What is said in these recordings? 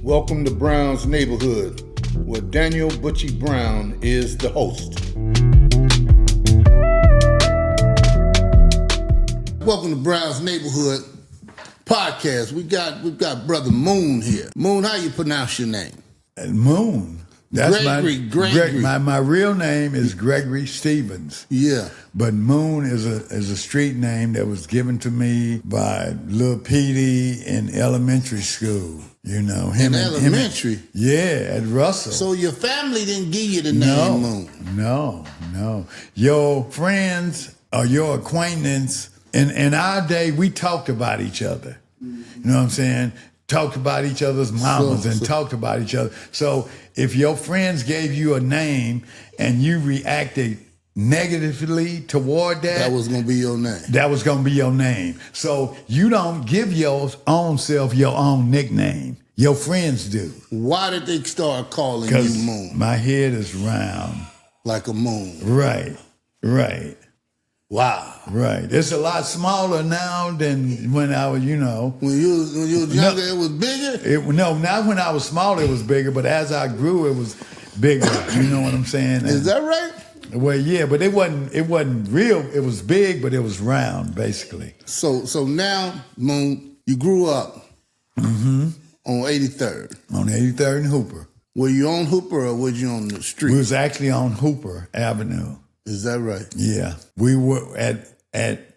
Welcome to Brown's Neighborhood, where Daniel Butchie Brown is the host. Welcome to Brown's Neighborhood podcast. We've got Brother Moon here. Moon, how you pronounce your name? Moon. That's Gregory. My real name is Gregory Stephens. Yeah. But Moon is a street name that was given to me by Lil Petey in elementary school. You know, in elementary? Yeah, at Russell. So your family didn't give you the name Moon? No. Your friends or your acquaintance, in our day, we talked about each other. You know what I'm saying? Talked about each other's mamas and talked about each other. So if your friends gave you a name and you reacted negatively toward that was going to be your name. That was going to be your name. So you don't give your own self your own nickname. Your friends do. Why did they start calling you Moon? My head is round. Like a moon. Right. Wow. Right. It's a lot smaller now than when I was, you know. When you was younger, it was bigger? Not when I was smaller, it was bigger, but as I grew, it was bigger. You know what I'm saying? Is that right? Well, yeah, but it wasn't real. It was big, but it was round, basically. So now, Moon, you grew up on 83rd. On 83rd and Hooper. Were you on Hooper or was you on the street? We was actually on Hooper Avenue. Is that right? Yeah. We were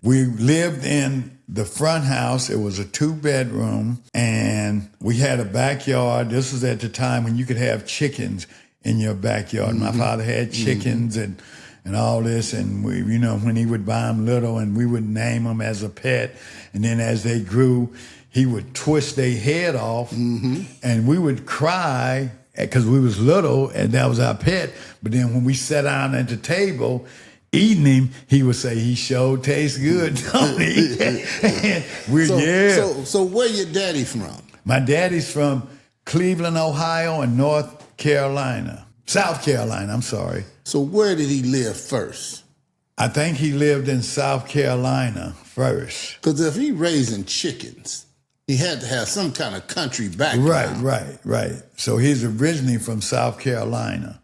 we lived in the front house. It was a 2-bedroom and we had a backyard. This was at the time when you could have chickens in your backyard. My father had chickens and all this, and we, you know, when he would buy them little and we would name them as a pet, and then as they grew, he would twist their head off and we would cry because we was little and that was our pet. But then when we sat down at the table eating him, he would say, "He sure tastes good, don't he?" So where your daddy from? My daddy's from Cleveland, Ohio, and South Carolina, I'm sorry. So where did he live first? I think he lived in South Carolina first. Because if he raising chickens, he had to have some kind of country background. Right. So he's originally from South Carolina.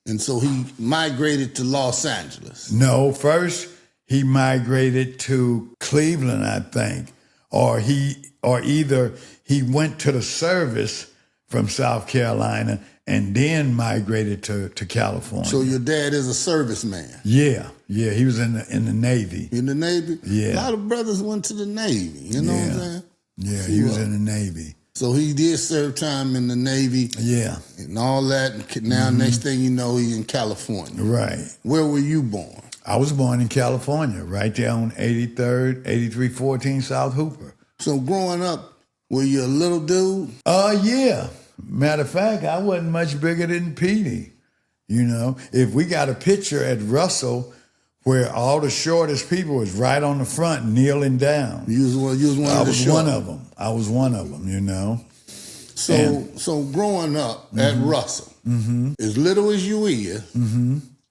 And so he migrated to Los Angeles. No, first he migrated to Cleveland, I think. Or either he went to the service from South Carolina and then migrated to California. So your dad is a serviceman? Yeah, he was in the Navy. In the Navy? Yeah. A lot of brothers went to the Navy, you know what I'm saying? Yeah, he was in the Navy. So he did serve time in the Navy. Yeah. And all that. And now next thing you know, he's in California. Right. Where were you born? I was born in California, right there on 83rd, 8314 South Hooper. So growing up, were you a little dude? Yeah. Matter of fact, I wasn't much bigger than Petey. You know, if we got a picture at Russell where all the shortest people was right on the front kneeling down. You was one of the I was one of them, you know. So growing up at Russell, as little as you is,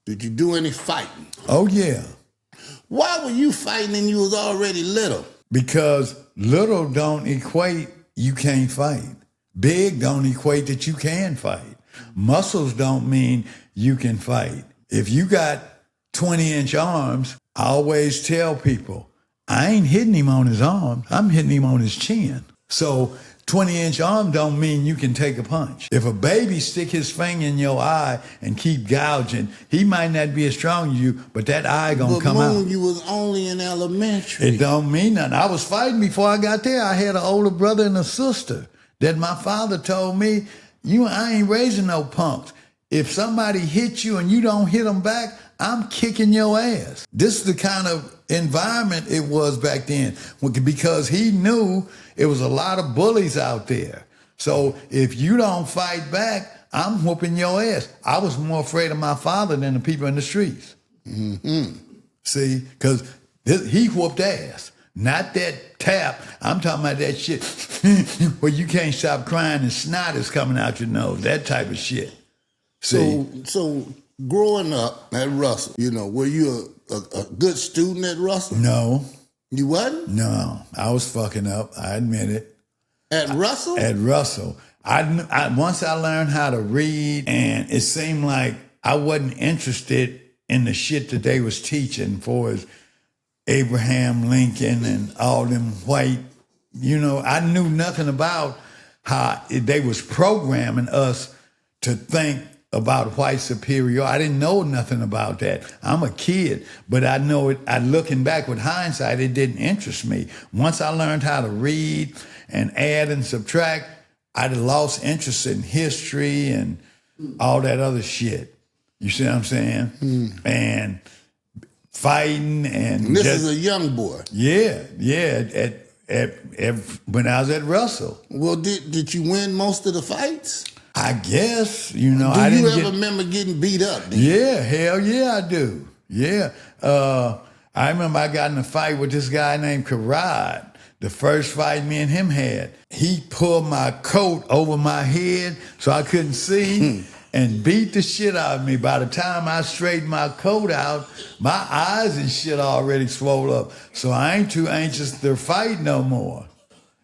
did you do any fighting? Oh, yeah. Why were you fighting and you was already little? Because little don't equate you can't fight. Big don't equate that you can fight. Muscles don't mean you can fight. If you got 20-inch arms, I always tell people, I ain't hitting him on his arm, I'm hitting him on his chin. So 20-inch arm don't mean you can take a punch. If a baby stick his finger in your eye and keep gouging, he might not be as strong as you, but that eye gonna come out. You was only in elementary. It don't mean nothing. I was fighting before I got there. I had an older brother and a sister that my father told me, I ain't raising no punks. If somebody hits you and you don't hit them back, I'm kicking your ass. This is the kind of environment it was back then, because he knew it was a lot of bullies out there. So if you don't fight back, I'm whooping your ass. I was more afraid of my father than the people in the streets. See, because he whooped ass. Not that tap. I'm talking about that shit where you can't stop crying and snot is coming out your nose. That type of shit. See? So growing up at Russell, were you a good student at Russell? No. You wasn't? No. I was fucking up. I admit it. At Russell? At Russell. Once I learned how to read, and it seemed like I wasn't interested in the shit that they was teaching for as Abraham Lincoln and all them white, I knew nothing about how they was programming us to think about white superiority. I didn't know nothing about that. I'm a kid, but I know it. Looking back with hindsight, it didn't interest me. Once I learned how to read and add and subtract, I'd lost interest in history and all that other shit. You see what I'm saying? And fighting and this is a young boy. Yeah. When I was at Russell. Well, did you win most of the fights? I guess, Do you ever remember getting beat up? Yeah, hell yeah, I do. Yeah. I remember I got in a fight with this guy named Karad. The first fight me and him had. He pulled my coat over my head so I couldn't see and beat the shit out of me. By the time I straightened my coat out, my eyes and shit already swole up. So I ain't too anxious to fight no more.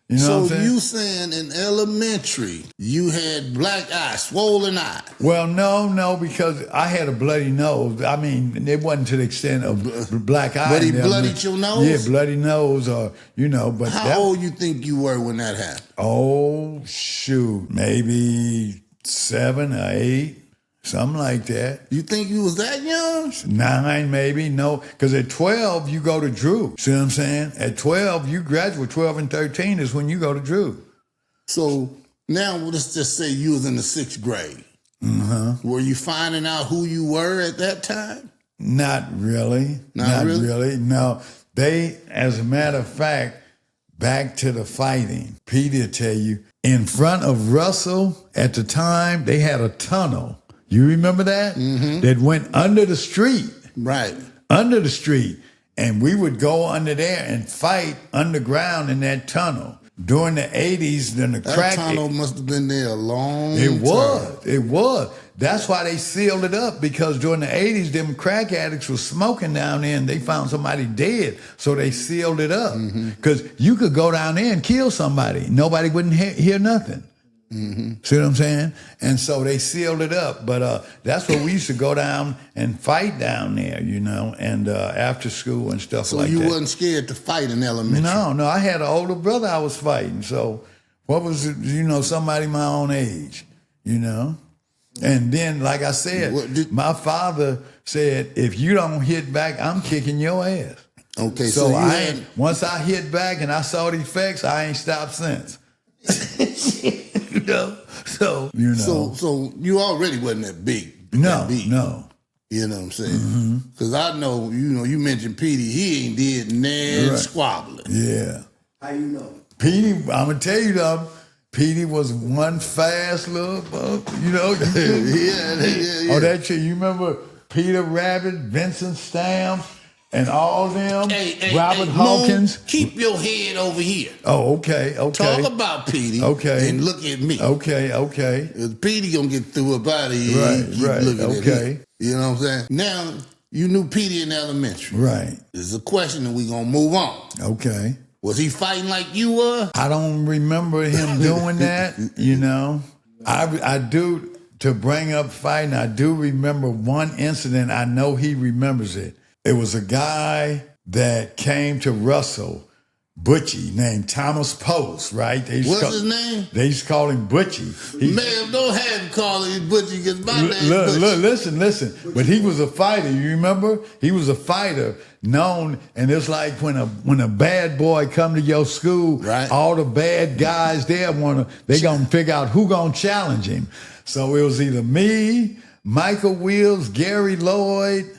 You know what I'm saying? You saying in elementary you had black eyes, swollen eyes? Well, no, because I had a bloody nose. I mean, it wasn't to the extent of black eyes. But he bloodied your nose? Yeah, bloody nose, but how old you think you were when that happened? Oh, shoot, maybe 7 or 8. Something like that. You think you was that young? 9, maybe. No, because at 12, you go to Drew. See what I'm saying? At 12, you graduate. 12 and 13 is when you go to Drew. So now let's just say you was in the 6th grade. Were you finding out who you were at that time? Not really. Not really? No. They, as a matter of fact, back to the fighting. Petey will tell you, in front of Russell, at the time, they had a tunnel. You remember that? That went under the street. Right. Under the street. And we would go under there and fight underground in that tunnel. During the 80s, then the crack... That tunnel must have been there a long time. It was. That's why they sealed it up, because during the 80s, them crack addicts was smoking down there and they found somebody dead. So they sealed it up. Because you could go down there and kill somebody. Nobody wouldn't hear nothing. See what I'm saying? And so they sealed it up. But that's where we used to go down and fight down there, and after school and stuff like that. So you wasn't scared to fight in elementary? No. I had an older brother I was fighting. So what was it, somebody my own age, And then, like I said, my father said, if you don't hit back, I'm kicking your ass. Okay, so once I hit back and I saw the effects, I ain't stopped since. So you already wasn't that big. No. You know what I'm saying? Because I know, you mentioned Petey, he ain't did nan squabbling. Yeah. How you know? Petey, I'm going to tell you though, Petey was one fast little buck, Yeah. Oh, that shit, you remember Peter Rabbit, Vincent Stamps, and all them, Robert Hawkins. Keep your head over here. Oh, okay. Talk about Petey. Okay. And look at me. Okay. Petey gonna get through up out of here. Right. Okay. You know what I'm saying? Now, you knew Petey in elementary. Right. There's a question and we're gonna move on. Okay. Was he fighting like you were? I don't remember him doing that, I do, to bring up fighting, I do remember one incident. I know he remembers it. It was a guy that came to Russell, Butchie, named Thomas Post, right? What's his name? They used to call him Butchie. Man, don't have him call him Butchie because my name is Butchie. Listen. But he was a fighter. You remember? He was a fighter known, and it's like when a bad boy come to your school, right, all the bad guys there they gonna figure out who gonna challenge him. So it was either me, Michael Wills, Gary Lloyd,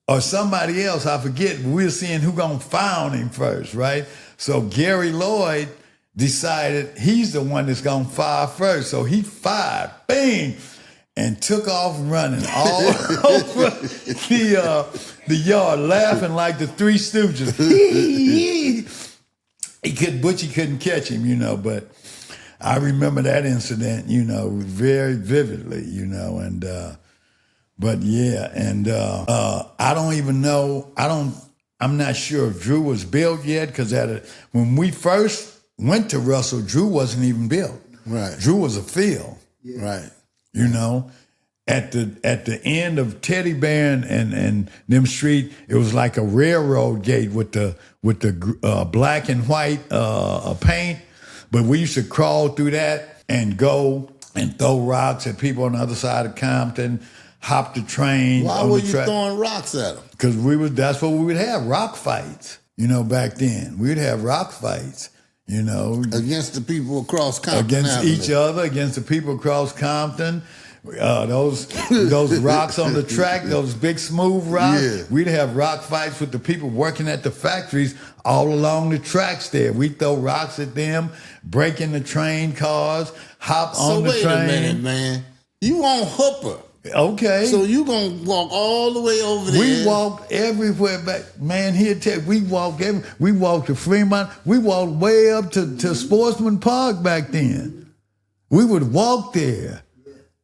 or somebody else, I forget. We're seeing who gonna found him first, right? So Gary Lloyd decided he's the one that's gonna fire first. So he fired, bang, and took off running all over the yard, laughing like the Three Stooges. Butchie couldn't catch him, but I remember that incident, very vividly, and but yeah, and I don't even know. I'm not sure if Drew was built yet, because when we first went to Russell, Drew wasn't even built. Right. Drew was a field. Right. You know, at the end of Teddy Bear and them street, it was like a railroad gate with the black and white paint. But we used to crawl through that and go and throw rocks at people on the other side of Compton, hop the train. Why were you throwing rocks at them? Because that's what we would have, rock fights. You know, back then we'd have rock fights. You know, against the people across Compton against Avenue. each other, against the people across Compton. Those rocks on the track, those big smooth rocks. Yeah. We'd have rock fights with the people working at the factories all along the tracks there. We'd throw rocks at them, break in the train cars, hop on the train. So wait a minute, man. You on Hooper. Okay. So you gonna walk all the way over there? We walked everywhere back. Man, we walked to Fremont. We walked way up to Sportsman Park back then. We would walk there.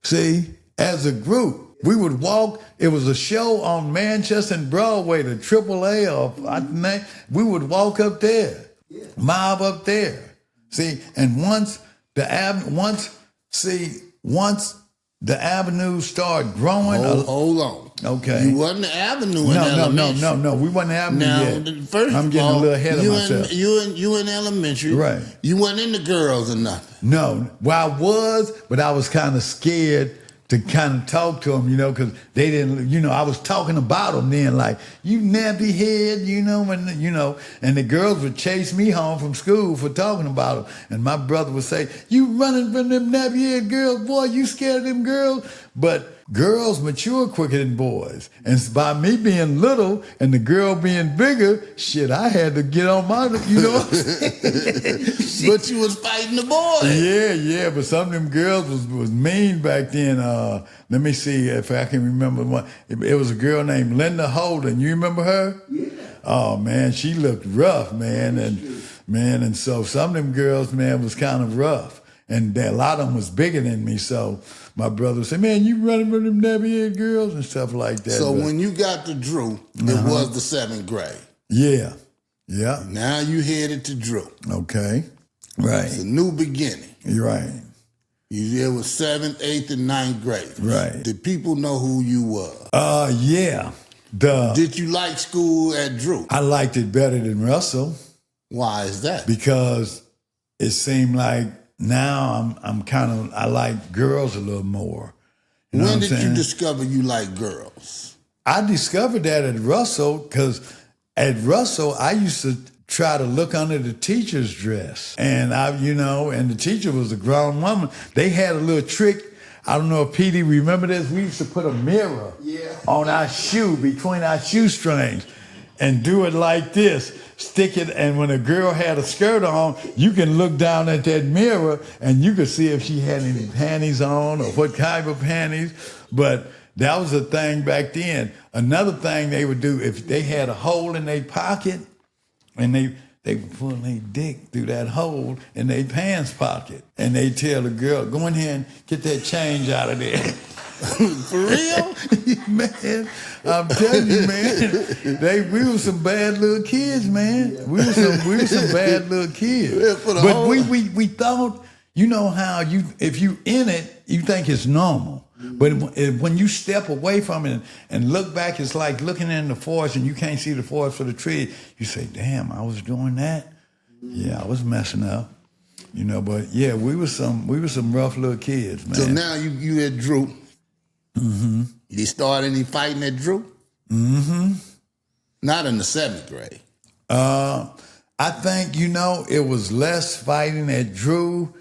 See, as a group, we would walk. It was a show on Manchester and Broadway, the AAA, we would walk up there, mob up there. See, and once the avenues started growing. Hold on. Okay. You wasn't the avenue in elementary. No. We wasn't the avenue now, yet. First I'm getting a little ahead of myself. You in elementary. Right. You wasn't in the girls or nothing. No. Well, I was, but I was kind of scared to kind of talk to them, you know, because they didn't, you know, I was talking about them then, like, you nappy head, and the girls would chase me home from school for talking about them. And my brother would say, you running from them nappy head girls, boy, you scared of them girls? But girls mature quicker than boys. And by me being little and the girl being bigger, shit, I had to get on my, you know. But you was fighting the boys. Yeah, but some of them girls was mean back then. Let me see if I can remember one. It was a girl named Linda Holden. You remember her? Yeah. Oh man, she looked rough, man, and so some of them girls, man, was kind of rough, and a lot of them was bigger than me. So my brother would say, man, you running from them nappy-head girls and stuff like that. So when you got to Drew, it was the 7th grade. Yeah. Now you headed to Drew. Okay. Right. It's a new beginning. You're right. You there was 7th, 8th, and 9th grade. Right. Did people know who you were? Yeah. Did you like school at Drew? I liked it better than Russell. Why is that? Because it seemed like now I like girls a little more. You know when what did you discover you like girls? I discovered that at Russell because at Russell I used to try to look under the teacher's dress, and and the teacher was a grown woman. They had a little trick. I don't know if PD remember this. We used to put a mirror on our shoe, between our shoestrings, and do it like this. Stick it, and when a girl had a skirt on, you can look down at that mirror and you could see if she had any panties on or what kind of panties. But that was a thing back then. Another thing they would do, if they had a hole in their pocket, and they would pull their dick through that hole in their pants pocket, and they tell the girl, go in here and get that change out of there. For real? Man, I'm telling you, man, we were some bad little kids, man. We were some bad little kids. But we thought, you know how if you in it, you think it's normal. But when you step away from it and look back, it's like looking in the forest and you can't see the forest for the tree. You say, damn, I was doing that? Yeah, I was messing up. But yeah, we were some rough little kids, man. So now you at Drew. Mm-hmm. You start any fighting at Drew? Mm-hmm. Not in the 7th grade. I think, it was less fighting at Drew.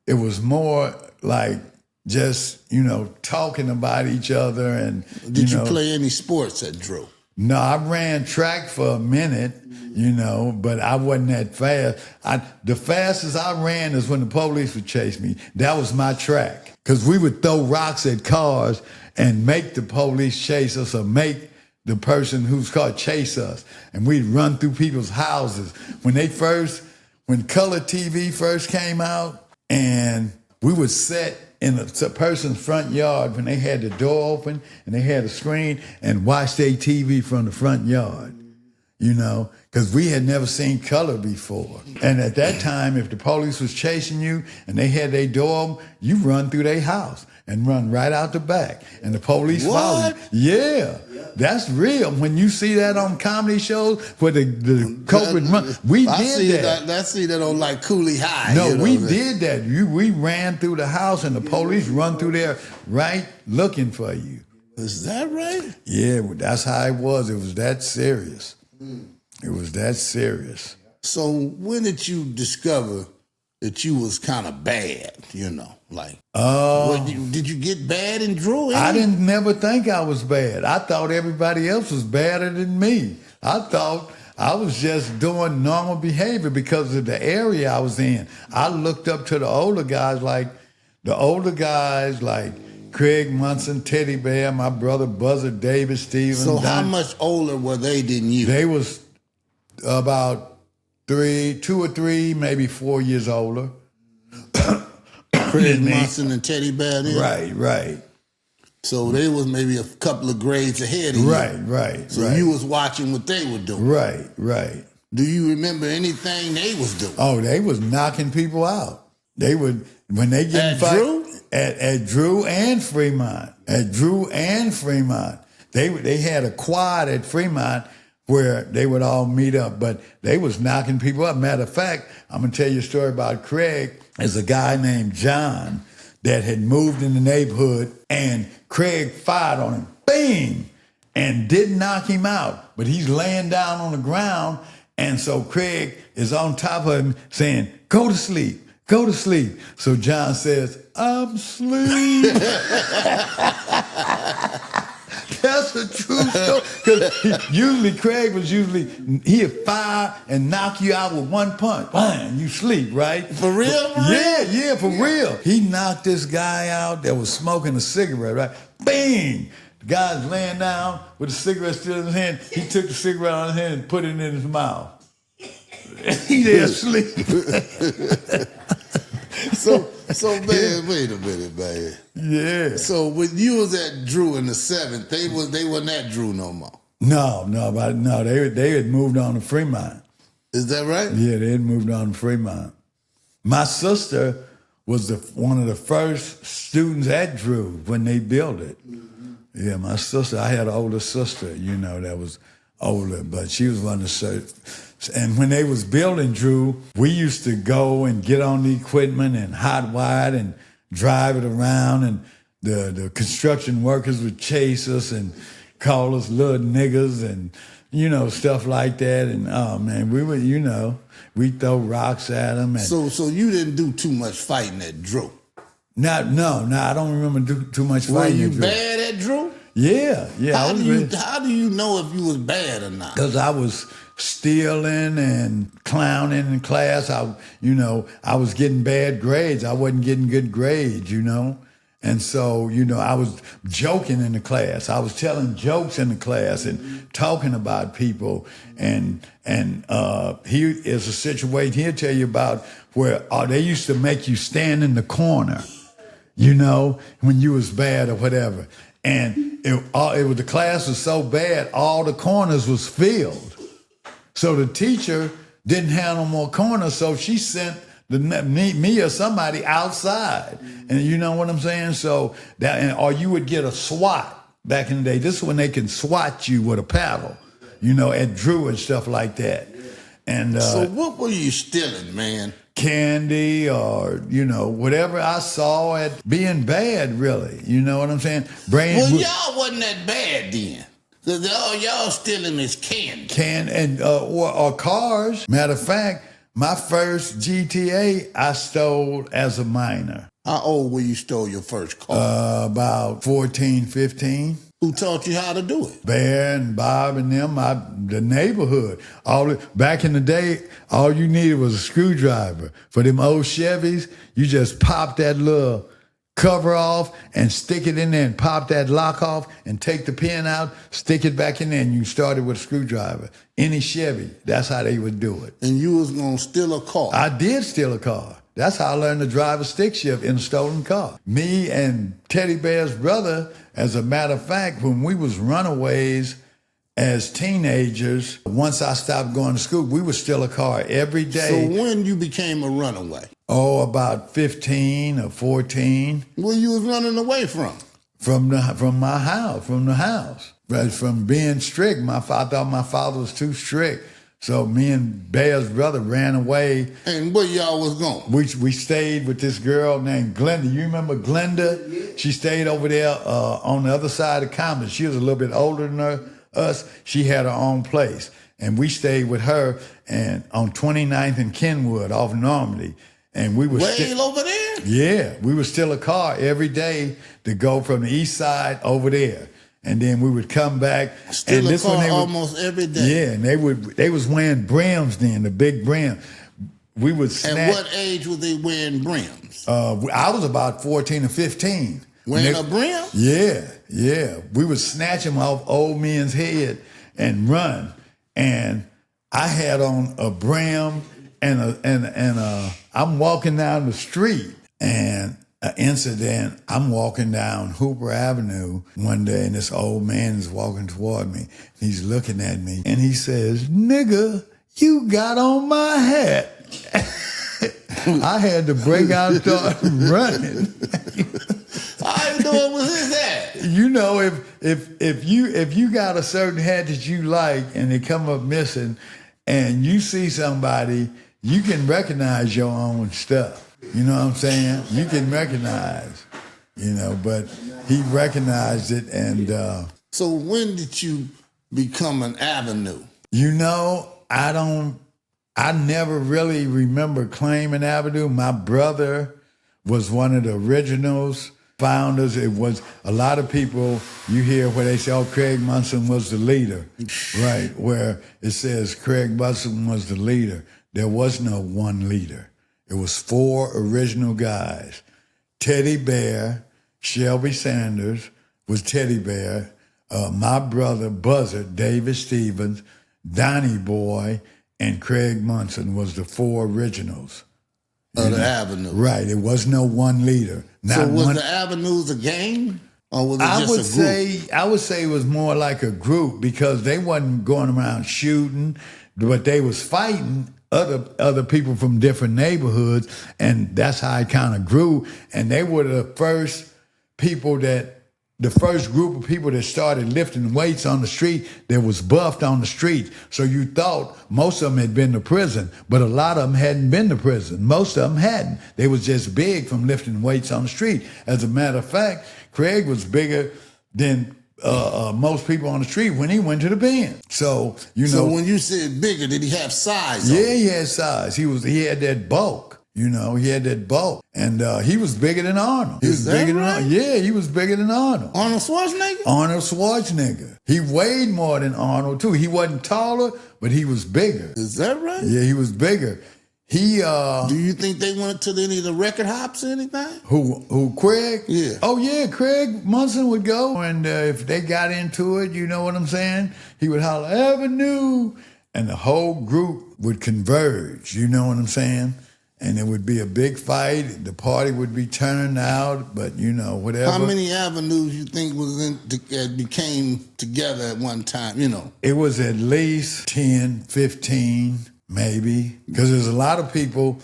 It was more like just, talking about each other. And Did you play any sports at Drew? No, I ran track for a minute, but I wasn't that fast. The fastest I ran is when the police would chase me. That was my track. Because we would throw rocks at cars and make the police chase us, or make the person who's caught chase us. And we'd run through people's houses. When color TV first came out, and we would sit in a person's front yard when they had the door open and they had a screen and watch their TV from the front yard. you know, because we had never seen color before. And at that time, if the police was chasing you and they had their door, you run through their house and run right out the back. And the police follow you. Yeah, that's real. When you see that on comedy shows where the culprit run, we did that. I see that on like Cooley High. No, you know we did that. We ran through the house and the police run through there right looking for you. Is that right? Yeah, that's how it was. It was that serious. It was that serious. So when did you discover that you was kind of bad, you know? Like, did you get bad in Drew? I didn't never think I was bad. I thought everybody else was badder than me. I thought I was just doing normal behavior because of the area I was in. I looked up to the older guys like Craig Munson, Teddy Bear, my brother Buzzard Davis, Stevens. So how much older were they than you? They was about 2 or 3, maybe 4 years older. Craig Munson and Teddy Bear then? Right. So they was maybe a couple of grades ahead of you. Right. So you was watching what they were doing. Right. Do you remember anything they was doing? Oh, they was knocking people out. They would, when they get in fight. Drew? At Drew and Fremont. They had a quad at Fremont where they would all meet up, but they was knocking people up. Matter of fact, I'm going to tell you a story about Craig. There's a guy named John that had moved in the neighborhood, and Craig fired on him, bing, and didn't knock him out, but he's laying down on the ground, and so Craig is on top of him saying, go to sleep. So John says, I'm asleep. That's a true story. Because usually Craig he'd fire and knock you out with one punch. Bam, you sleep, right? For real? Yeah, for real. He knocked this guy out that was smoking a cigarette, right? Bang! The guy's laying down with a cigarette still in his hand. He took the cigarette out of his hand and put it in his mouth. He there asleep. So man, wait a minute, man. Yeah. So when you was at Drew in the 7th, they wasn't at Drew no more. No, they had moved on to Fremont. Is that right? Yeah, they had moved on to Fremont. My sister was one of the first students at Drew when they built it. Mm-hmm. Yeah, my sister, I had an older sister, you know, that was older, but she was one of the. And when they was building Drew, we used to go and get on the equipment and hot wire it and drive it around, and the construction workers would chase us and call us little niggas and, you know, stuff like that. And, oh, man, we would, you know, we'd throw rocks at them. And so you didn't do too much fighting at Drew? No, I don't remember too much fighting at Drew. Were you bad at Drew? Yeah. How do you know if you was bad or not? Because I was stealing and clowning in class. I was getting bad grades. I wasn't getting good grades, you know. And so, you know, I was joking in the class. I was telling jokes in the class and talking about people. And here is a situation he'll tell you about where they used to make you stand in the corner, you know, when you was bad or whatever. And the class was so bad, all the corners was filled. So the teacher didn't have no more corners, so she sent me or somebody outside. And you know what I'm saying? So or you would get a SWAT back in the day. This is when they can SWAT you with a paddle, you know, at Drew and stuff like that. And so what were you stealing, man? Candy or, you know, whatever I saw at being bad, really. You know what I'm saying? Y'all wasn't that bad then. Because all y'all stealing is candy. Or cars. Matter of fact, my first GTA I stole as a minor. How old were you stole your first car? About 14, 15. Who taught you how to do it? Bear and Bob and them, the neighborhood. Back in the day, all you needed was a screwdriver. For them old Chevys, you just pop that little cover off and stick it in there and pop that lock off and take the pin out, stick it back in there, and you started with a screwdriver. Any Chevy, that's how they would do it. And you was going to steal a car? I did steal a car. That's how I learned to drive a stick shift in a stolen car. Me and Teddy Bear's brother, as a matter of fact, when we was runaways as teenagers, once I stopped going to school, we were still a car every day. So when you became a runaway? Oh, about 15 or 14. Where you was running away from? From the house. But from being strict. I thought my father was too strict. So me and Bear's brother ran away. And where y'all was going? We stayed with this girl named Glenda. You remember Glenda? Yeah. She stayed over there on the other side of Compton. She was a little bit older than us. She had her own place. And we stayed with her and on 29th and Kenwood off Normandy. And we were over there? Yeah, we were still a car every day to go from the east side over there. And then we would come back. Still and a this car one almost every day. Yeah, and they was wearing brims then, the big brim. We would snatch. At what age were they wearing brims? I was about 14 or 15. Wearing a brim? Yeah. We would snatch them off old men's head and run. And I had on a brim and I'm walking down the street and an incident, I'm walking down Hooper Avenue one day and this old man is walking toward me. He's looking at me and he says, "Nigga, you got on my hat." I had to break out and start running. How you doing with his hat? You know, if you got a certain hat that you like and they come up missing and you see somebody, you can recognize your own stuff. You know what I'm saying? You can recognize, but he recognized it. And so when did you become an Avenue? I never really remember claiming Avenue. My brother was one of the originals, founders. It was a lot of people, you hear where they say, "Oh, Craig Munson was the leader," right? Where it says Craig Munson was the leader. There was no one leader. It was 4 original guys. Teddy Bear, Shelby Sanders was Teddy Bear, my brother Buzzard, David Stephens, Donnie Boy, and Craig Munson was the 4 originals. Of the Avenue. Right, it was no one leader. So was the Avenues a gang? Or was it just a group? I would say it was more like a group because they wasn't going around shooting, but they was fighting other people from different neighborhoods, and that's how it kind of grew. And they were the first group of people that started lifting weights on the street that was buffed on the street. So you thought most of them had been to prison, but a lot of them hadn't been to prison. Most of them hadn't. They was just big from lifting weights on the street. As a matter of fact, Craig was bigger than most people on the street when he went to the pen. So, So when you said bigger, did he have size? Yeah, he had size. He had that bulk. He had that bulk. And he was bigger than Arnold. He was bigger than Arnold. Yeah, he was bigger than Arnold. Arnold Schwarzenegger? Arnold Schwarzenegger. He weighed more than Arnold, too. He wasn't taller, but he was bigger. Is that right? Yeah, he was bigger. Do you think they went to any of the record hops or anything? Who, Craig? Yeah. Oh, yeah, Craig Munson would go. And if they got into it, you know what I'm saying? He would holler, "Avenue!" And the whole group would converge, you know what I'm saying? And it would be a big fight. The party would be turned out, but whatever. How many Avenues you think became together at one time, It was at least 10, 15, maybe. Because there's a lot of people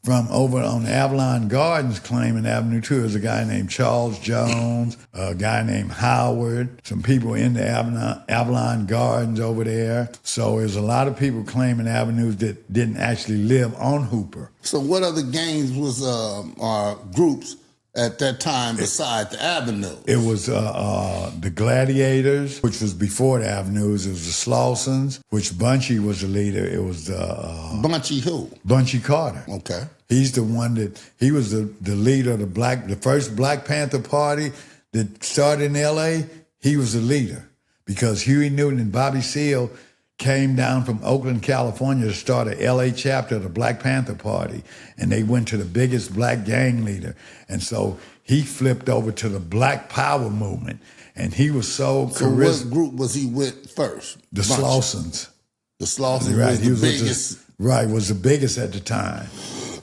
from over on Avalon Gardens claiming Avenue 2. There's a guy named Charles Jones, a guy named Howard, some people in the Avalon Gardens over there. So there's a lot of people claiming avenues that didn't actually live on Hooper. So what other gangs was or groups at that time besides the Avenue? It was the Gladiators, which was before the Avenues. It was the Slawsons, which Bunchy was the leader. It was Bunchy who? Bunchy Carter. Okay. He's the one he was the leader of the first Black Panther Party that started in L.A. He was the leader because Huey Newton and Bobby Seale came down from Oakland, California to start a L.A. chapter of the Black Panther Party, and they went to the biggest black gang leader. And so he flipped over to the Black Power movement, and he was so charismatic. What group was he with first? The Slawsons. The Slawsons right. was the biggest. Was the biggest at the time.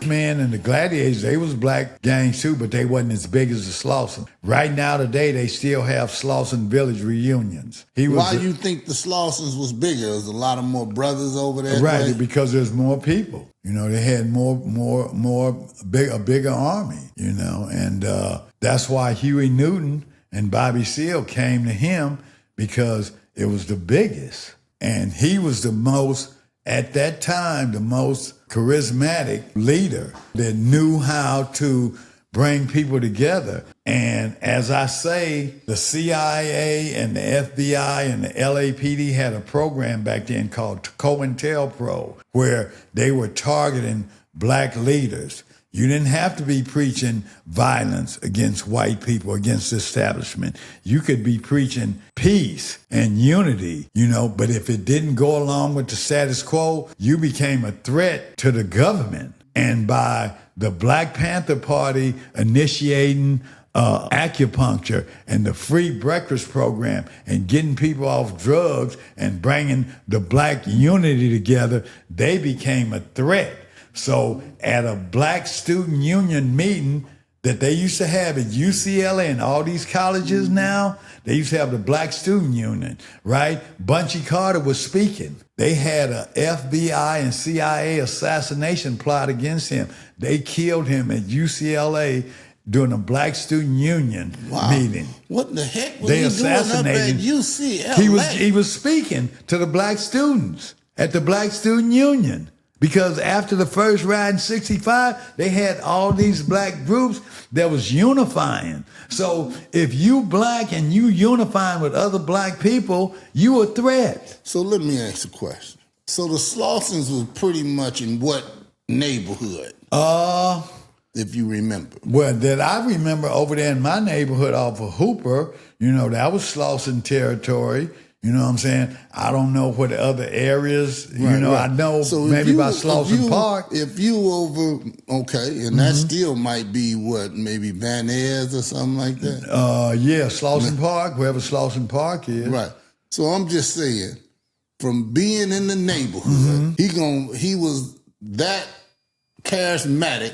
Men and the Gladiators, they was black gangs too, but they wasn't as big as the Slauson. Right now today, they still have Slauson Village reunions. Why you think the Slausons was bigger? There's a lot of more brothers over there. Right, because there's more people. You know, they had a bigger army, you know, and that's why Huey Newton and Bobby Seale came to him, because it was the biggest. And he was the most, at that time, the most charismatic leader that knew how to bring people together. And as I say, the CIA and the FBI and the LAPD had a program back then called COINTELPRO, where they were targeting black leaders. You didn't have to be preaching violence against white people, against the establishment. You could be preaching peace and unity, you know, but if it didn't go along with the status quo, you became a threat to the government. And by the Black Panther Party initiating acupuncture and the free breakfast program and getting people off drugs and bringing the black unity together, they became a threat. So at a black student union meeting that they used to have at UCLA and all these colleges now, they used to have the black student union, right? Bunchy Carter was speaking. They had a FBI and CIA assassination plot against him. They killed him at UCLA during a black student union meeting. What the heck was they he assassinated doing up at UCLA? He was speaking to the black students at the black student union. Because after the first riot in 65, they had all these black groups that was unifying. So if you black and you unifying with other black people, you a threat. So let me ask a question. So the Slausons was pretty much in what neighborhood? If you remember. Well, that I remember over there in my neighborhood off of Hooper, you know, that was Slauson territory. You know what I'm saying? I don't know what the other areas, you know, I know so maybe by Slauson Park. If you over, okay, and that still might be what, maybe Van Ness or something like that? Yeah, Slauson Park, wherever Slauson Park is. Right. So I'm just saying, from being in the neighborhood, he was that charismatic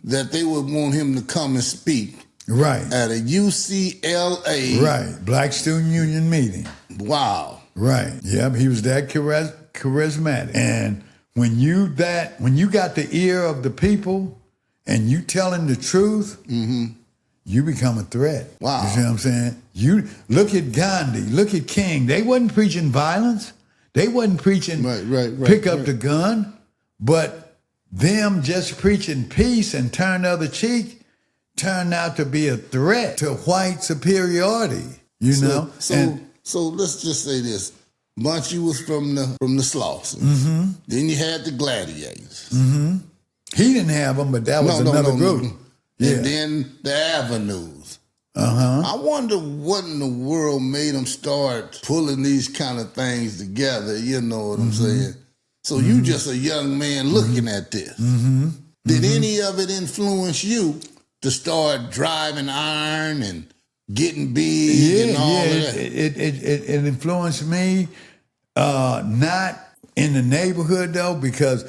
that they would want him to come and speak. Right. At a UCLA. Right. Black Student Union meeting. Wow. Right. Yep. He was that charismatic. And when you got the ear of the people and you telling the truth, you become a threat. Wow. You see what I'm saying? You look at Gandhi, look at King. They wasn't preaching violence. They wasn't preaching pick up the gun. But them just preaching peace and turn the other cheek turned out to be a threat to white superiority, you know? So let's just say this. Bunchy was from the Slausons. Then you had the Gladiators. He didn't have them, but that was another group. No. Yeah. And then the Avenues. I wonder what in the world made them start pulling these kind of things together, you know what I'm saying? So you just a young man looking at this. Did any of it influence you to start driving iron and getting big and all of that? It influenced me, not in the neighborhood though, because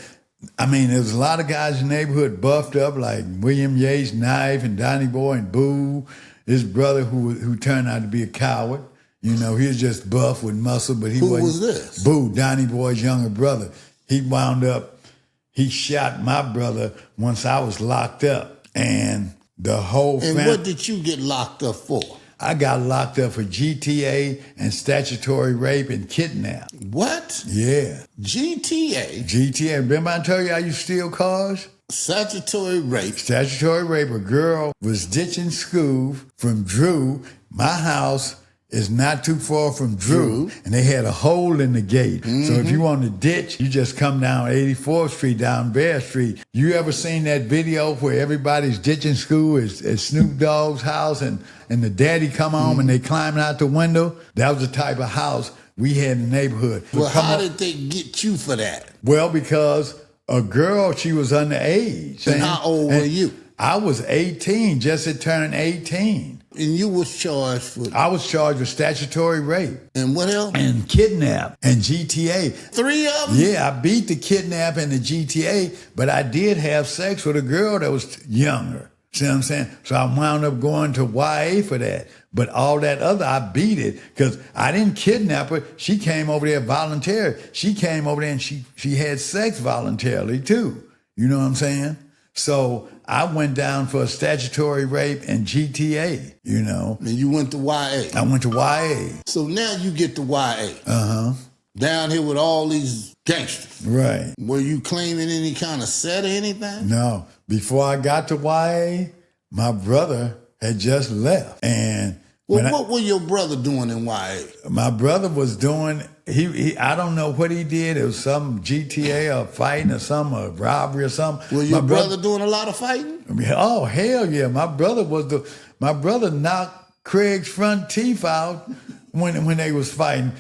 I mean, there was a lot of guys in the neighborhood buffed up like William Yates, Knife, and Donnie Boy, and Boo, his brother who turned out to be a coward. You know, he was just buff with muscle, but he wasn't. Who was this? Boo, Donnie Boy's younger brother. He shot my brother once I was locked up. And the whole family. And what did you get locked up for? I got locked up for GTA and statutory rape and kidnap. What? Yeah. GTA? GTA. Remember I told you I used to steal cars? Statutory rape. Statutory rape. A girl was ditching school from Drew. My house is not too far from Drew, and they had a hole in the gate. So if you want to ditch, you just come down 84th Street, down Bear Street. You ever seen that video where everybody's ditching school at Snoop Dogg's house and the daddy come home and they climbing out the window? That was the type of house we had in the neighborhood. Well, how did they get you for that? Well, because a girl, she was underage. And how old were you? I was 18, just had turned 18. And you was charged for... I was charged with statutory rape. And what else? And kidnap and GTA. 3 of them? Yeah, I beat the kidnap and the GTA, but I did have sex with a girl that was younger. See what I'm saying? So I wound up going to YA for that. But all that other, I beat it because I didn't kidnap her. She came over there voluntarily. She came over there and she had sex voluntarily too. You know what I'm saying? So I went down for a statutory rape and GTA, you know. And you went to YA. I went to YA. So now you get to YA. Uh-huh. Down here with all these gangsters. Right. Were you claiming any kind of set or anything? No. Before I got to YA, my brother had just left. And what was your brother doing in YA? My brother was doing, I don't know what he did. It was some GTA or fighting or some or robbery or something. Was your brother doing a lot of fighting? Oh, hell yeah. My brother knocked Craig's front teeth out when they was fighting.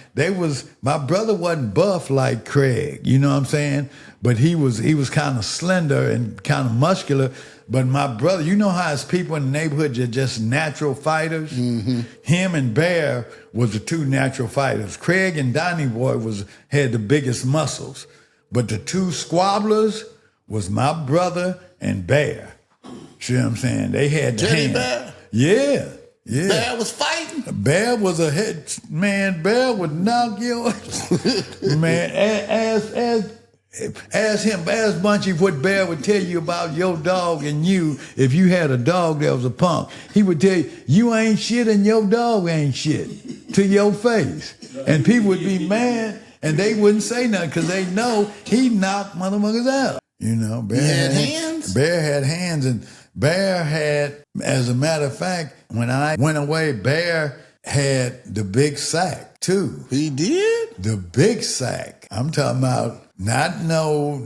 My brother wasn't buff like Craig, you know what I'm saying? But he was kind of slender and kind of muscular. But my brother, you know how it's people in the neighborhood are just natural fighters? Mm-hmm. Him and Bear was the two natural fighters. Craig and Donnie Boy had the biggest muscles. But the two squabblers was my brother and Bear. See what I'm saying? They had the Teddy hand. Bear? Yeah. Yeah. Bear was fighting? Bear was a head man. Bear would knock you. Man, ask Bunchy what Bear would tell you about your dog and you if you had a dog that was a punk. He would tell you, you ain't shit and your dog ain't shit to your face. And people would be mad and they wouldn't say nothing because they know he knocked motherfuckers out. You know, Bear had hands? Bear had hands, and Bear had, as a matter of fact, when I went away, Bear had the big sack too. He did? The big sack. I'm talking about not no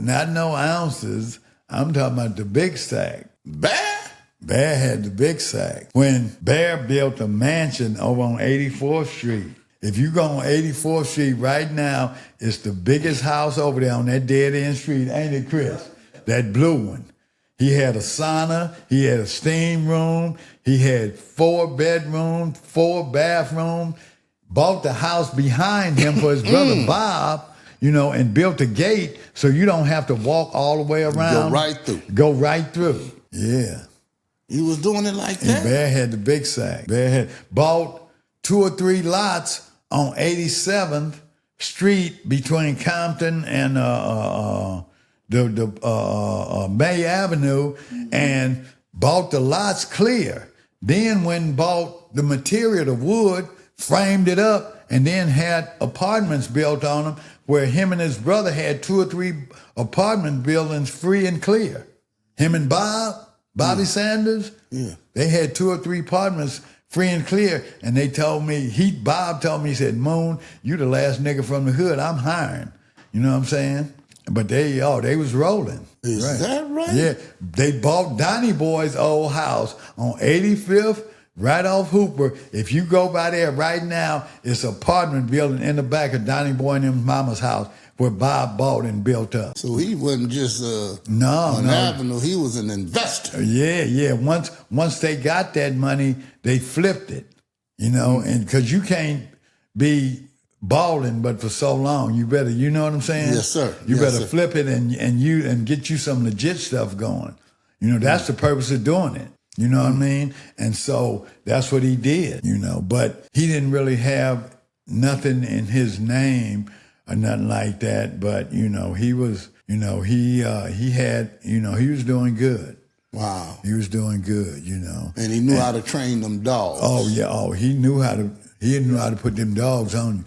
ounces. I'm talking about the big sack. Bear? Bear had the big sack. When Bear built a mansion over on 84th Street, if you go on 84th Street right now, it's the biggest house over there on that dead-end street, ain't it, Chris? That blue one. He had a sauna, he had a steam room, he had 4 bedrooms, 4 bathrooms, bought the house behind him for his brother Bob, you know, and built a gate so you don't have to walk all the way around. Go right through. Yeah. He was doing it like that? And Bear had the big sack. Bear had bought 2 or 3 lots on 87th Street between Compton and May Avenue, and bought the lots clear. Then when bought the material, the wood, framed it up, and then had apartments built on them where him and his brother had 2 or 3 apartment buildings free and clear. Him and Bobby Sanders, they had 2 or 3 apartments free and clear, and they told me, Bob told me, he said, Moon, you the last nigga from the hood I'm hiring. You know what I'm saying? But they was rolling. Is that right? Yeah. They bought Donnie Boy's old house on 85th, right off Hooper. If you go by there right now, it's an apartment building in the back of Donnie Boy and his mama's house where Bob bought and built up. So he wasn't just an avenue, he was an investor. Yeah. Once they got that money, they flipped it, you know, and because you can't be balling but for so long, you better, you know what I'm saying? Yes, sir. You better flip it and get you some legit stuff going. You know, that's the purpose of doing it. You know what I mean? And so that's what he did, you know, but he didn't really have nothing in his name or nothing like that. But, you know, he was, you know, he had, you know, he was doing good. Wow. He was doing good, you know. And he knew how to train them dogs. Oh, yeah. Oh, he knew how to put them dogs on you.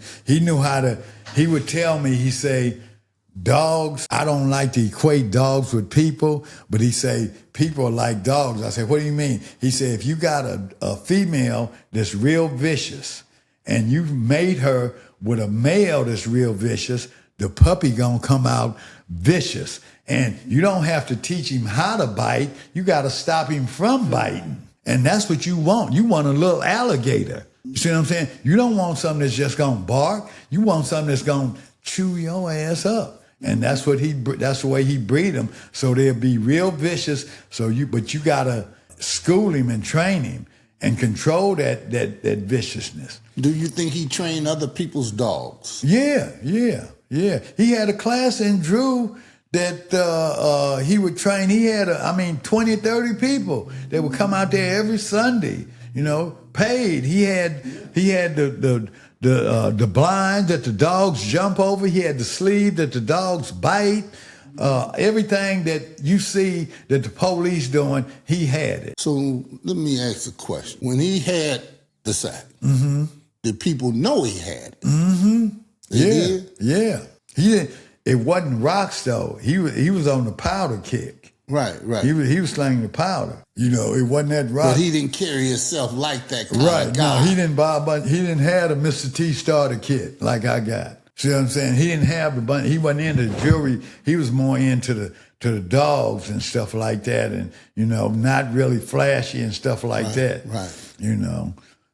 He would tell me, he say, dogs, I don't like to equate dogs with people, but he say, people are like dogs. I said, what do you mean? He said, if you got a female that's real vicious and you made her with a male that's real vicious, the puppy gonna come out vicious. And you don't have to teach him how to bite. You got to stop him from biting. And that's what you want. You want a little alligator. You see what I'm saying? You don't want something that's just gonna bark. You want something that's gonna chew your ass up. And that's the way he breed them. So they'll be real vicious. But you gotta school him and train him. and control that viciousness. Do you think he trained other people's dogs? Yeah. He had a class in Drew that he would train. He had 20, 30 people that would come out there every Sunday, paid. He had the blind that the dogs jump over. He had the sleeve that the dogs bite. Everything that you see that the police doing, he had it. So let me ask a question. When he had the sack, did people know he had it? They did? Yeah. He didn't. It wasn't rocks though. He was on the powder kick. Right. He was slinging the powder. It wasn't that rock. But he didn't carry himself like that kind Right. of guy. No, he didn't buy a bunch. He didn't have a Mr. T starter kit like I got. See what I'm saying? He didn't have the bunch. He wasn't into the jewelry. He was more into the dogs and stuff like that, and not really flashy and stuff like that. Right.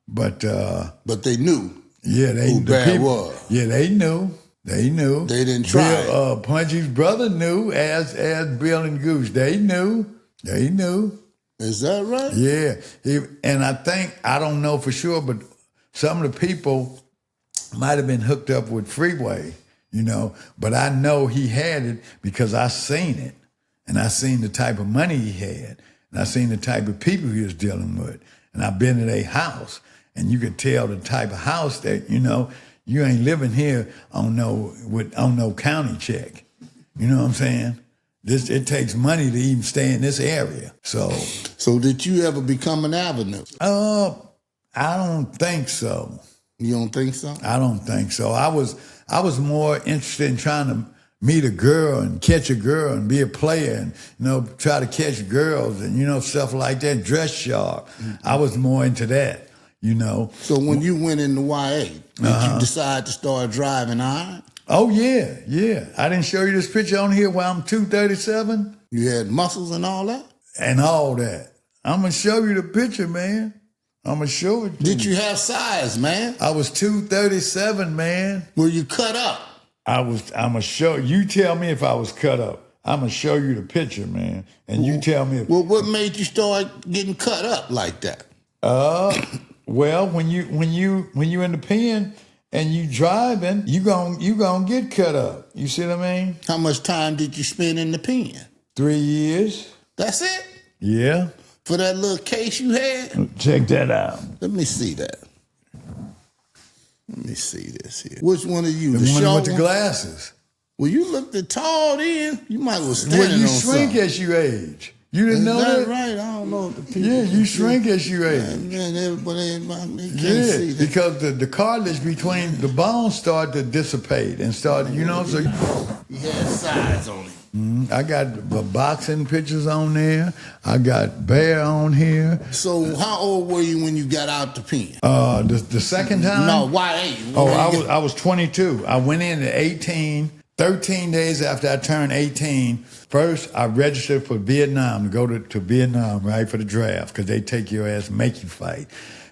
But they knew. Yeah, who Bad was. Yeah, they knew. They knew. They didn't try. Punchy's brother knew, as Bill and Goose. They knew. Is that right? Yeah. And I don't know for sure, but some of the people might have been hooked up with Freeway, but I know he had it because I seen it. And I seen the type of money he had. And I seen the type of people he was dealing with. And I've been to their house. And you could tell the type of house that, you ain't living here on no county check. You know what I'm saying? It takes money to even stay in this area. So did you ever become an avenue? I don't think so. You don't think so? I don't think so. I was more interested in trying to meet a girl and catch a girl and be a player and try to catch girls and stuff like that. Dress sharp. I was more into that. So when you went into YA, did you decide to start driving iron? Oh, yeah. I didn't show you this picture on here where I'm 237? You had muscles and all that? And all that. I'm going to show you the picture, man. I'm going to show it to you. Did you have size, man? I was 237, man. Were you cut up? I'm going to show you. Tell me if I was cut up. I'm going to show you the picture, man. And you tell me if... Well, what made you start getting cut up like that? Well, when you in the pen and you driving, you gon' get cut up. You see what I mean? How much time did you spend in the pen? 3 years. That's it? Yeah. For that little case you had? Check that out. Let me see that. Let me see this here. Which one of you? The one with the one? glasses. Well, you looked tall then. You might well stand Well, you on shrink something. as you age. You didn't know that? Right. I don't know if the people. Yeah, you shrink as you age. Man, everybody can't see that. Because the cartilage between the bones start to dissipate and start, so He had size on it. I got boxing pictures on there. I got bear on here. So how old were you when you got out the pen? The second time? No, why 8? I was 22. I went in at 18. 13 days after I turned 18, first I registered for Vietnam to go to Vietnam, right, for the draft, because they take your ass and make you fight.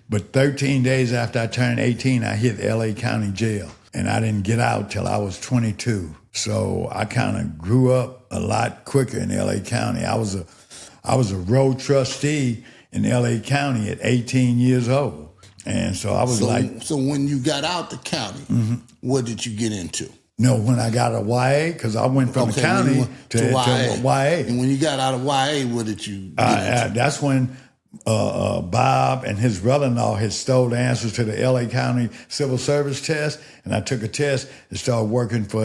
But 13 days after I turned 18, I hit L.A. County Jail, and I didn't get out till I was 22. So I kind of grew up a lot quicker in L.A. County. I was a road trustee in L.A. County at 18 years old. And so I was So when you got out the county, what did you get into? No, when I got a YA, because I went from the county to YA. And when you got out of YA, what did you get into? That's when Bob and his brother-in-law had stole the answers to the L.A. County Civil Service test, and I took a test and started working for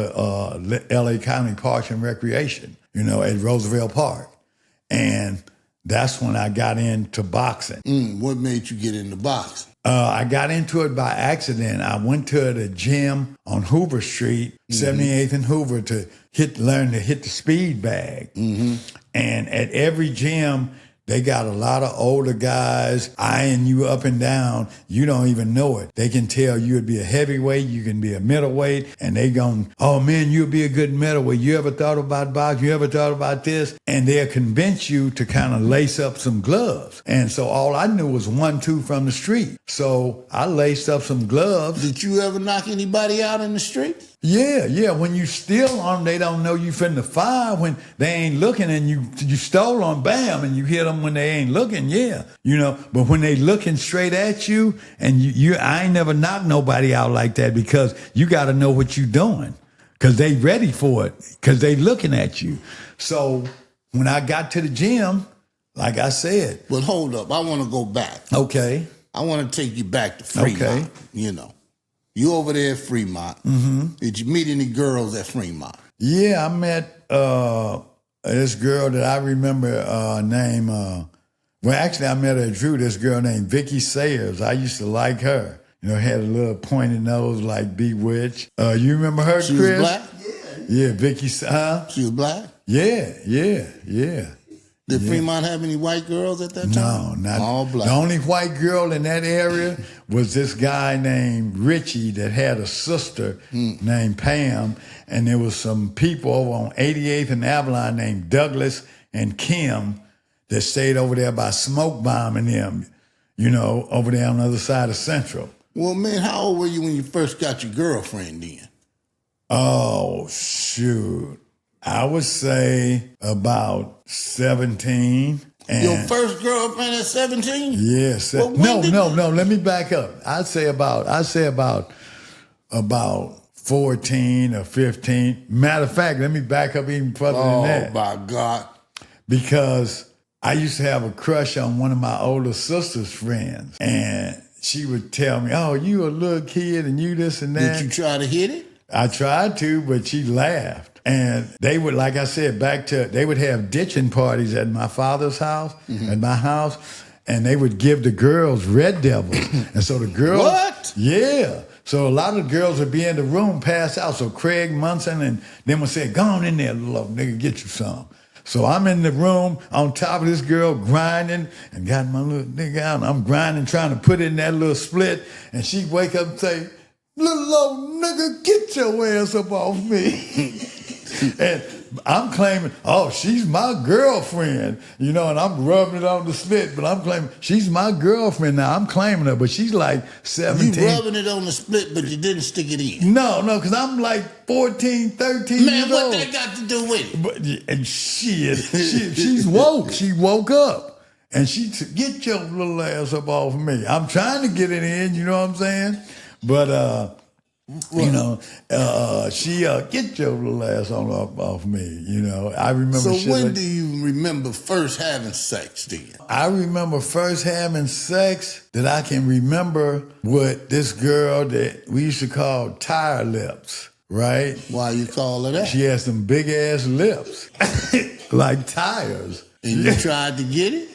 L.A. County Parks and Recreation, at Roosevelt Park. And that's when I got into boxing. What made you get into boxing? I got into it by accident. I went to the gym on Hoover Street, 78th and Hoover, to learn to hit the speed bag. And at every gym, they got a lot of older guys eyeing you up and down. You don't even know it. They can tell you would be a heavyweight, you can be a middleweight, and they gon', oh man, you'll be a good middleweight. You ever thought about boxing? You ever thought about this? And they'll convince you to kind of lace up some gloves. And so all I knew was 1-2 from the street. So I laced up some gloves. Did you ever knock anybody out in the street? Yeah. When you steal on them, they don't know you finna fire when they ain't looking, and you stole on, bam, and you hit them when they ain't looking. Yeah, But when they looking straight at you, and I ain't never knocked nobody out like that, because you got to know what you doing, because they ready for it, because they looking at you. So when I got to the gym, like I said, But hold up, I want to go back. okay, I want to take you back to Fremont. Okay. You over there at Fremont. Mm-hmm. Did you meet any girls at Fremont? Yeah, I met this girl that I remember named, I met her at Drew, this girl named Vicky Sayers. I used to like her. Had a little pointed nose like Bewitched. You remember her, She Chris? was black? Yeah, Vicky, She was black? Yeah. Did Fremont have any white girls at that time? No, not all black. The only white girl in that area was this guy named Richie that had a sister named Pam, and there was some people over on 88th and Avalon named Douglas and Kim that stayed over there by Smoke Bomb and them, over there on the other side of Central. Well, man, how old were you when you first got your girlfriend then? Oh, shoot. I would say about 17. And Your first girlfriend at 17? Yes. Well, no. Let me back up. I'd say about 14 or 15. Matter of fact, let me back up even further than that. Oh, my God. Because I used to have a crush on one of my older sister's friends. And she would tell me, oh, you a little kid and you this and that. Did you try to hit it? I tried to, but she laughed. And they would, like I said, they would have ditching parties at my father's house, at my house, and they would give the girls Red Devils. And so the girls... What? Yeah. So a lot of the girls would be in the room, pass out. So Craig Munson and them would say, go on in there, little nigga, get you some. So I'm in the room on top of this girl grinding and got my little nigga out. And I'm grinding, trying to put it in that little split. And she'd wake up and say, little old nigga, get your ass up off me. And I'm claiming, oh, she's my girlfriend, and I'm rubbing it on the split, but I'm claiming she's my girlfriend now. I'm claiming her, but she's like 17. You rubbing it on the split, but you didn't stick it in. No, because I'm like 14, 13 Man, years what old. that got to do with it? But, and she's woke. She woke up. And she said, get your little ass up off of me. I'm trying to get it in, you know what I'm saying? But, she get your little ass on up off me, I remember. So when do you remember first having sex then? I remember first having sex that I can remember with this girl that we used to call Tire Lips, right? Why you call her that? She had some big ass lips, like tires. And you tried to get it?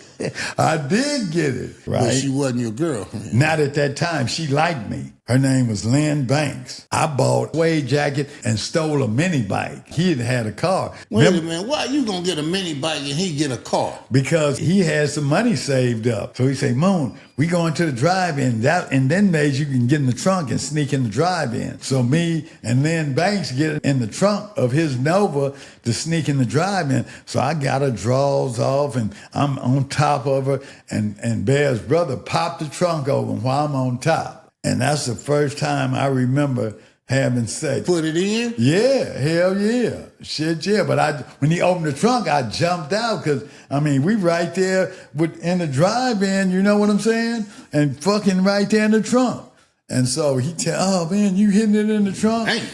I did get it, right? But she wasn't your girlfriend. Not at that time. She liked me. Her name was Lynn Banks. I bought a suede jacket and stole a mini bike. He had a car. Wait a minute, why you gonna get a mini bike and he get a car? Because he had some money saved up. So he said, Moon, we going to the drive-in. And then days you can get in the trunk and sneak in the drive-in. So me and Lynn Banks get in the trunk of his Nova to sneak in the drive-in. So I got her drawers off and I'm on top of her. And Bear's brother popped the trunk open while I'm on top. And that's the first time I remember having sex. Put it in? Yeah, hell yeah. Shit, yeah. But when he opened the trunk, I jumped out because, we right there in the drive-in, you know what I'm saying? And fucking right there in the trunk. And so he tell, oh, man, you hitting it in the trunk? Hey.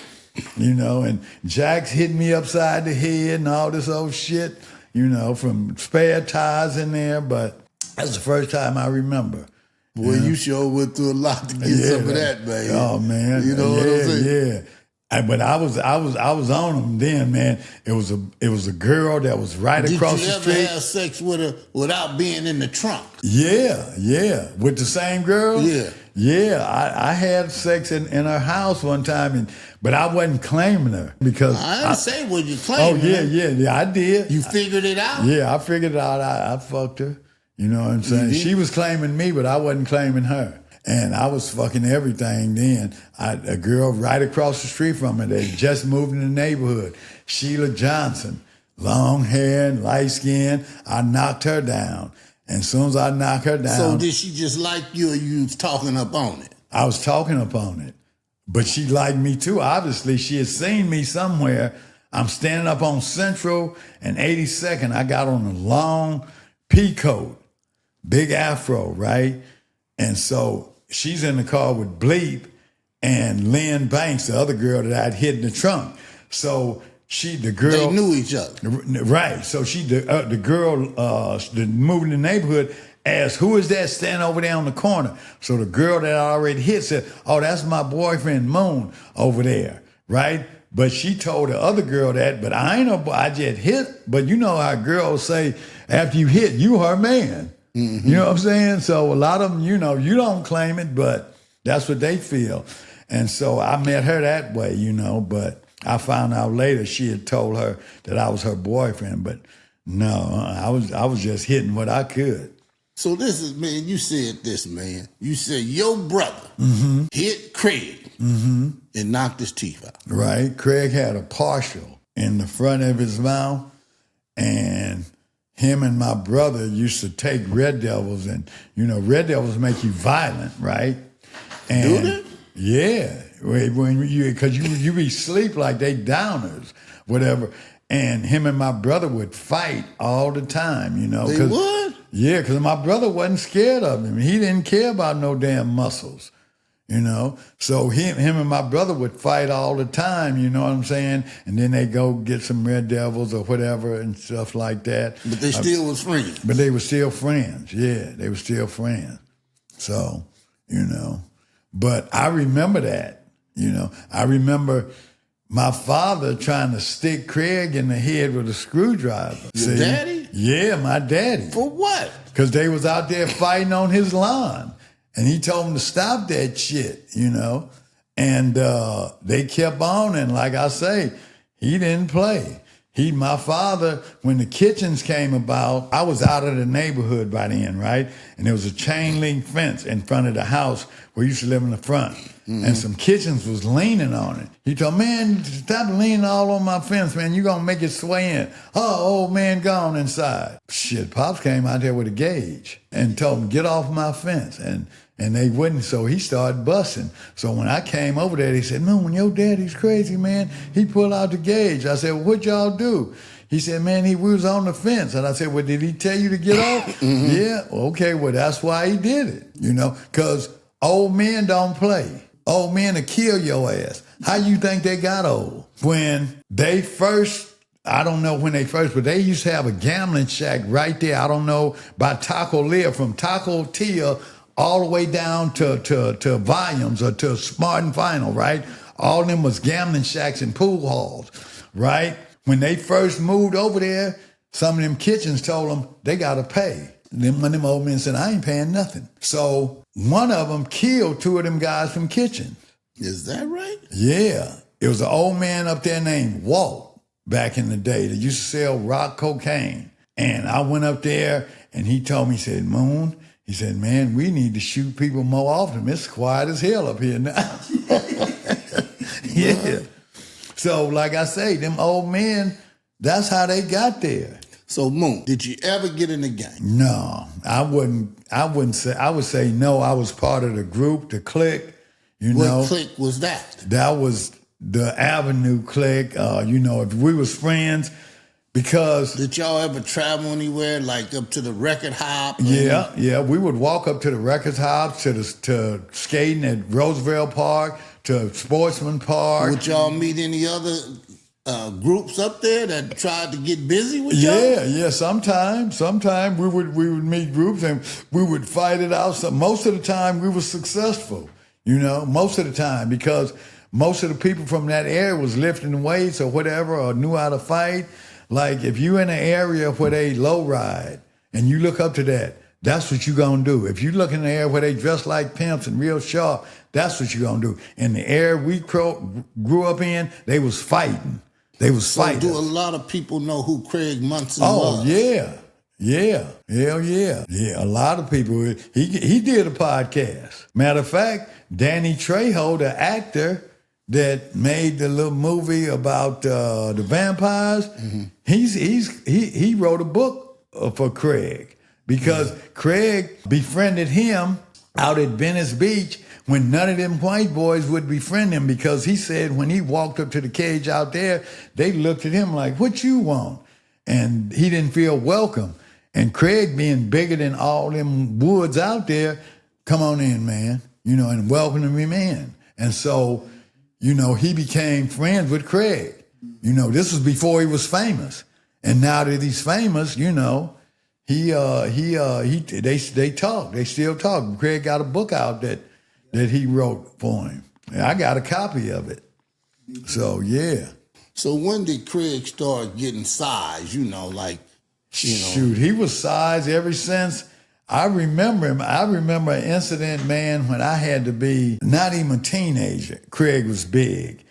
And Jack's hitting me upside the head and all this old shit, from spare tires in there. But that's the first time I remember. Boy, you sure went through a lot to get some of that, baby. Oh man, you know what I'm saying? Yeah. But I was on them then, man. It was a girl that was right across the street. Did you ever have sex with her without being in the trunk? Yeah. With the same girl? Yeah. Yeah, I had sex in her house one time, but I wasn't claiming her because I didn't say was you claiming her. Yeah, I did. You figured it out? Yeah, I figured it out. I fucked her. You know what I'm saying? She was claiming me, but I wasn't claiming her. And I was fucking everything then. A girl right across the street from her that just moved in the neighborhood, Sheila Johnson, long hair and light skin. I knocked her down. And as soon as I knocked her down... So did she just like you or you was talking up on it? I was talking up on it. But she liked me too. Obviously, she had seen me somewhere. I'm standing up on Central and 82nd. I got on a long pea coat, big afro, right? And so she's in the car with Bleep and Lynn Banks, the other girl that I'd hit in the trunk. So the girl. They knew each other. Right. So the girl that moved in the neighborhood asked, who is that standing over there on the corner? So the girl that I already hit said, oh, that's my boyfriend Moon over there, right? But she told the other girl that, but I just hit. But you know how girls say, after you hit, you her man. Mm-hmm. You know what I'm saying? So a lot of them, you don't claim it, but that's what they feel. And so I met her that way, but I found out later she had told her that I was her boyfriend. But no, I was just hitting what I could. So this is, man, you said this, man. You said your brother hit Craig and knocked his teeth out. Right. Craig had a partial in the front of his mouth, and him and my brother used to take Red Devils, and, Red Devils make you violent, right? And, do they? Yeah. Because you be sleep like they downers, whatever. And him and my brother would fight all the time, They would? Yeah, because my brother wasn't scared of him. He didn't care about no damn muscles, So him and my brother would fight all the time, you know what I'm saying? And then they go get some Red Devils or whatever and stuff like that. But they still was friends. But they were still friends, yeah. They were still friends. So, But I remember that, I remember my father trying to stick Craig in the head with a screwdriver. Your daddy? Yeah, my daddy. For what? Because they was out there fighting on his lawn. And he told them to stop that shit, And they kept on, and like I say, he didn't play. My father, when the kitchens came about, I was out of the neighborhood by then, right? And there was a chain link fence in front of the house where we used to live in the front. Mm-hmm. And some kitchens was leaning on it. He told, man, stop leaning all on my fence, man. You're going to make it sway in. Oh, old man gone inside. Shit, Pops came out there with a gauge and told him, get off my fence. And they wouldn't, so he started busting. So when I came over there, he said, man, when your daddy's crazy, man, he pulled out the gauge. I said, well, what y'all do? He said, man, we was on the fence. And I said, well, did he tell you to get off? Yeah, okay, well, that's why he did it, because old men don't play. Old men will kill your ass. How you think they got old? When they first, I don't know when they first, but they used to have a gambling shack right there. I don't know, by Taco Lear, from Taco Tia all the way down to Volumes or to Smart and Final, right? All of them was gambling shacks and pool halls, right? When they first moved over there, some of them kitchens told them they got to pay. And then one of them old men said, I ain't paying nothing. So one of them killed two of them guys from kitchen. Is that right? Yeah. It was an old man up there named Walt back in the day that used to sell rock cocaine. And I went up there and he told me, he said, Moon, he said, man, we need to shoot people more often. It's quiet as hell up here now. Yeah. So like I say, them old men, that's how they got there. So Moon, did you ever get in the gang? No, I wouldn't say, I would say no, I was part of the group, the clique, What clique was that? That was the Avenue clique, if we was friends, because... Did y'all ever travel anywhere, like up to the record hop? Yeah, we would walk up to the record hops, to skating at Roosevelt Park, to Sportsman Park. Would y'all meet any other groups up there that tried to get busy with y'all? Yeah. Sometimes we would meet groups and we would fight it out. So most of the time we were successful, most of the time, because most of the people from that area was lifting weights or whatever, or knew how to fight. Like if you in an area where they low ride and you look up to that, that's what you gonna do. If you look in the area where they dress like pimps and real sharp, that's what you gonna do. In the area we grew up in, they was fighting. They was fighting. Do a lot of people know who Craig Munson Oh, was? yeah. Hell yeah. Yeah, a lot of people. He did a podcast. Matter of fact, Danny Trejo, the actor that made the little movie about the vampires, he wrote a book for Craig, because Craig befriended him out at Venice Beach when none of them white boys would befriend him, because he said when he walked up to the cage out there, they looked at him like, what you want? And he didn't feel welcome. And Craig, being bigger than all them woods out there, come on in, man, and welcoming him in. And so, he became friends with Craig. This was before he was famous. And now that he's famous, they talk. They still talk. Craig got a book out that he wrote for him. And I got a copy of it. So, yeah. So when did Craig start getting size, Shoot, he was sized ever since. I remember him. I remember an incident, man, when I had to be not even a teenager. Craig was big.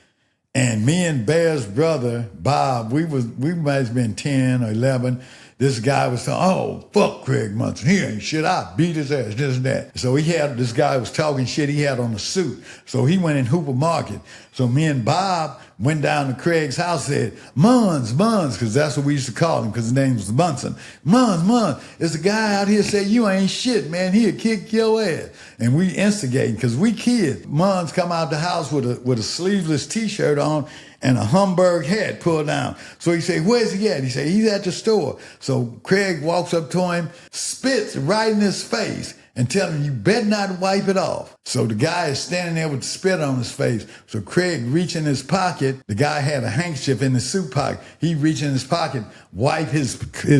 And me and Bear's brother, Bob, we might have been 10 or 11. This guy was saying, oh, fuck Craig Munson. He ain't shit. I beat his ass, this and that. So this guy was talking shit. He had on a suit. So he went in Hooper Market. So me and Bob went down to Craig's house, said, Muns, because that's what we used to call him, because his name was Munson. Muns, there's a guy out here say you ain't shit, man. He'll kick your ass. And we instigating, because we kids. Muns come out the house with a sleeveless T-shirt on and a Hamburg hat pulled down. So he said, where's he at? He said, he's at the store. So Craig walks up to him, spits right in his face, and tell him, you better not wipe it off. So the guy is standing there with the spit on his face. So Craig reached in his pocket. The guy had a handkerchief in his suit pocket. He reached in his pocket, wipe his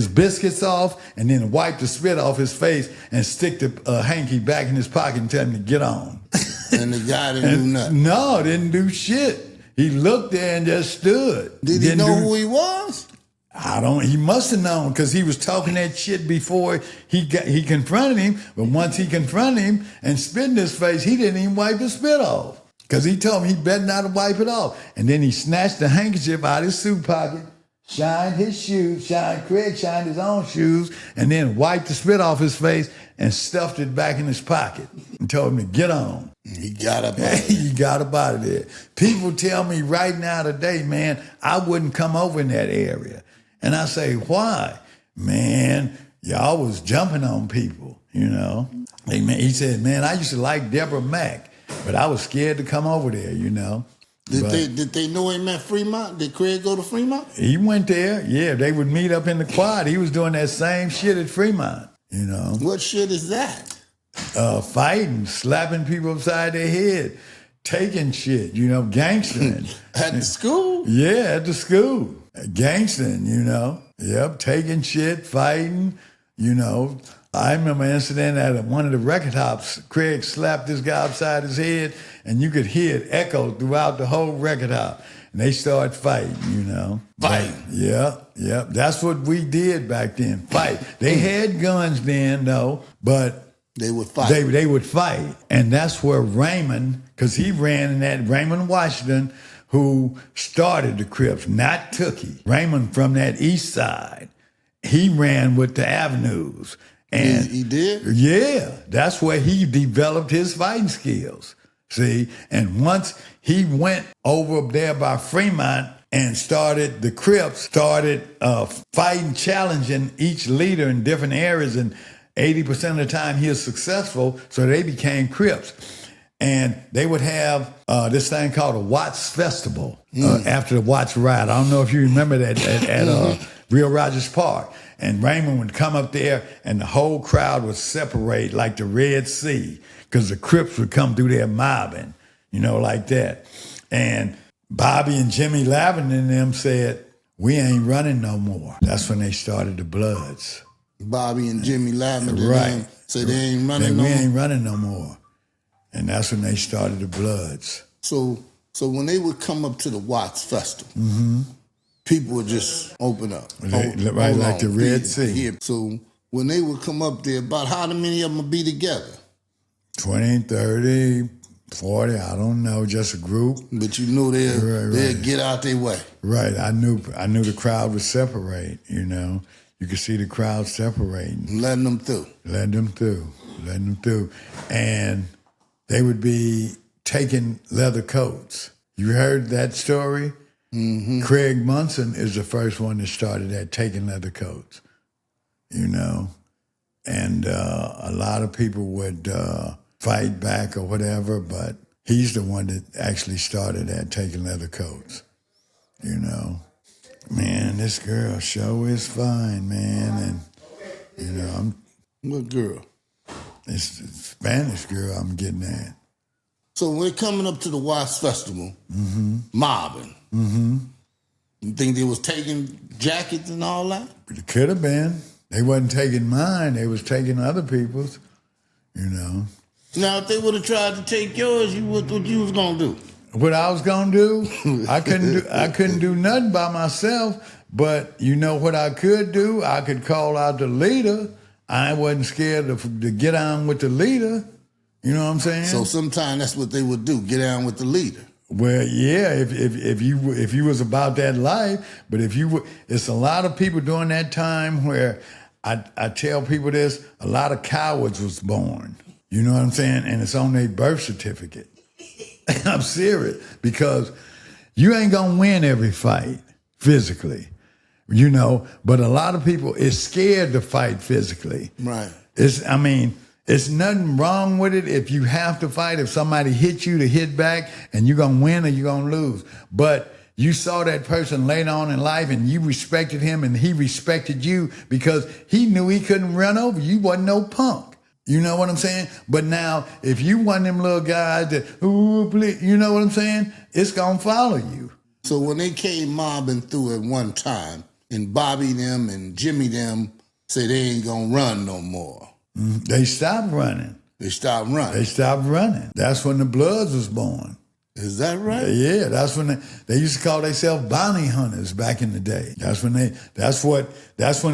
biscuits off, and then wipe the spit off his face and stick the hanky back in his pocket and tell him to get on. And the guy didn't do nothing? No, didn't do shit. He looked there and just stood. Did he know who he was? He must have known, because he was talking that shit before he confronted him. But once he confronted him and spit in his face, he didn't even wipe the spit off, because he told him he better not wipe it off. And then he snatched the handkerchief out of his suit pocket, shined his shoes, Craig shined his own shoes, and then wiped the spit off his face and stuffed it back in his pocket and told him to get on. He got up out of there. He got up out of there. People tell me right now today, man, I wouldn't come over in that area. And I say, why? Man, y'all was jumping on people, He said, man, I used to like Deborah Mack, but I was scared to come over there, Did they know him at Fremont? Did Craig go to Fremont? He went there. Yeah, they would meet up in the quad. He was doing that same shit at Fremont, What shit is that? Fighting, slapping people upside their head, taking shit, gangstering. At the school? Yeah, at the school. Gangstering, Yep, taking shit, fighting, I remember an incident at one of the record hops. Craig slapped this guy upside his head, and you could hear it echo throughout the whole record hop. And they started fighting, Fighting? Yep. That's what we did back then, fight. They had guns then, though, but they would fight. They would fight. And that's where Raymond, because he ran in that, Raymond Washington, who started the Crips, not Tookie. Raymond from that east side, he ran with the Avenues. And he did? Yeah, that's where he developed his fighting skills. See, and once he went over there by Fremont and the Crips started fighting, challenging each leader in different areas, and 80% of the time he was successful, so they became Crips. And they would have this thing called a Watts Festival after the Watts Riot. I don't know if you remember that at Real Rogers Park. And Raymond would come up there and the whole crowd would separate like the Red Sea, because the Crips would come through there mobbing, like that. And Bobby and Jimmy Lavin and them said, we ain't running no more. That's when they started the Bloods. Bobby and Jimmy Lavin right. Said they ain't running no more. We ain't running no more. And that's when they started the Bloods. So when they would come up to the Watts Festival, people would just open up. Right, like the Red Sea. So when they would come up there, about how many of them would be together? 20, 30, 40, I don't know, just a group. But you knew they'd get out their way. Right, I knew the crowd would separate, You could see the crowd separating. Letting them through. And they would be taking leather coats. You heard that story? Mm-hmm. Craig Munson is the first one that started that, taking leather coats, And a lot of people would fight back or whatever, but he's the one that actually started that, taking leather coats, you know. Man, this girl show is fine, man, and, you know, What girl? it's a Spanish girl I'm getting at. So when coming up to the Watts Festival, mobbing, you think they was taking jackets and all that? It could have been. They wasn't taking mine. They was taking other people's, you know. Now, if they would have tried to take yours, what you was gonna do? What I was gonna do, I couldn't do nothing by myself. But you know what I could do? I could call out the leader. I wasn't scared to get on with the leader. You know what I'm saying? So sometimes that's what they would do: get down with the leader. Well, yeah, if you was about that life, but if you were, it's a lot of people during that time where I tell people this: a lot of cowards was born. You know what I'm saying? And it's on their birth certificate. I'm serious, because you ain't gonna win every fight physically, you know. But a lot of people is scared to fight physically. Right. It's nothing wrong with it if you have to fight. If somebody hits you, to hit back, and you're going to win or you're going to lose. But you saw that person later on in life and you respected him and he respected you because he knew he couldn't run over you. You wasn't no punk. You know what I'm saying? But now, if you one of them little guys that, ooh, please, you know what I'm saying? It's going to follow you. So when they came mobbing through at one time and Bobby them and Jimmy them said they ain't going to run no more. They stopped running. They stopped running. They stopped running. That's when the Bloods was born. Is that right? Yeah, that's when they used to call themselves bounty hunters back in the day. That's when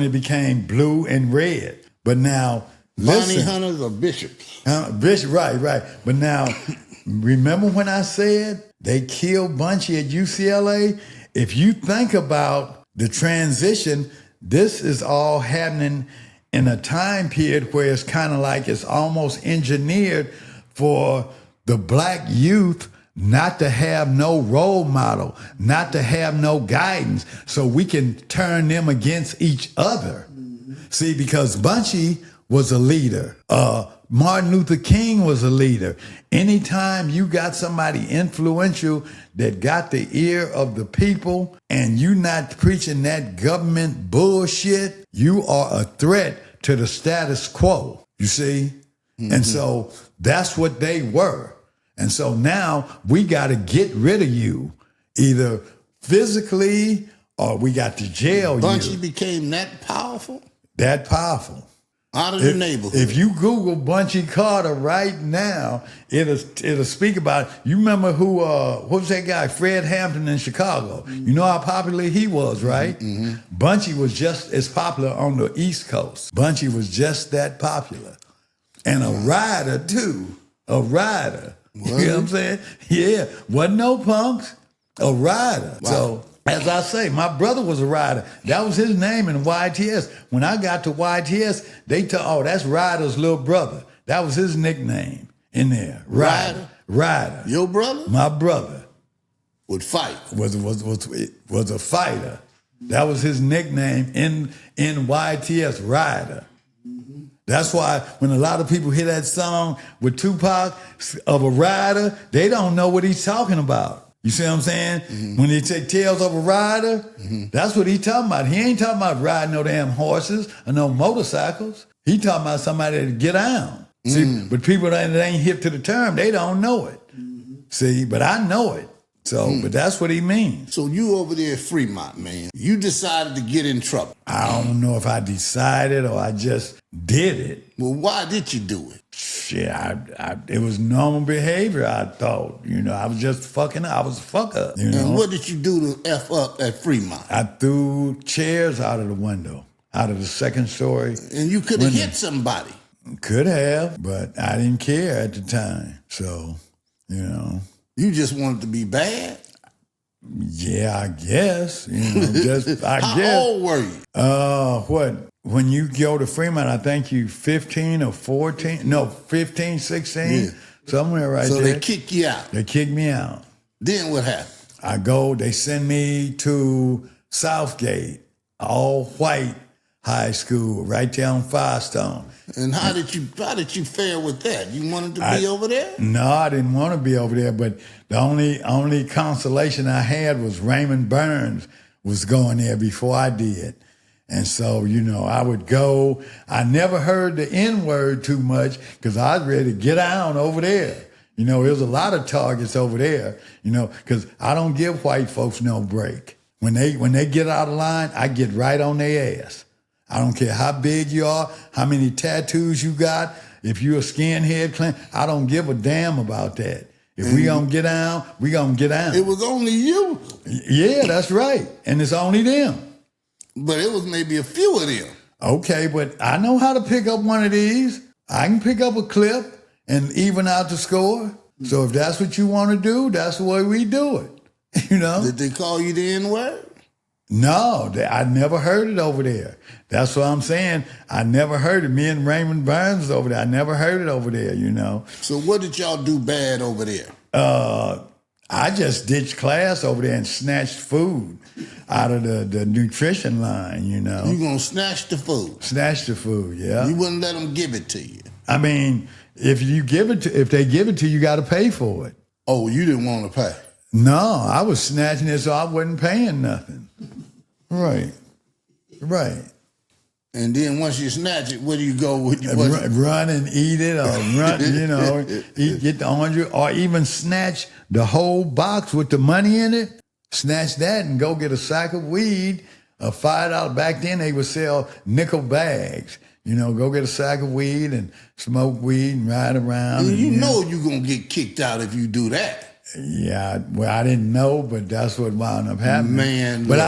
it became blue and red. But now, bounty hunters or bishops? Bishop, right. But now, remember when I said they killed Bunchy at UCLA? If you think about the transition, this is all happening in a time period where it's kind of like it's almost engineered for the black youth not to have no role model, not to have no guidance, so we can turn them against each other. See, because Bunchy was a leader. Martin Luther King was a leader. Anytime you got somebody influential that got the ear of the people and you not preaching that government bullshit, you are a threat to the status quo, you see? And so that's what they were. And so now we got to get rid of you, either physically or we got to jail you. Bunchy became that powerful? That powerful. Out of the neighborhood. If you Google Bunchy Carter right now, it'll speak about it. You remember what was that guy, Fred Hampton in Chicago? You know how popular he was, right? Bunchy was just as popular on the East Coast. Bunchy was just that popular. And a rider, too. A rider. You know what I'm saying? Yeah. Wasn't no punks. A rider. Wow. So, as I say, my brother was a rider. That was his name in YTS. When I got to YTS, they told, that's Ryder's little brother. That was his nickname in there. Ryder. Your brother? My brother. Would fight. Was a fighter. That was his nickname in YTS, Ryder. That's why when a lot of people hear that song with Tupac of a rider, they don't know what he's talking about. You see what I'm saying? When they say Tales of a Rider, that's what he talking about. He ain't talking about riding no damn horses or no motorcycles. He talking about somebody to get down. See, but people that ain't hip to the term, they don't know it. See, but I know it. So, but that's what he means. So you over there at Fremont, man, you decided to get in trouble. I don't know if I decided or I just did it. Well, why did you do it? Shit, it was normal behavior, I thought. You know, I was just fucking up. I was a fuck up. You know? And what did you do to F up at Fremont? I threw chairs out of the window, out of the second story. And you could have hit somebody. Could have, but I didn't care at the time. So, you know. You just wanted to be bad? Yeah, I guess. You know, How old were you? What? When you go to Fremont, I think you 15 or 14. No, 15, 16. Yeah. Somewhere right there. So they kick you out? They kick me out. Then what happened? I go, they send me to Southgate, all white High School, right there on Firestone. And how did you fare with that? You wanted to be over there? No, I didn't want to be over there, but the only consolation I had was Raymond Burns was going there before I did. And so, I would go. I never heard the N-word too much because I was ready to get down over there. There's a lot of targets over there, because I don't give white folks no break. When they get out of line, I get right on their ass. I don't care how big you are, how many tattoos you got, if you're a skinhead, I don't give a damn about that. If we gonna get down, we gonna get down. It was only you. Yeah, that's right. And it's only them. But it was maybe a few of them. Okay, but I know how to pick up one of these. I can pick up a clip and even out the score. So if that's what you want to do, that's the way we do it. Did they call you the N-word? No, I never heard it over there. That's what I'm saying. I never heard it. Me and Raymond Burns over there. I never heard it over there, So what did y'all do bad over there? I just ditched class over there and snatched food out of the nutrition line, You gonna snatch the food? Snatch the food, yeah. You wouldn't let them give it to you? I mean, if they give it to you, you got to pay for it. Oh, you didn't want to pay? No, I was snatching it so I wasn't paying nothing. Right. And then once you snatch it, where do you go with your run and eat it, or run, get the orange, or even snatch the whole box with the money in it. Snatch that and go get a sack of weed, $5. Back then they would sell nickel bags. Go get a sack of weed and smoke weed and ride around. And you're gonna get kicked out if you do that. Yeah, well, I didn't know, but that's what wound up happening. Man, but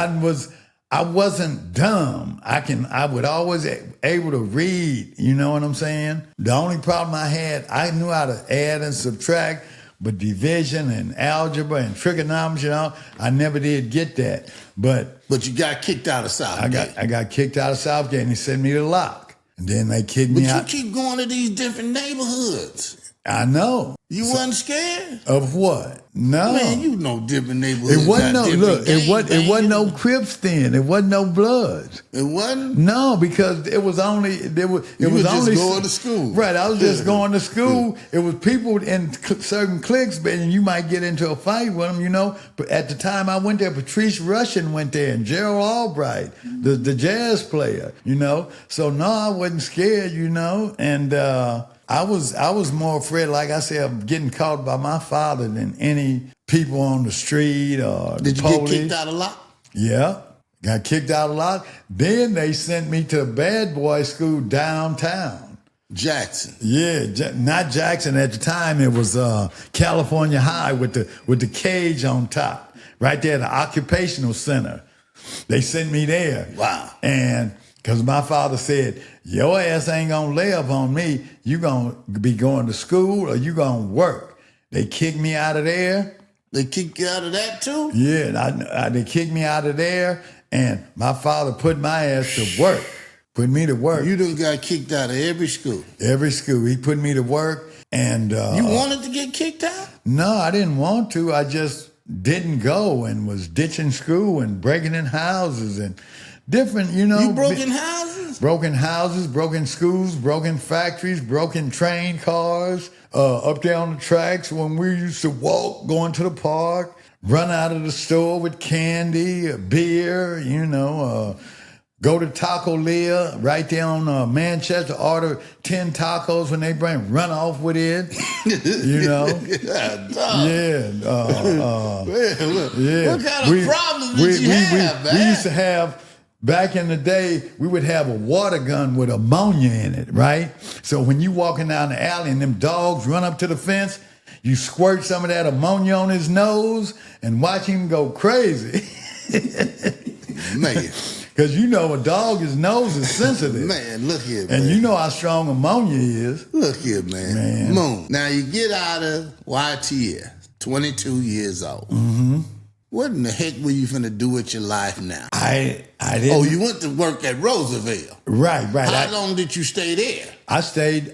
I wasn't dumb. I would always able to read. You know what I'm saying? The only problem I had, I knew how to add and subtract, but division and algebra and trigonometry, I never did get that. But you got kicked out of Southgate. I got kicked out of Southgate, and they sent me to Lock. And then they kicked me out. But you keep going to these different neighborhoods. I know. You wasn't scared? Of what? No. Man, different neighborhoods. It wasn't it wasn't no Crips then. It wasn't no Bloods. It wasn't? No, because it was only You were just going to school. Right, I was just going to school. It was people in certain cliques, and you might get into a fight with them, But at the time I went there, Patrice Rushen went there, and Gerald Albright, the jazz player, So no, I wasn't scared, and I was more afraid, like I said, of getting caught by my father than any people on the street or the police. Did you get kicked out a lot? Yeah, got kicked out a lot. Then they sent me to a bad boy school downtown. Jackson. Yeah, not Jackson at the time. It was California High with the cage on top, right there, the occupational center. They sent me there. Wow. And because my father said, your ass ain't going to lay up on me. You going to be going to school or you going to work. They kicked me out of there. They kicked you out of that too? Yeah, they kicked me out of there, and my father put my ass to work. Put me to work. You done got kicked out of every school? Every school. He put me to work, and... you wanted to get kicked out? No, I didn't want to. I just didn't go and was ditching school and breaking in houses and... different, You broken houses? Broken houses, broken schools, broken factories, broken train cars, up there on the tracks when we used to walk, going to the park, run out of the store with candy, beer, go to Taco Leah right there on Manchester, order 10 tacos when they run off with it, Yeah, yeah. What kind of problems did you have, man? We used to have... Back in the day, we would have a water gun with ammonia in it, right? So when you walking down the alley and them dogs run up to the fence, you squirt some of that ammonia on his nose and watch him go crazy. Man. Because a dog's nose is sensitive. Man, look here, man. And you know how strong ammonia is. Look here, man. Moon. Now you get out of YTS, 22 years old. Mm-hmm. What in the heck were you finna do with your life now? I didn't. Oh, you went to work at Roosevelt. Right. How long did you stay there? I stayed,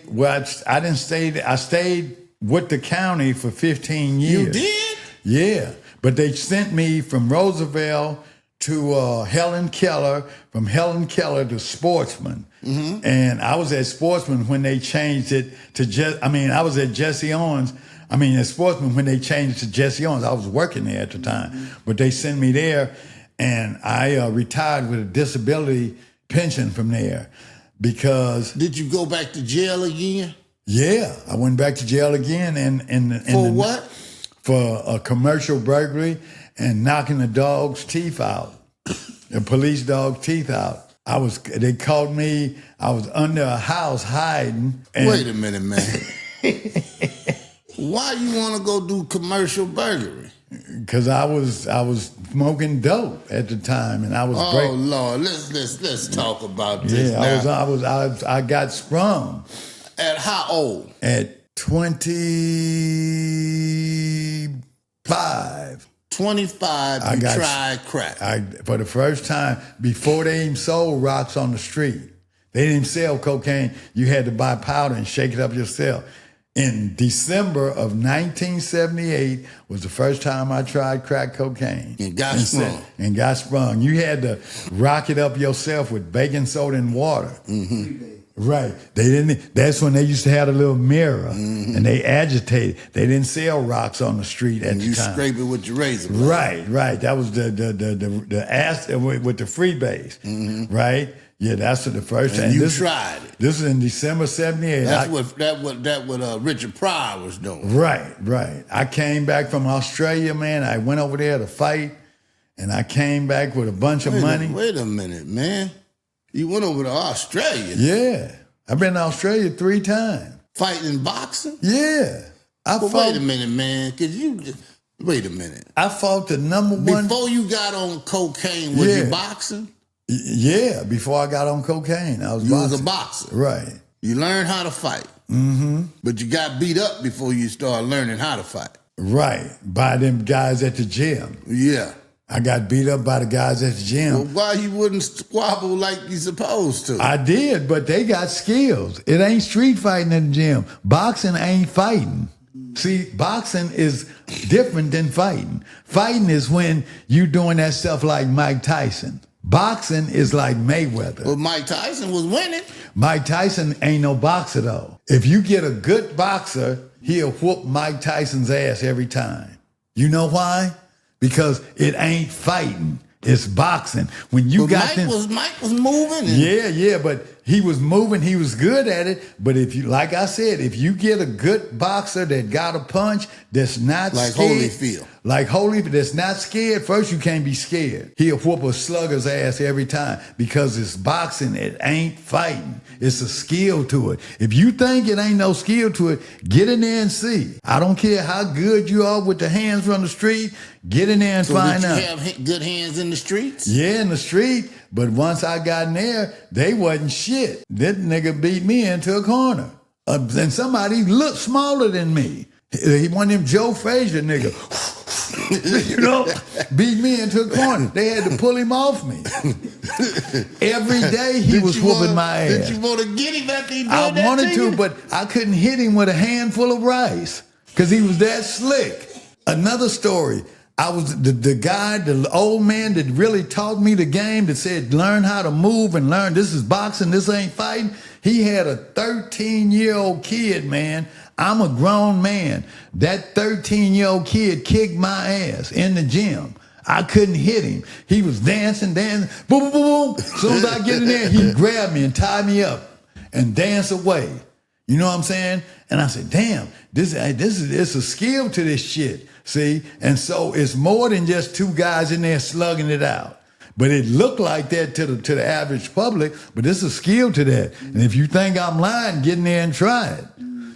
well, I didn't stay, I stayed with the county for 15 years. You did? Yeah. But they sent me from Roosevelt to Helen Keller, from Helen Keller to Sportsman. Mm-hmm. And I was at Sportsman when they changed it to I was at Jesse Owens. At Sportsman when they changed it to Jesse Owens. I was working there at the time. Mm-hmm. But they sent me there, and I retired with a disability pension from there because... Did you go back to jail again? Yeah, I went back to jail again. For what? For a commercial burglary and knocking the dog's teeth out, the police dog's teeth out. They caught me, I was under a house hiding. Wait a minute, man. Why you want to go do commercial burglary? Because I was smoking dope at the time, and I was. Oh Lord, let's talk about this. Yeah, now. I got sprung. At how old? At 25. 25. You tried crack. For the first time, before they even sold rocks on the street. They didn't sell cocaine. You had to buy powder and shake it up yourself. In December of 1978 was the first time I tried crack cocaine. And got sprung. And got sprung. You had to rock it up yourself with baking soda and water. Mm-hmm. Right. They didn't. That's when they used to have a little mirror, and they agitated. They didn't sell rocks on the street at the time. You scrape it with your razor. Right. That was the ass with the freebase. Right. Yeah, that's the first time. And you tried it. This was in December '78. That's what Richard Pryor was doing. Right. I came back from Australia, man. I went over there to fight, and I came back with a bunch of money. Wait a minute, man. You went over to Australia? Yeah. I've been to Australia 3 times. Fighting boxing? Yeah. Wait a minute, man. Wait a minute. I fought the number one. Before you got on cocaine, was you boxing? Yeah, before I got on cocaine, I was boxing. You was a boxer. Right. You learned how to fight. Mm-hmm. But you got beat up before you started learning how to fight. Right. By them guys at the gym. Yeah. I got beat up by the guys at the gym. Well, why you wouldn't squabble like you supposed to? I did, but they got skills. It ain't street fighting in the gym. Boxing ain't fighting. See, boxing is different than fighting. Fighting is when you doing that stuff like Mike Tyson. Boxing is like Mayweather. Well, Mike Tyson was winning. Mike Tyson ain't no boxer, though. If you get a good boxer, he'll whoop Mike Tyson's ass every time. You know why? Because it ain't fighting. It's boxing. When you got Mike was moving. Yeah, but he was moving. He was good at it. But if you, like I said, if you get a good boxer that got a punch that's not scared, Holyfield, that's not scared. First, you can't be scared. He'll whoop a slugger's ass every time because it's boxing. It ain't fighting. It's a skill to it. If you think it ain't no skill to it, get in there and see. I don't care how good you are with the hands from the street. Get in there and find out. Did you have good hands in the streets? Yeah, in the street. But once I got in there, they wasn't shit. That nigga beat me into a corner. And somebody looked smaller than me. He one of them Joe Frazier nigga. Beat me into a corner. They had to pull him off me. Every day he was whooping my ass. Did you want to get him after he did that? I wanted to, but I couldn't hit him with a handful of rice because he was that slick. Another story. I was the guy, the old man that really taught me the game, that said, learn how to move and learn. This is boxing. This ain't fighting. He had a 13-year-old kid, man. I'm a grown man. That 13-year-old kid kicked my ass in the gym. I couldn't hit him. He was dancing, boom, boom, boom, boom. As soon as I get in there, he grabbed me and tied me up and danced away. You know what I'm saying? And I said, damn, this is a skill to this shit. See? And so it's more than just 2 guys in there slugging it out. But it looked like that to the average public, but there's a skill to that. And if you think I'm lying, get in there and try it.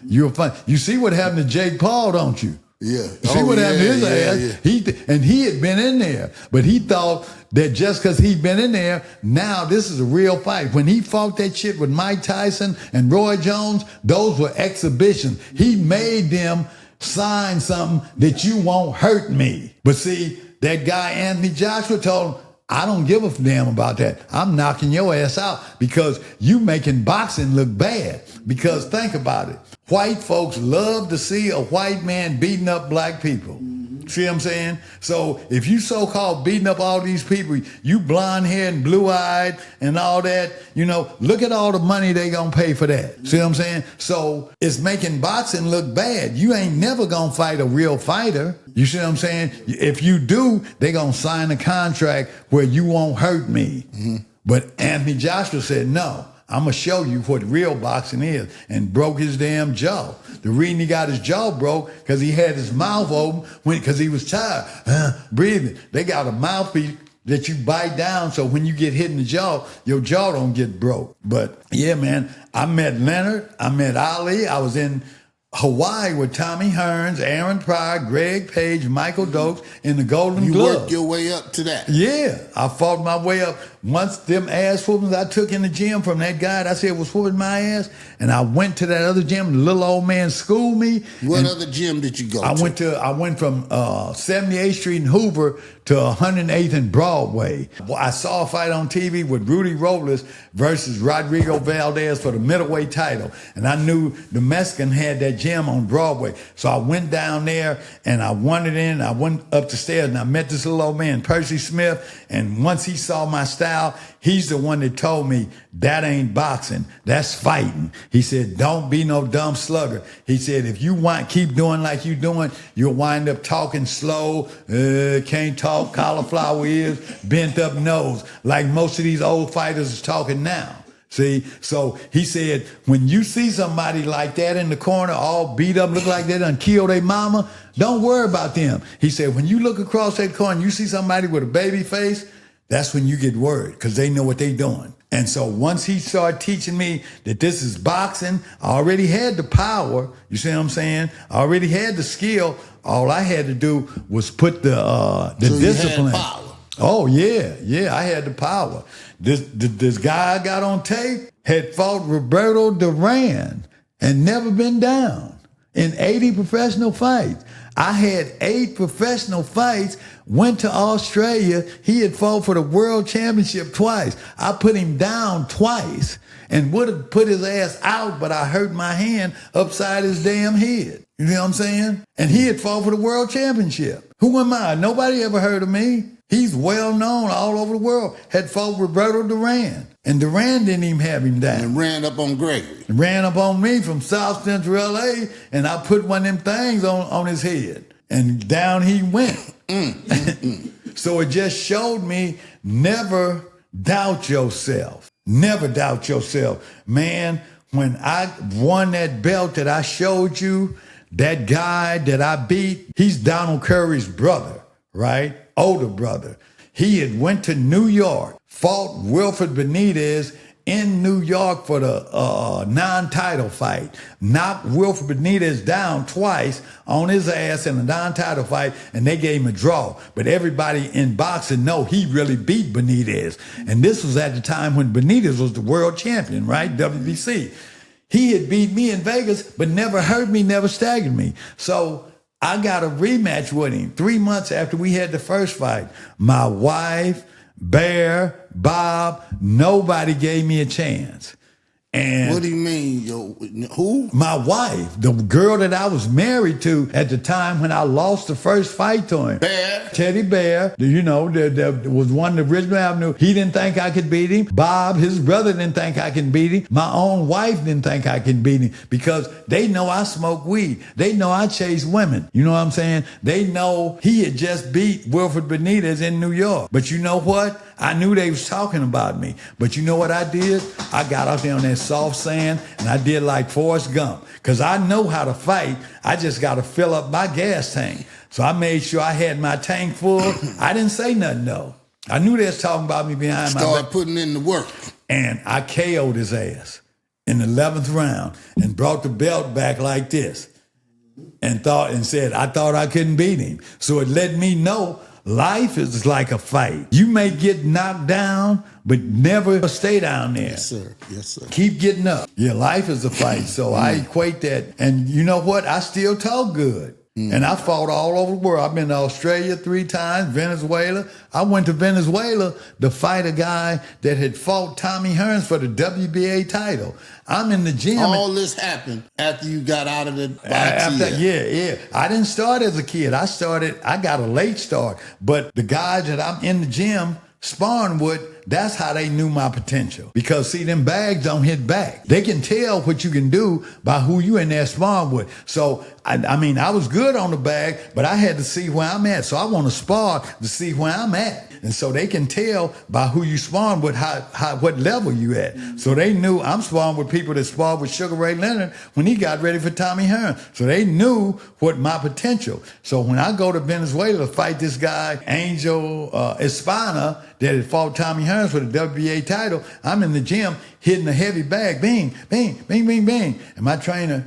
You'll find. You see what happened to Jake Paul, don't you? Yeah. You see what happened to his ass? Yeah. He had been in there, but he thought that just because he'd been in there, now this is a real fight. When he fought that shit with Mike Tyson and Roy Jones, those were exhibitions. He made them sign something that you won't hurt me. But see, that guy Anthony Joshua told him, I don't give a damn about that. I'm knocking your ass out because you making boxing look bad. Because think about it. White folks love to see a white man beating up black people. See what I'm saying? So if you so-called beating up all these people, you blonde haired and blue-eyed and all that, you know, look at all the money they gonna pay for that. See what I'm saying? So it's making boxing look bad. You ain't never gonna fight a real fighter. You see what I'm saying? If you do, they gonna sign a contract where you won't hurt me. But Anthony Joshua said, no, I'm going to show you what real boxing is, and broke his damn jaw. The reason he got his jaw broke, because he had his mouth open because he was tired, breathing. They got a mouthpiece that you bite down, so when you get hit in the jaw, your jaw don't get broke. But yeah, man, I met Leonard, I met Ali, I was in Hawaii with Tommy Hearns, Aaron Pryor, Greg Page, Michael Dokes in the Golden Glove. You worked your way up to that. Yeah, I fought my way up. Once them ass whoopings I took in the gym from that guy that I said was whooping my ass, and I went to that other gym, the little old man schooled me. What other gym did you go to? I went from 78th Street in Hoover to 108th and Broadway. I saw a fight on TV with Rudy Robles versus Rodrigo Valdez for the middleweight title, and I knew the Mexican had that gym on Broadway. So I went down there and I wandered in. I went up the stairs and I met this little old man, Percy Smith. And once he saw my style, he's the one that told me, that ain't boxing, that's fighting. He said, don't be no dumb slugger. He said, if you keep doing like you doing, you'll wind up talking slow, can't talk, cauliflower ears, bent up nose, like most of these old fighters is talking now. See, so he said, when you see somebody like that in the corner, all beat up, look like they done killed their mama, don't worry about them. He said, when you look across that corner, you see somebody with a baby face, that's when you get worried, because they know what they doing. And so once he started teaching me that this is boxing, I already had the power, you see what I'm saying? I already had the skill. All I had to do was put the discipline. You had power. Oh, yeah, I had the power. This guy I got on tape had fought Roberto Duran and never been down in 80 professional fights. I had 8 professional fights, went to Australia. He had fought for the world championship twice. I put him down twice and would have put his ass out, but I hurt my hand upside his damn head. You know what I'm saying? And he had fought for the world championship. Who am I? Nobody ever heard of me. He's well known all over the world. Had fought Roberto Duran. And Duran didn't even have him down. And ran up on Gregory. Ran up on me from South Central LA, and I put one of them things on his head. And down he went. So it just showed me, never doubt yourself. Never doubt yourself. Man, when I won that belt that I showed you, that guy that I beat, he's Donald Curry's brother, right? Older brother. He had went to New York, fought Wilfred Benitez in New York for the non-title fight, knocked Wilfred Benitez down twice on his ass in a non-title fight, and they gave him a draw. But everybody in boxing know he really beat Benitez. And this was at the time when Benitez was the world champion, right? WBC. He had beat me in Vegas, but never hurt me, never staggered me. So I got a rematch with him 3 months after we had the first fight. My wife, Bear, Bob, nobody gave me a chance. And what do you mean, who? My wife, the girl that I was married to at the time when I lost the first fight to him. Bear. Teddy Bear, you know, there was one in Richmond Avenue. He didn't think I could beat him. Bob, his brother, didn't think I could beat him. My own wife didn't think I could beat him because they know I smoke weed. They know I chase women. You know what I'm saying? They know he had just beat Wilfred Benitez in New York. But you know what? I knew they was talking about me. But you know what I did? I got out there on that soft sand and I did like Forrest Gump. Because I know how to fight. I just got to fill up my gas tank. So I made sure I had my tank full. I didn't say nothing, though. I knew they was talking about me behind my back. Started putting in the work. And I KO'd his ass in the 11th round and brought the belt back like this. And said, I thought I couldn't beat him. So it let me know life is like a fight. You may get knocked down, but never stay down there. Yes, sir. Yes, sir. Keep getting up. Yeah, life is a fight. So I equate that. And you know what? I still talk good. And I fought all over the world. I've been to Australia 3 times, Venezuela. I went to Venezuela to fight a guy that had fought Tommy Hearns for the WBA title. I'm in the gym. All this happened after you got out of the box. Yeah. I didn't start as a kid. I got a late start. But the guys that I'm in the gym sparring with, that's how they knew my potential. Because see, them bags don't hit back. They can tell what you can do by who you in there sparring with. So, I was good on the bag, but I had to see where I'm at. So I want to spar to see where I'm at. And so they can tell by who you sparring with what level you at. So they knew I'm sparring with people that sparred with Sugar Ray Leonard when he got ready for Tommy Hearns. So they knew what my potential. So when I go to Venezuela to fight this guy, Angel Espana, that had fought Tommy Hearns for the WBA title, I'm in the gym hitting a heavy bag, bing, bing, bing, bing, bing. And my trainer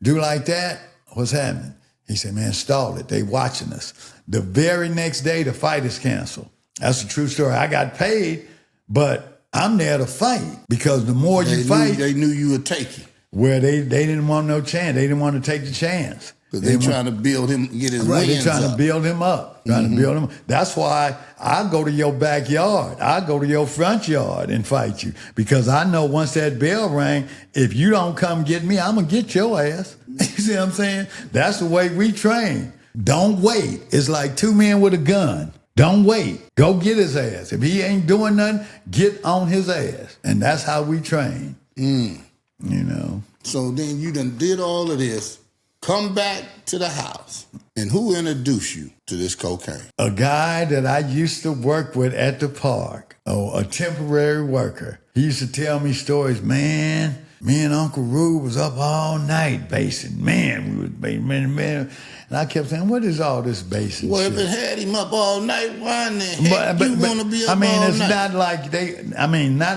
do like that, what's happening? He said, man, stall it. They watching us. The very next day, the fight is canceled. That's a true story. I got paid, but I'm there to fight because the more you fight... They knew you would take it. Well, they didn't want no chance. They didn't want to take the chance. Because they're trying to build him, get his right, wins they're trying up. to build him up. Trying to build him up. That's why I go to your backyard. I go to your front yard and fight you. Because I know once that bell rang, if you don't come get me, I'm going to get your ass. You see what I'm saying? That's the way we train. Don't wait. It's like 2 men with a gun. Don't wait. Go get his ass. If he ain't doing nothing, get on his ass. And that's how we train. You know. So then you done did all of this, come back to the house. And who introduced you to this cocaine? A guy that I used to work with at the park, a temporary worker. He used to tell me stories, man. Me and Uncle Rube was up all night basing. Man, we was basing, man. And I kept saying, what is all this basing Well, shit? if it had him up all night, why in the heck you want to be up all it's night? not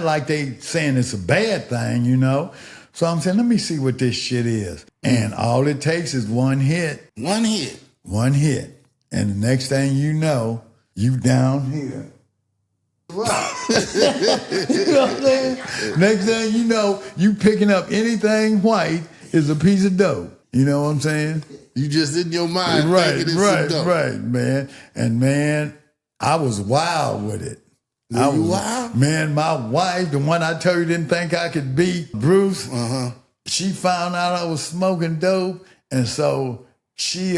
like they saying it's a bad thing, you know? So I'm saying, let me see what this shit is. And all it takes is one hit. One hit. One hit. And the next thing you know, you down here. Right. You know what I'm saying? Next thing you know, you picking up anything white is a piece of dope. You know what I'm saying? You just in your mind thinking it's some dope. Right, man. And man, I was wild with it. Were you wild? Man, my wife, the one I told you didn't think I could beat, Bruce, she found out I was smoking dope. And so she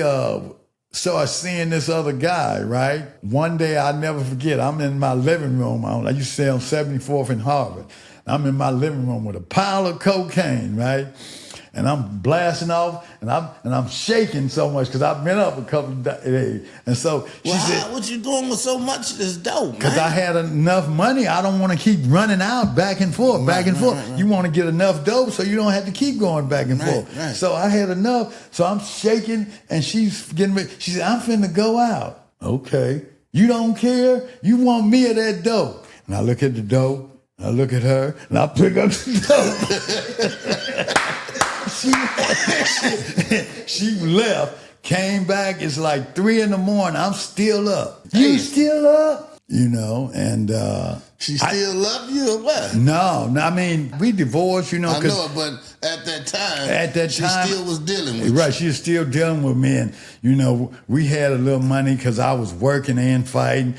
started seeing this other guy, right? One day I'll never forget, I'm in my living room. I used to stay on 74th and Harvard. I'm in my living room with a pile of cocaine, right? And I'm blasting off, and I'm shaking so much because I've been up a couple of days. And so she said, what you doing with so much of this dope, because I had enough money. I don't want to keep running out back and forth. Right. You want to get enough dope so you don't have to keep going back and forth. Right. So I had enough. So I'm shaking, and she's getting ready. She said, I'm finna go out. Okay. You don't care? You want me or that dope? And I look at the dope, I look at her, and I pick up the dope. She left, came back. It's like 3 a.m. I'm still up. You still up? You know, and she still love you or what? No, I mean, we divorced, you know. I know it, but at that time, she still was dealing with you. Right, she was still dealing with me, and you know, we had a little money because I was working and fighting,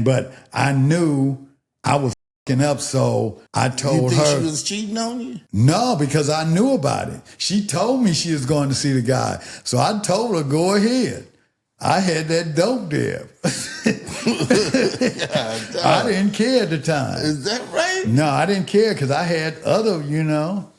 but I knew I was up, so I told her. You think she was cheating on you? No, because I knew about it. She told me she was going to see the guy. So I told her, go ahead. I had that dope there. I didn't care at the time. Is that right? No, I didn't care because I had other, you know,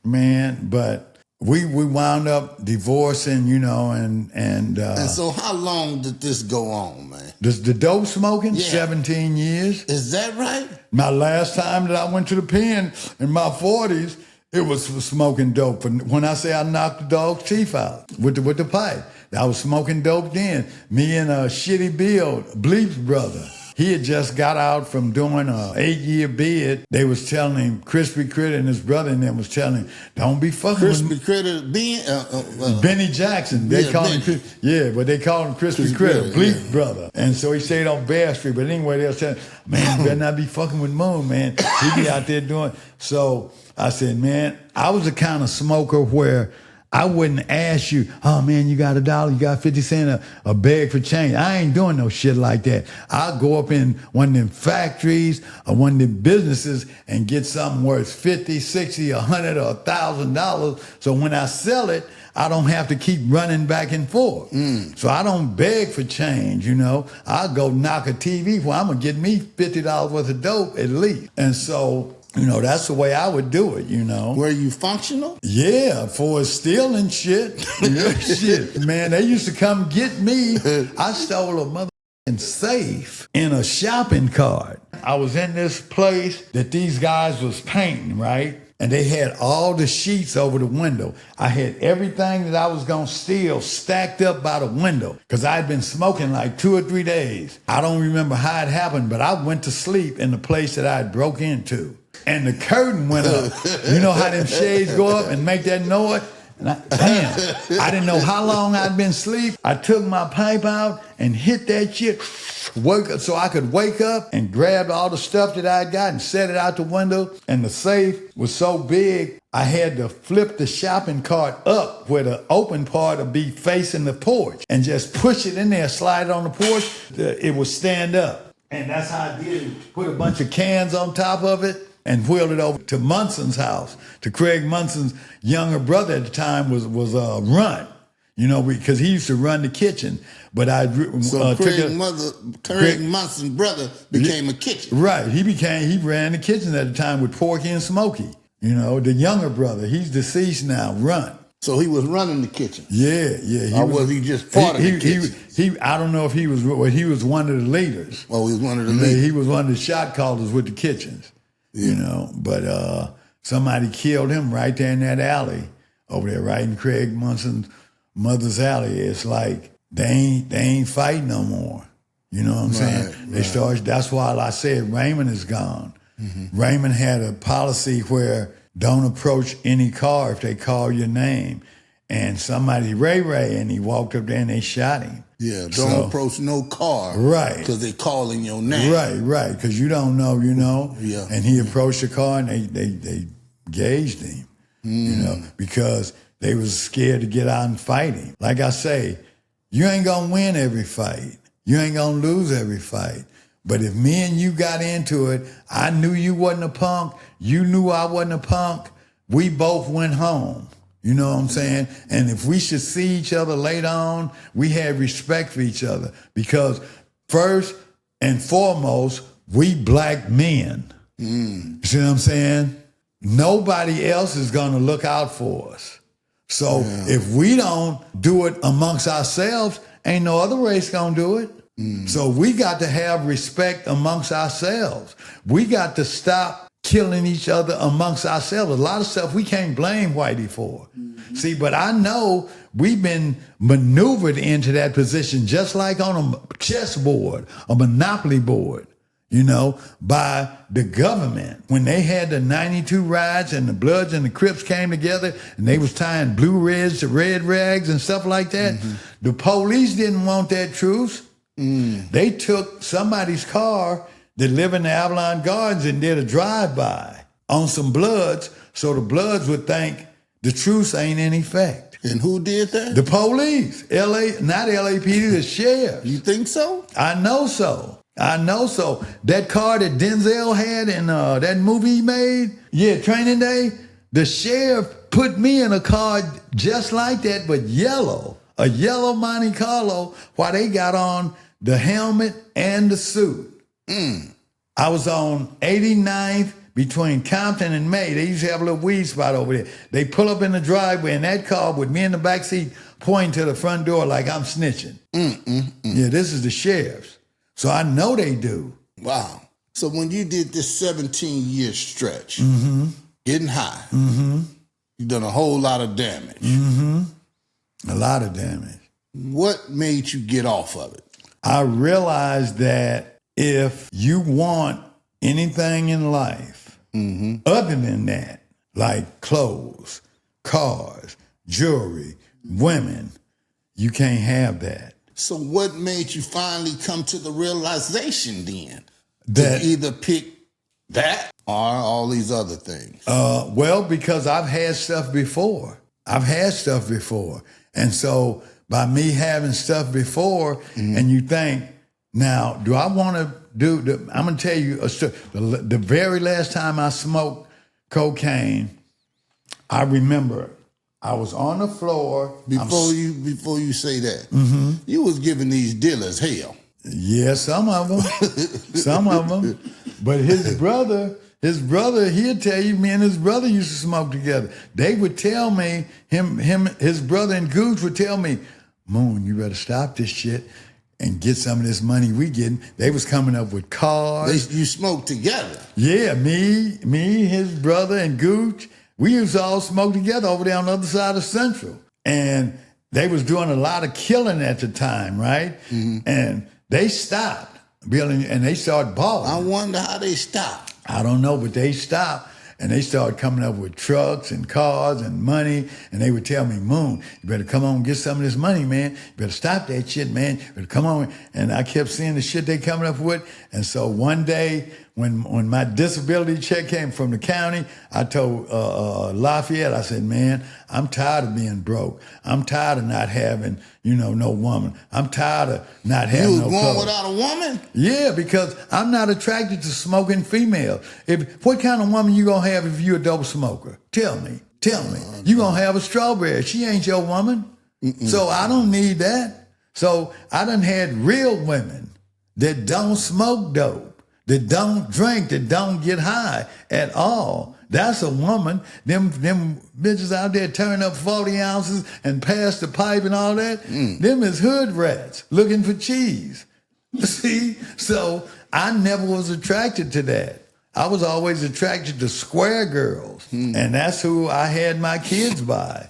man, but we wound up divorcing, you know, and so how long did this go on, man? The dope smoking? Yeah. 17 years. Is that right? My last time that I went to the pen in my 40s, it was for smoking dope. And when I say I knocked the dog's teeth out with the pipe, I was smoking dope then. Me and Shitty Bill, Bleep's brother, he had just got out from doing an 8-year bid. They was telling him, Crispy Critter and his brother and them was telling him, don't be fucking with Crispy Critter, Benny Jackson. They called him, but they called him Crispy Critter, Bleep's brother. And so he stayed on Bear Street. But anyway, they was telling him, man, you better not be fucking with Moon, man. He be out there doing. So I said, man, I was the kind of smoker where I wouldn't ask you, oh man, you got $1, you got 50 cents, a bag for change. I ain't doing no shit like that. I'll go up in one of them factories or one of them businesses and get something worth 50, 60, 100, or $1,000. So when I sell it, I don't have to keep running back and forth. So I don't beg for change, you know. I'll go knock a TV for I'm going to get me $50 worth of dope at least. And so, you know, that's the way I would do it, you know. Were you functional? Yeah, for stealing shit. Shit, man, they used to come get me. I stole a motherfucking safe in a shopping cart. I was in this place that these guys was painting, right? And they had all the sheets over the window. I had everything that I was gonna steal stacked up by the window because I'd been smoking like 2 or 3 days. I don't remember how it happened, but I went to sleep in the place that I broke into. And the curtain went up. You know how them shades go up and make that noise? And I didn't know how long I'd been asleep. I took my pipe out and hit that shit, woke up so I could wake up and grab all the stuff that I'd got and set it out the window. And the safe was so big, I had to flip the shopping cart up where the open part would be facing the porch and just push it in there, slide it on the porch. It would stand up. And that's how I did it. Put a bunch of cans on top of it and wheeled it over to Munson's house, to Craig Munson's younger brother at the time was Run, you know, because he used to run the kitchen. But Craig Munson's brother became a kitchen. Right, he ran the kitchen at the time with Porky and Smokey. You know, the younger brother, he's deceased now, Run. So he was running the kitchen. Yeah. Or was he just part of the kitchen? I don't know if he was one of the leaders. Oh, he was one of the leaders. He was one of the shot callers with the kitchens. You know, but somebody killed him right there in that alley over there, right in Craig Munson's mother's alley. It's like they ain't fighting no more. You know what I'm saying? They started. That's why I said Raymond is gone. Raymond had a policy where don't approach any car if they call your name. And somebody, Ray, and he walked up there and they shot him. Yeah, don't approach no car. Right. Because they calling your name. Right, because you don't know, you know. Yeah. And he approached the car and they gauged him, you know, because they was scared to get out and fight him. Like I say, you ain't going to win every fight. You ain't going to lose every fight. But if me and you got into it, I knew you wasn't a punk, you knew I wasn't a punk, we both went home. You know what I'm saying? And if we should see each other later on, we had respect for each other because first and foremost, we black men. You see what I'm saying? Nobody else is going to look out for us. So if we don't do it amongst ourselves, ain't no other race going to do it. So we got to have respect amongst ourselves. We got to stop killing each other amongst ourselves. A lot of stuff we can't blame Whitey for. See, but I know we've been maneuvered into that position just like on a chessboard, a monopoly board, you know, by the government. When they had the 92 riots and the Bloods and the Crips came together and they was tying blue reds to red rags and stuff like that, the police didn't want that truce. They took somebody's car that lived in the Avalon Gardens and did a drive-by on some Bloods so the Bloods would think the truce ain't in effect. And who did that? The police. Not LAPD, the sheriff. You think so? I know so. That car that Denzel had in that movie he made, Training Day, the sheriff put me in a car just like that, but yellow. A yellow Monte Carlo while they got on the helmet and the suit. I was on 89th between Compton and May. They used to have a little weed spot over there. They pull up in the driveway in that car with me in the backseat pointing to the front door like I'm snitching. Yeah, this is the sheriff's. So I know they do. Wow. So when you did this 17-year stretch, getting high, you've done a whole lot of damage. A lot of damage. What made you get off of it? I realized that if you want anything in life other than that, like clothes, cars, jewelry, women, you can't have that. So what made you finally come to the realization then that to either pick that or all these other things? Well, because I've had stuff before. I've had stuff before. And so by me having stuff before, and you think, now, do I want to I'm going to tell you a story. The very last time I smoked cocaine, I remember I was on the floor. Before you say that, you was giving these dealers hell. Yeah, some of them. Some of them. But his brother, he'll tell you, me and his brother used to smoke together. They would tell me, his brother and Gooch would tell me, Moon, you better stop this shit and get some of this money we getting. They was coming up with cars. You smoked together? Yeah, me, his brother, and Gooch. We used to all smoke together over there on the other side of Central. And they was doing a lot of killing at the time, right? And they stopped building, and they started balling. I wonder how they stopped. I don't know, but they stopped. And they started coming up with trucks and cars and money. And they would tell me, Moon, you better come on and get some of this money, man. You better stop that shit, man. You better come on. And I kept seeing the shit they coming up with. And so one day, when my disability check came from the county, I told Lafayette, I said, man, I'm tired of being broke. I'm tired of not having, no woman. I'm tired of not having no clothes. You was going without a woman? Yeah, because I'm not attracted to smoking females. What kind of woman you gonna have if you a dope smoker? Tell me. You gonna have a strawberry. She ain't your woman. So I don't need that. So I done had real women that don't smoke dope, that don't drink, that don't get high at all. That's a woman. Them bitches out there turn up 40 ounces and pass the pipe and all that. Them is hood rats looking for cheese. See? So I never was attracted to that. I was always attracted to square girls. And that's who I had my kids by.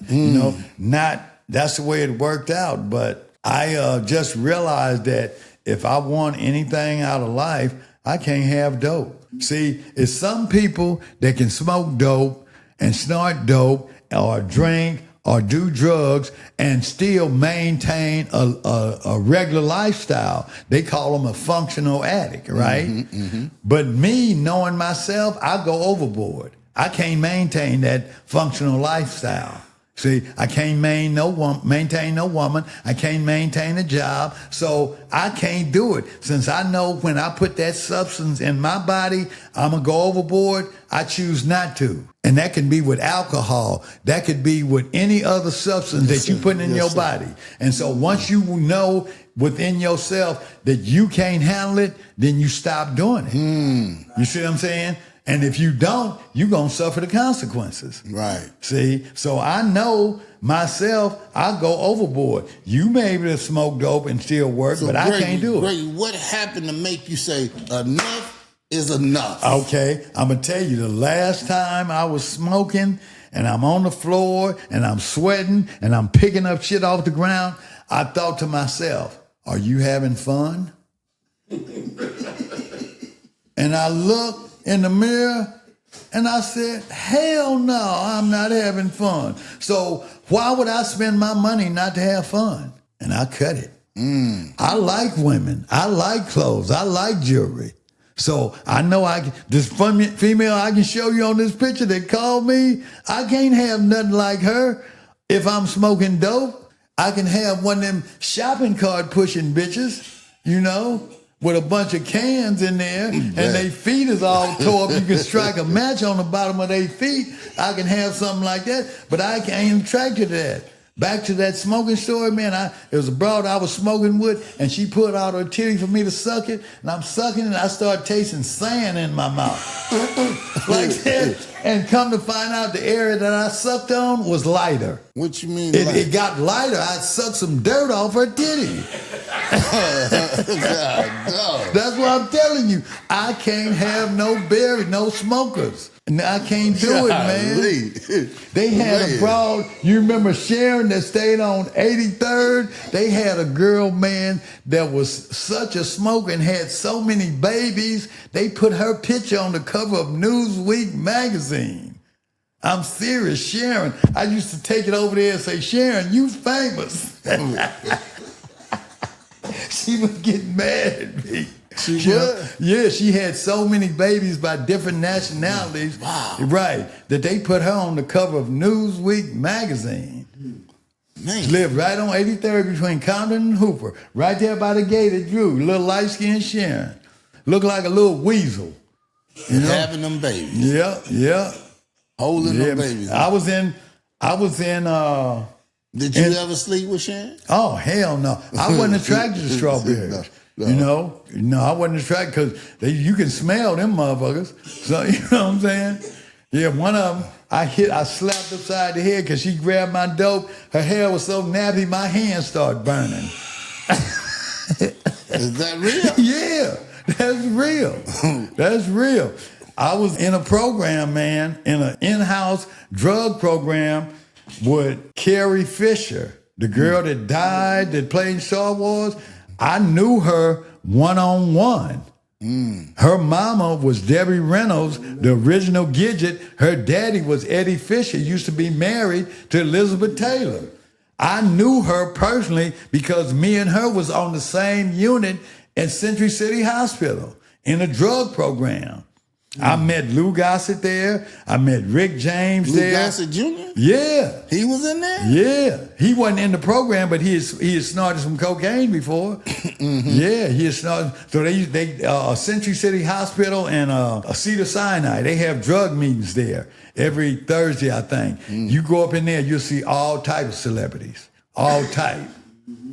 That's the way it worked out. But I just realized that if I want anything out of life, I can't have dope. See, it's some people that can smoke dope and snort dope or drink or do drugs and still maintain a regular lifestyle. They call them a functional addict, right? But me, knowing myself, I go overboard. I can't maintain that functional lifestyle. See, I can't maintain no woman. I can't maintain a job. So I can't do it. Since I know when I put that substance in my body, I'm going to go overboard, I choose not to. And that can be with alcohol. That could be with any other substance that you put in your body. And so once you know within yourself that you can't handle it, then you stop doing it. You see what I'm saying? And if you don't, you're going to suffer the consequences. Right. See? So I know myself, I go overboard. You may be able to smoke dope and still work, but I can't do it. Gregory, what happened to make you say enough is enough? Okay. I'm going to tell you, the last time I was smoking and I'm on the floor and I'm sweating and I'm picking up shit off the ground, I thought to myself, are you having fun? And I looked in the mirror, and I said, hell no, I'm not having fun. So why would I spend my money not to have fun? And I cut it. I like women. I like clothes. I like jewelry. So I know this female I can show you on this picture that called me, I can't have nothing like her. If I'm smoking dope, I can have one of them shopping cart pushing bitches, with a bunch of cans in there, and their feet is all tore up. You can strike a match on the bottom of their feet. I can have something like that, but I ain't attracted to that. Back to that smoking story, man, it was a broad I was smoking with, and she put out her titty for me to suck it, and I'm sucking it, and I started tasting sand in my mouth. Like that. And come to find out the area that I sucked on was lighter. What you mean it got lighter. I sucked some dirt off her titty. That's what I'm telling you. I can't have no smokers. I can't do it, man. They had a broad, you remember Sharon that stayed on 83rd? They had a girl, man, that was such a smoker and had so many babies. They put her picture on the cover of Newsweek magazine. I'm serious, Sharon. I used to take it over there and say, Sharon, you famous. She was getting mad at me. She was? Yeah, she had so many babies by different nationalities. Wow. Right, that they put her on the cover of Newsweek magazine. Man. She lived right on 83rd between Compton and Hooper, right there by the gate at Drew. Little light-skinned Sharon. Looked like a little weasel. You know? Having them babies. Yeah. Holding them babies. I was in Did you ever sleep with Sharon? Oh, hell no. I wasn't attracted to strawberries. No. No, I wasn't attracted because you can smell them motherfuckers. So, you know what I'm saying? Yeah, one of them, I slapped upside the head because she grabbed my dope. Her hair was so nappy, my hands started burning. Is that real? Yeah, that's real. That's real. I was in a program, man, in an in-house drug program with Carrie Fisher, the girl that died, that played in Star Wars. I knew her one-on-one. Her mama was Debbie Reynolds, the original Gidget. Her daddy was Eddie Fisher, used to be married to Elizabeth Taylor. I knew her personally because me and her was on the same unit at Century City Hospital in a drug program. I met Lou Gossett there. I met Rick James there. Lou Gossett Jr.? Yeah. He was in there? Yeah. He wasn't in the program, but he had snorted some cocaine before. Yeah, he had snorted. So they Century City Hospital and Cedar Sinai, they have drug meetings there every Thursday, I think. You go up in there, you'll see all type of celebrities. All type.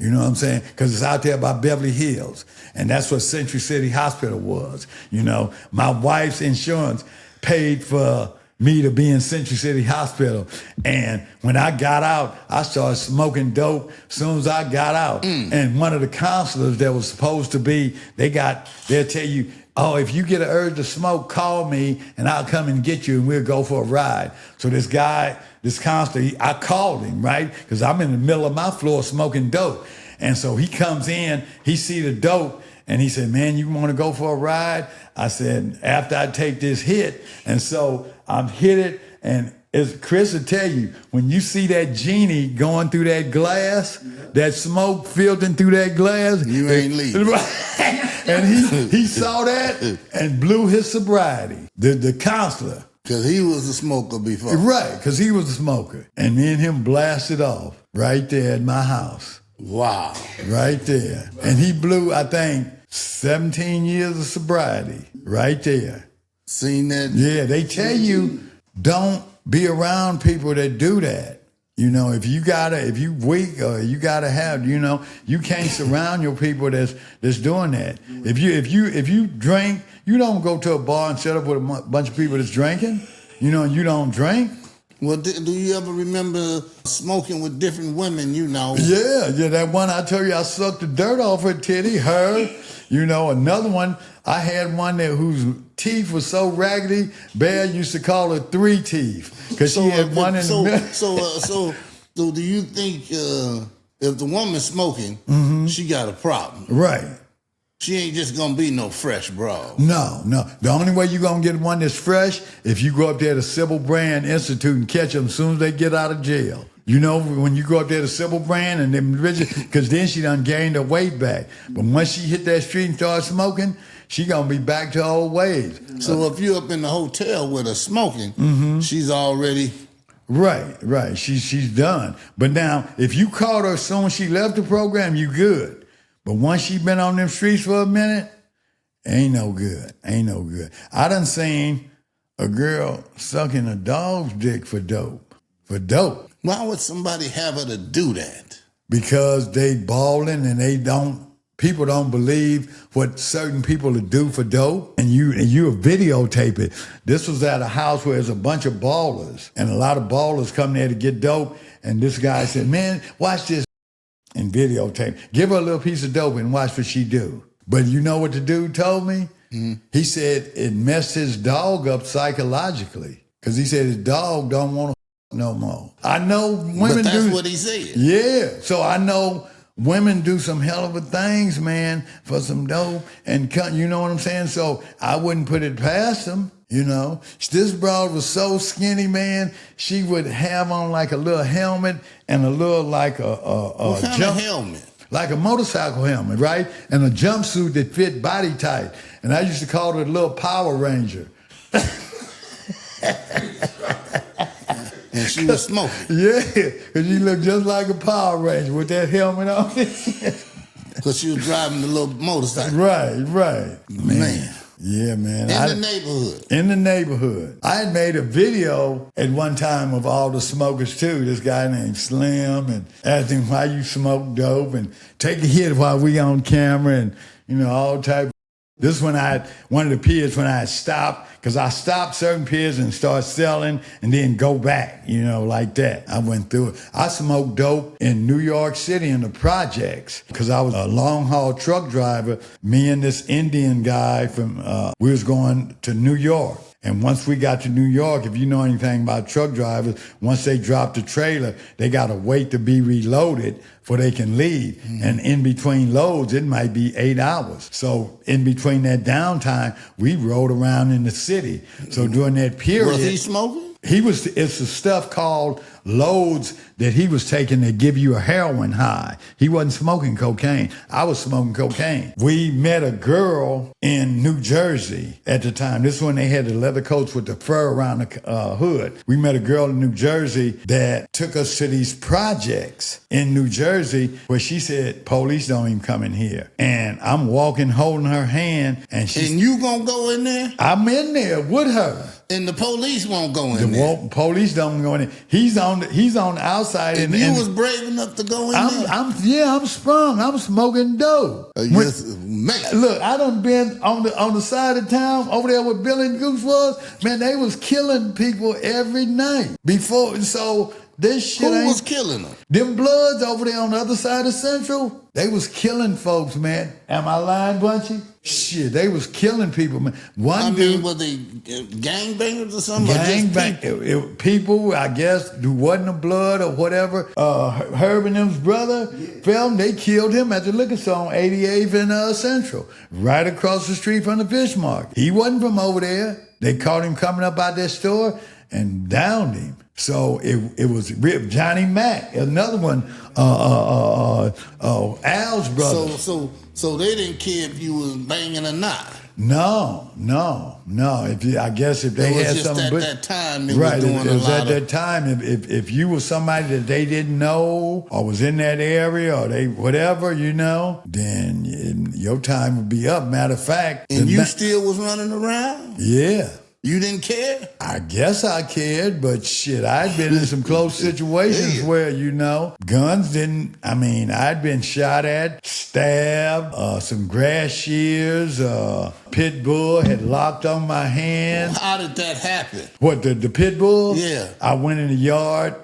You know what I'm saying? Because it's out there by Beverly Hills. And that's what Century City Hospital was. You know, my wife's insurance paid for me to be in Century City Hospital. And when I got out, I started smoking dope as soon as I got out. And one of the counselors that was supposed to be, they'll tell you, oh, if you get an urge to smoke, call me and I'll come and get you and we'll go for a ride. So this counselor, I called him, right? Because I'm in the middle of my floor smoking dope. And so he comes in, he see the dope, and he said, man, you want to go for a ride? I said, after I take this hit. And so I'm hit it, and as Chris will tell you, when you see that genie going through that glass, that smoke filtering through that glass. You ain't leaving. And he saw that and blew his sobriety, the counselor. Because he was a smoker before. Right, because he was a smoker. And me and him blasted off right there at my house. Wow. Right there. And he blew, I think, 17 years of sobriety right there. Seen that? Yeah, they tell you don't be around people that do that. You know, if you weak or you gotta have, you know, you can't surround your people that's doing that. If you drink, you don't go to a bar and set up with a bunch of people that's drinking. You know, and you don't drink. Well, do you ever remember smoking with different women, you know? Yeah, that one I tell you I sucked the dirt off her titty, her. You know, another one, I had one there whose teeth was so raggedy, Bear used to call her three teeth. Because she had one in the middle. So do you think if the woman's smoking, she got a problem? Right. She ain't just gonna be no fresh broad. No. The only way you're gonna get one that's fresh if you go up there to Sybil Brand Institute and catch them as soon as they get out of jail. You know, when you go up there to Sybil Brand and them, because then she done gained her weight back. But once she hit that street and start smoking, she gonna be back to her old ways. So if you're up in the hotel with her smoking, she's already... Right. She's done. But now, if you caught her as soon as she left the program, you good. But once she been on them streets for a minute, ain't no good. I done seen a girl sucking a dog's dick for dope. Why would somebody have her to do that? Because they balling and people don't believe what certain people will do for dope. And you videotape it. This was at a house where there's a bunch of ballers. And a lot of ballers come there to get dope. And this guy said, man, watch this. And videotape. Give her a little piece of dope and watch what she do. But you know what the dude told me? He said it messed his dog up psychologically. Because he said his dog don't want to no more. I know women but that's what he said. Yeah. So I know women do some hell of a things, man, for some dope. And you know what I'm saying? So I wouldn't put it past them. You know, this broad was so skinny, man. She would have on like a little helmet and a little like what kind of helmet? like a motorcycle helmet, right? And a jumpsuit that fit body tight. And I used to call it a little Power Ranger. And she was smoking. Yeah, because she looked just like a Power Ranger with that helmet on. Because she was driving the little motorcycle. Right. Man. Yeah, man. In the neighborhood. In the neighborhood. I had made a video at one time of all the smokers too. This guy named Slim, and asked him why you smoke dope and take a hit while we on camera and, all type. This is when one of the periods when I had stopped, because I stopped certain periods and started selling and then go back, like that. I went through it. I smoked dope in New York City in the projects because I was a long haul truck driver. Me and this Indian guy we was going to New York. And once we got to New York, if you know anything about truck drivers, once they drop the trailer, they got to wait to be reloaded before they can leave. Mm-hmm. And in between loads, it might be 8 hours. So in between that downtime, we rode around in the city. So during that period... Was he smoking? It's the stuff called loads that he was taking that give you a heroin high. He wasn't smoking cocaine. I was smoking cocaine. We met a girl in New Jersey at the time. This is when they had the leather coats with the fur around the hood. We met a girl in New Jersey that took us to these projects in New Jersey where she said, police don't even come in here. And I'm walking, holding her hand. And you gonna go in there? I'm in there with her. And the police won't go in there. The police don't go in there. He's on the outside. And you was brave enough to go in there? I'm sprung. I'm smoking dope. Man. Look, I done been on the side of town over there where Bill and Goose was. Man, they was killing people every night before. So this shit Who was killing them? Them Bloods over there on the other side of Central. They was killing folks, man. Am I lying, Bunchy? Shit, they was killing people, man. Were they gangbangers or something? People, I guess, who wasn't a Blood or whatever. Herb and them's brother, they killed him at the liquor store on 88th and Central, right across the street from the fish market. He wasn't from over there. They caught him coming up out that store and downed him. So it was Johnny Mack, another one, Al's brother. So they didn't care if you was banging or not. No. If they had something, at that time they right? Was doing it was a lot at that time. If you was somebody that they didn't know or was in that area or they whatever, then your time would be up. Matter of fact, and you still was running around. Yeah. You didn't care? I guess I cared, but shit, I'd been in some close situations where, guns didn't, I'd been shot at, stabbed, some grass shears, pit bull had locked on my hand. How did that happen? What, the pit bull? Yeah. I went in the yard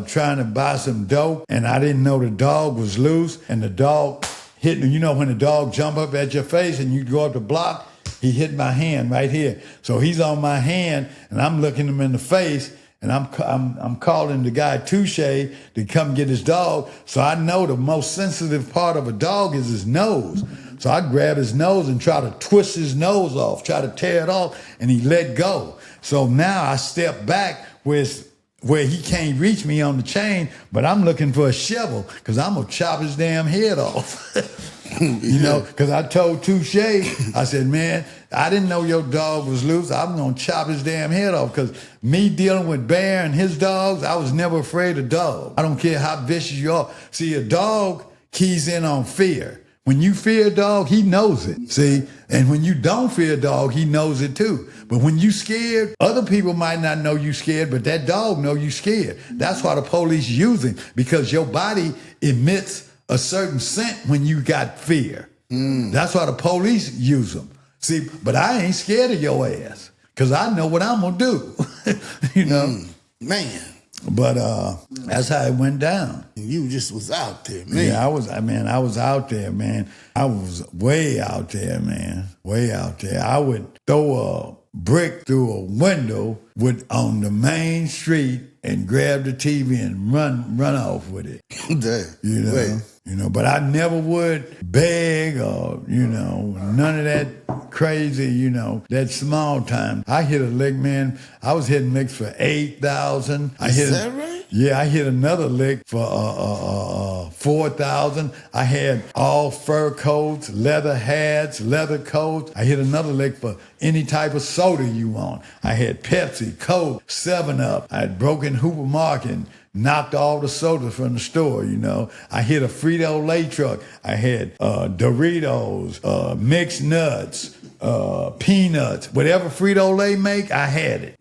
trying to buy some dope, and I didn't know the dog was loose, and the dog hit me. When the dog jump up at your face and you go up the block, he hit my hand right here. So he's on my hand, and I'm looking him in the face, and I'm calling the guy Touche to come get his dog. So I know the most sensitive part of a dog is his nose. So I grab his nose and try to twist his nose off, try to tear it off, and he let go. So now I step back where he can't reach me on the chain, but I'm looking for a shovel because I'm going to chop his damn head off. Because I told Touche, I said, man, I didn't know your dog was loose. I'm going to chop his damn head off because me dealing with Bear and his dogs, I was never afraid of dogs. I don't care how vicious you are. See, a dog keys in on fear. When you fear a dog, he knows it, see? And when you don't fear a dog, he knows it too. But when you scared, other people might not know you scared, but that dog know you scared. That's why the police use him, because your body emits a certain scent when you got fear. That's why the police use them. See, but I ain't scared of your ass, because I know what I'm going to do, Man. But that's how it went down. You just was out there, man. Yeah, I was out there, man. I was way out there, man. Way out there. I would throw a brick through a window on the main street and grab the TV and run off with it. But I never would beg or, none of that crazy, that small time. I hit a lick, man. I was hitting licks for 8,000. Is that right? Yeah, I hit another lick for 4,000. I had all fur coats, leather hats, leather coats. I hit another lick for any type of soda you want. I had Pepsi, Coke, 7-Up. I had broken Hooper Mark and knocked all the sodas from the store, you know. I hit a Frito-Lay truck. I had Doritos, mixed nuts, peanuts, whatever Frito-Lay make, I had it.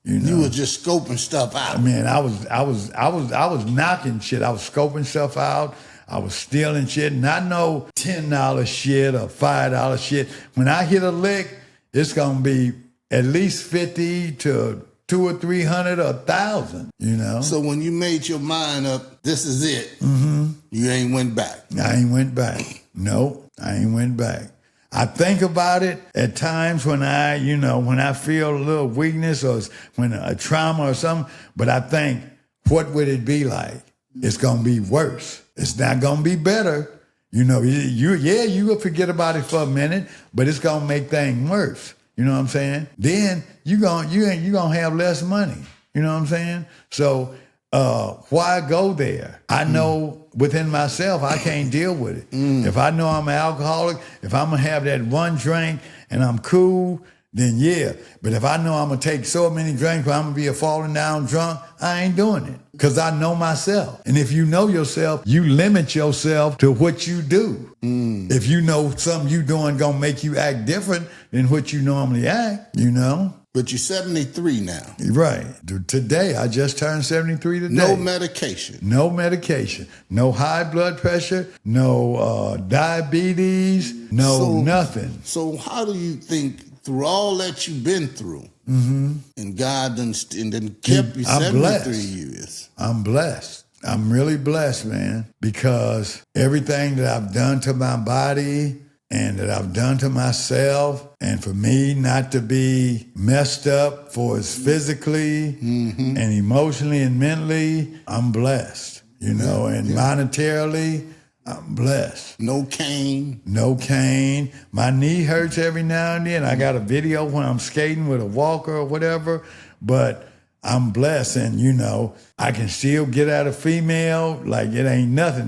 You know. You were just scoping stuff out. Man, I was knocking shit. I was scoping stuff out. I was stealing shit. Not no $10 shit or $5 shit. When I hit a lick, it's gonna be at least 50 to 200 or 300 or 1,000. You know. So when you made your mind up, this is it. You ain't went back. I ain't went back. Nope, I ain't went back. I think about it at times when when I feel a little weakness or when a trauma or something, but I think, what would it be like? It's going to be worse. It's not going to be better. You know, you will forget about it for a minute, but it's going to make things worse. You know what I'm saying? Then you're going to have less money. You know what I'm saying? So why go there? I know within myself I can't deal with it. If I know I'm an alcoholic, if I'm going to have that one drink and I'm cool, then yeah. But if I know I'm going to take so many drinks where I'm going to be a falling down drunk, I ain't doing it. Because I know myself. And if you know yourself, you limit yourself to what you do. If you know something you doing going to make you act different than what you normally act, you know. But you're 73 now. Right. Today, I just turned 73 today. No medication. No medication. No high blood pressure. No diabetes. No nothing. So how do you think, through all that you've been through, and God done kept you 73 years? I'm blessed. I'm really blessed, man, because everything that I've done to my body and that I've done to myself, and for me not to be messed up for us physically and emotionally and mentally, I'm blessed, you know, and monetarily, I'm blessed. No cane. No cane. My knee hurts every now and then. I got a video when I'm skating with a walker or whatever, but I'm blessed, and you know, I can still get at a female like it ain't nothing.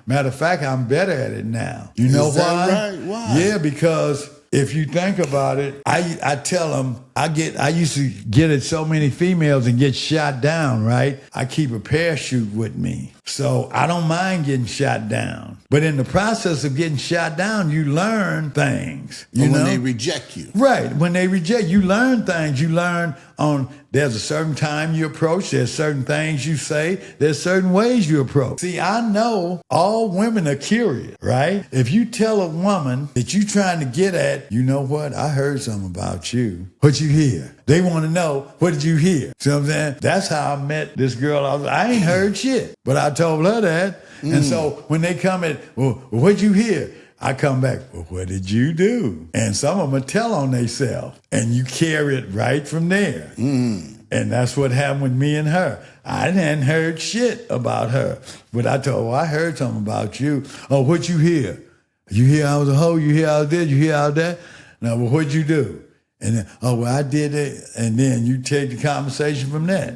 Matter of fact, I'm better at it now. You know why? Right? Why? Yeah, because if you think about it, I tell them I used to get at so many females and get shot down, right? I keep a parachute with me. So I don't mind getting shot down. But in the process of getting shot down, you learn things. You know? When they reject you. Right. When they reject, you learn things. You learn there's a certain time you approach, there's certain things you say, there's certain ways you approach. See, I know all women are curious, right? If you tell a woman that you trying to get at, you know what? I heard something about you. What you hear? They want to know, what did you hear? See what I'm saying? That's how I met this girl. I ain't heard shit, but I told her that. And so when they come at, well, what'd you hear? I come back, well, what did you do? And some of them tell on themselves, and you carry it right from there. And that's what happened with me and her. I hadn't heard shit about her, but I told her, I heard something about you. Oh, what'd you hear? You hear I was a hoe? You hear I was this? You hear I was that? No, well, what'd you do? And then, oh, well, I did it. And then you take the conversation from that.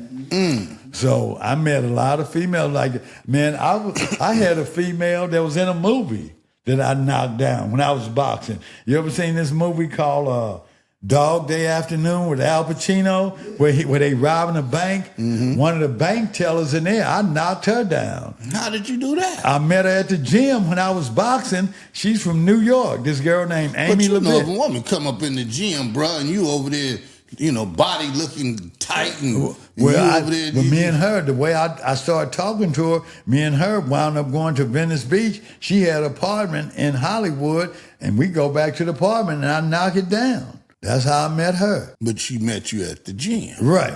So I met a lot of females like that. Man, I had a female that was in a movie that I knocked down when I was boxing. You ever seen this movie called Dog Day Afternoon with Al Pacino, where they robbing a bank? One of the bank tellers in there, I knocked her down. How did you do that? I met her at the gym when I was boxing. She's from New York, this girl named Amy But you know, if LeVitt. a woman come up in the gym, bro, and you over there, you know, body looking tight and Well, over there, but me and her, the way I started talking to her, me and her wound up going to Venice Beach. She had an apartment in Hollywood, and we go back to the apartment, and I knock it down. That's how I met her. But she met you at the gym. Right.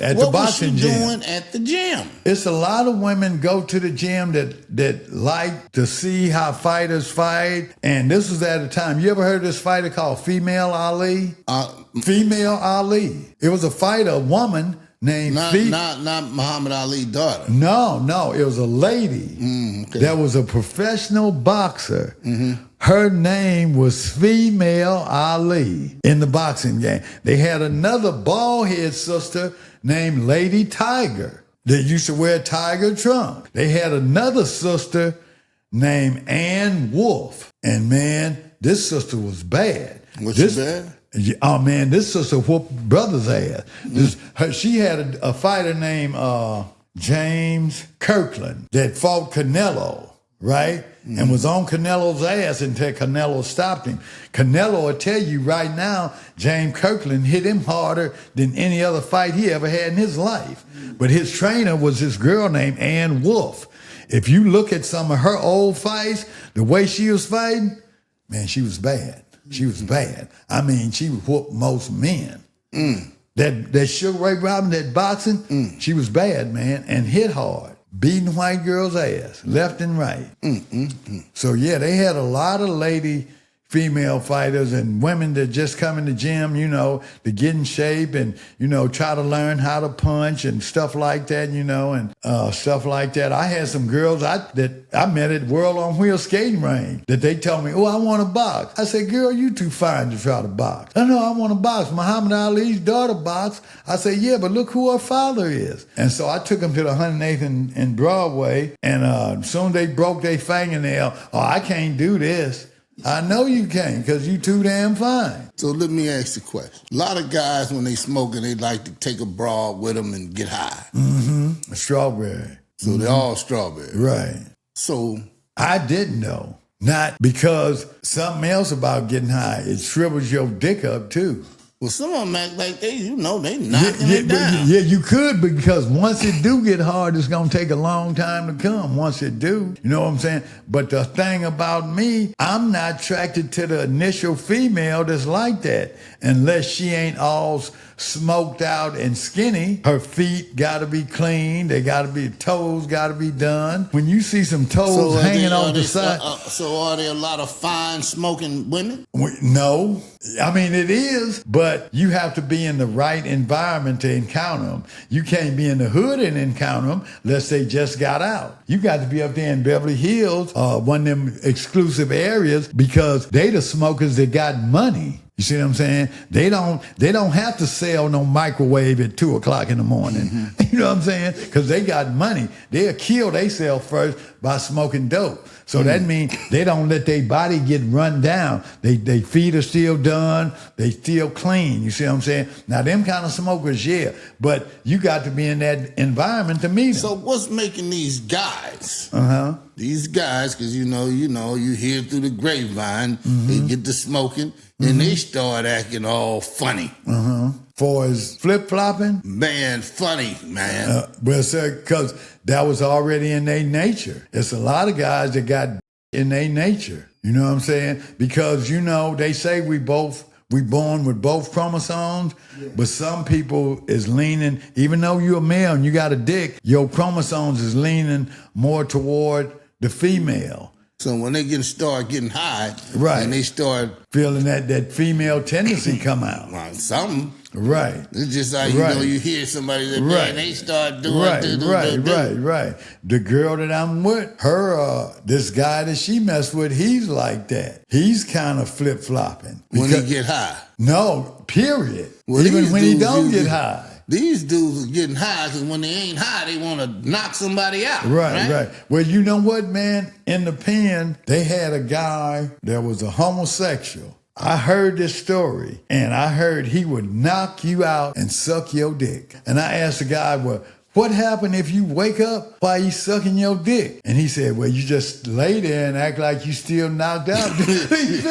At the boxing What was she gym. doing at the gym? It's a lot of women go to the gym that like to see how fighters fight. And this was at a time. You ever heard of this fighter called Female Ali? Female Ali. It was a fighter, a woman named Not Muhammad Ali's daughter. No. It was a lady that was a professional boxer. Her name was Female Ali in the boxing game. They had another bald-head sister named Lady Tiger. that used to wear tiger trunk. They had another sister named Ann Wolf. And man, this sister was bad. Was she bad? Oh man, this sister whooped brother's ass. She had a fighter named James Kirkland that fought Canelo, right? And was on Canelo's ass until Canelo stopped him. Canelo will tell you right now, James Kirkland hit him harder than any other fight he ever had in his life. But his trainer was this girl named Ann Wolf. If you look at some of her old fights, the way she was fighting, man, she was bad. She was bad. I mean, she whooped most men. That Sugar Ray Robinson, that boxing, she was bad, man, and hit hard. Beating white girls' ass, left and right. So yeah, they had a lot of lady female fighters and women that just come in the gym, you know, to get in shape and, you know, try to learn how to punch and stuff like that, you know, and stuff like that. I had some girls that I met at World on Wheels skating range that they told me, oh, I want to box. I said, girl, you too fine to try to box. I know I want to box. Muhammad Ali's daughter boxed. I said, yeah, but look who her father is. And so I took them to the 108th and Broadway, and as soon as they broke their fingernail, oh, I can't do this. I know you can't because you too damn fine. So let me ask you a question. A lot of guys, when they smoking, they like to take a broad with them and get high. A strawberry. So they're all strawberry. Right. So I didn't know. Not because something else about getting high. It shrivels your dick up too. well, some of them act like they knocking it down. Yeah, you could, because once it do get hard, it's going to take a long time to come. Once it do, you know what I'm saying? But the thing about me, I'm not attracted to the initial female that's like that unless she ain't all smoked out and skinny. Her feet got to be clean. They got to be, toes got to be done. When you see some toes hanging off the side. So are there a lot of fine smoking women? No. I mean, it is, but you have to be in the right environment to encounter them. You can't be in the hood and encounter them unless they just got out. You got to be up there in Beverly Hills, one of them exclusive areas, because they the smokers that got money. You see what I'm saying? They don't have to sell no microwave at 2 o'clock in the morning. Mm-hmm. You know what I'm saying? Because they got money. They'll kill themselves first by smoking dope. So that means they don't let their body get run down. They feet are still done. They still clean. You see what I'm saying? Now, them kind of smokers, yeah. But you got to be in that environment to meet them. So what's making these guys? These guys, because you hear through the grapevine, they get to smoking, and they start acting all funny. For his flip-flopping? Man, funny, man. Well, sir, because that was already in their nature. It's a lot of guys that got in their nature. You know what I'm saying? Because, they say we born with both chromosomes, but some people is leaning, even though you're a male and you got a dick, your chromosomes is leaning more toward the female. So when they start getting high, right, and they start feeling that female tendency come out. Well, something. Right. It's just like, you hear somebody that, man, they start doing Right. The girl that I'm with, her, this guy that she messed with, he's like that. He's kind of flip-flopping. When he get high? No, period. Well, even when he don't get high. These dudes are getting high because when they ain't high, they want to knock somebody out. Right. Well, you know what, man? In the pen, they had a guy that was a homosexual. I heard this story, and I heard he would knock you out and suck your dick. And I asked the guy, well, what happened if you wake up while he's sucking your dick? And he said, well, you just lay there and act like you still knocked out. He's finished.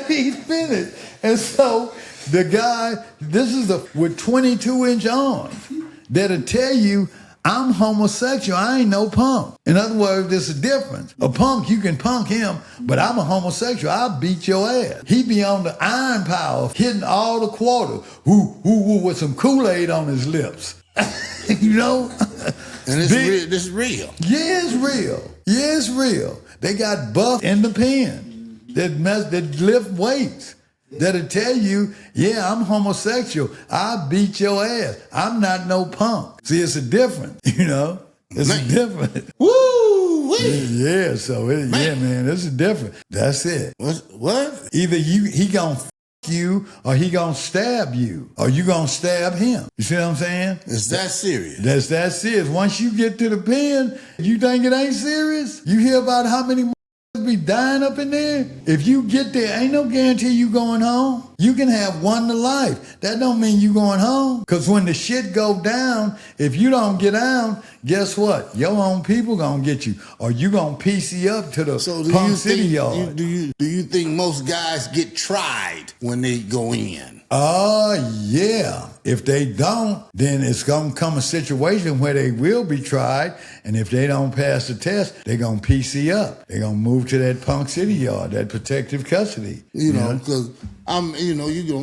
He's finished. And so the guy, this is with 22-inch arms, that'll tell you, I'm homosexual. I ain't no punk. In other words, there's a difference. A punk, you can punk him, but I'm a homosexual. I'll beat your ass. He be on the iron power, hitting all the quarters, with some Kool-Aid on his lips. You know? And this is real. Yeah, it's real. They got buff in the pen that lift weights. That'll tell you, yeah, I'm homosexual. I beat your ass. I'm not no punk. See, it's a difference, It's a difference. Woo! Yeah, so, man, it's a difference. That's it. What? Either he gonna you, or he gonna stab you, or you gonna stab him. You see what I'm saying? It's that serious. That's that serious. Once you get to the pen, you think it ain't serious? You hear about how many be dying up in there? If you get there, ain't no guarantee you going home. You can have one to life. That don't mean you going home. Because when the shit go down, if you don't get down, guess what? Your own people gonna get you, or you gonna PC up to the Punk City yard. Do you think most guys get tried when they go in? Yeah. If they don't, then it's going to come a situation where they will be tried. And if they don't pass the test, they're going to PC up. They're going to move to that Punk City yard, that protective custody. You know, because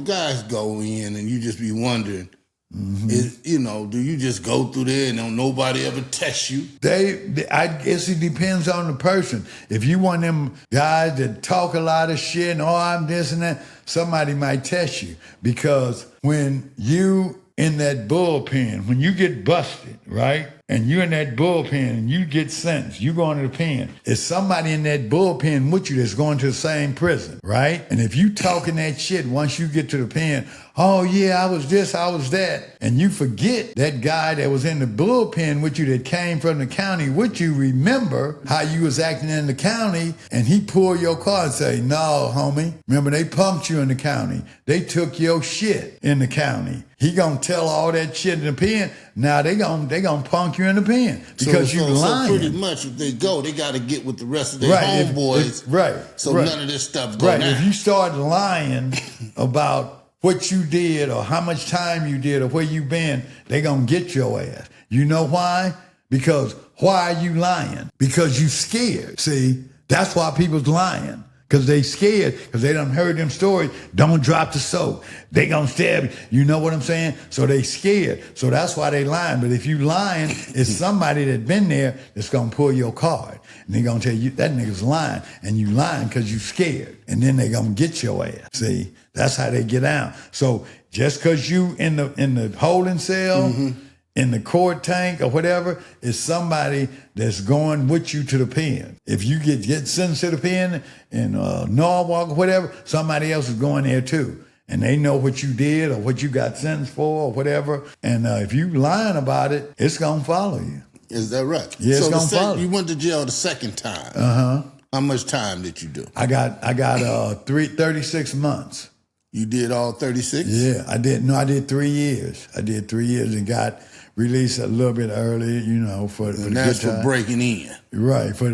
guys go in and you just be wondering, do you just go through there and don't nobody ever test you? I guess it depends on the person. If you want them guys that talk a lot of shit and I'm this and that, somebody might test you. Because when you in that bullpen, when you get busted, right? And you're in that bullpen and you get sentenced, you go into the pen. It's somebody in that bullpen with you that's going to the same prison, right? And if you talking that shit once you get to the pen, oh yeah, I was this, I was that, and you forget that guy that was in the bullpen with you that came from the county with you, remember how you was acting in the county, and he pulled your car and say, no, homie, remember they punked you in the county. They took your shit in the county. He gonna tell all that shit in the pen. Now they gonna punk you in the pen because you lying. So pretty much if they go, they got to get with the rest of their homeboys. So none of this stuff goes down. If you start lying about what you did or how much time you did or where you been, they gonna get your ass. You know why? Because why are you lying? Because you scared. See, that's why people's lying. Because they scared, because they done heard them stories. Don't drop the soap. They gonna stab you. You know what I'm saying? So they scared. So that's why they lying. But if you lying, it's somebody that been there that's gonna pull your card. And they gonna tell you, that nigga's lying. And you lying because you scared. And then they gonna get your ass. See? That's how they get out. So just because you in the holding cell, in the court tank or whatever, is somebody that's going with you to the pen. If you get sentenced to the pen in Norwalk or whatever, somebody else is going there too. And they know what you did or what you got sentenced for or whatever. And if you lying about it, it's going to follow you. Is that right? Yeah, it's going to follow you. You went to jail the second time. How much time did you do? I got 36 months. You did all 36? Yeah, I did. No, I did 3 years. I did 3 years and got released a little bit early, for the that's good time. for breaking in. Right, for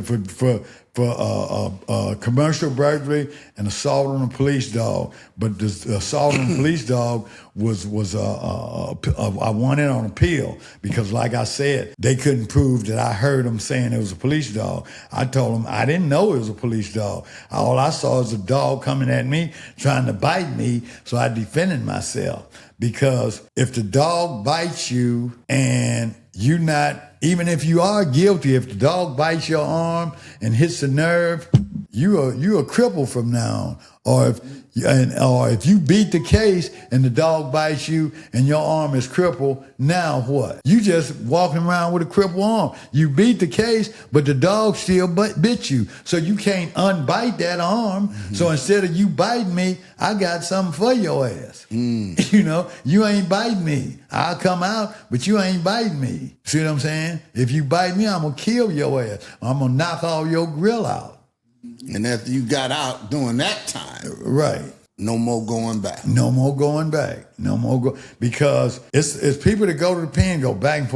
commercial burglary and assault on a police dog. But the assault on a police dog was I won it on appeal because, like I said, they couldn't prove that I heard them saying it was a police dog. I told them I didn't know it was a police dog. All I saw was a dog coming at me, trying to bite me, so I defended myself. Because if the dog bites you and you not, even if you are guilty, if the dog bites your arm and hits the nerve, you are crippled from now on. Or if you beat the case and the dog bites you and your arm is crippled, now what? You just walking around with a crippled arm. You beat the case, but the dog still bit you. So you can't unbite that arm. So instead of you biting me, I got something for your ass. You ain't biting me. I'll come out, but you ain't biting me. See what I'm saying? If you bite me, I'm going to kill your ass. I'm going to knock all your grill out. And after you got out during that time, right? No more going back. No more going back. No more because it's people that go to the pen, go back and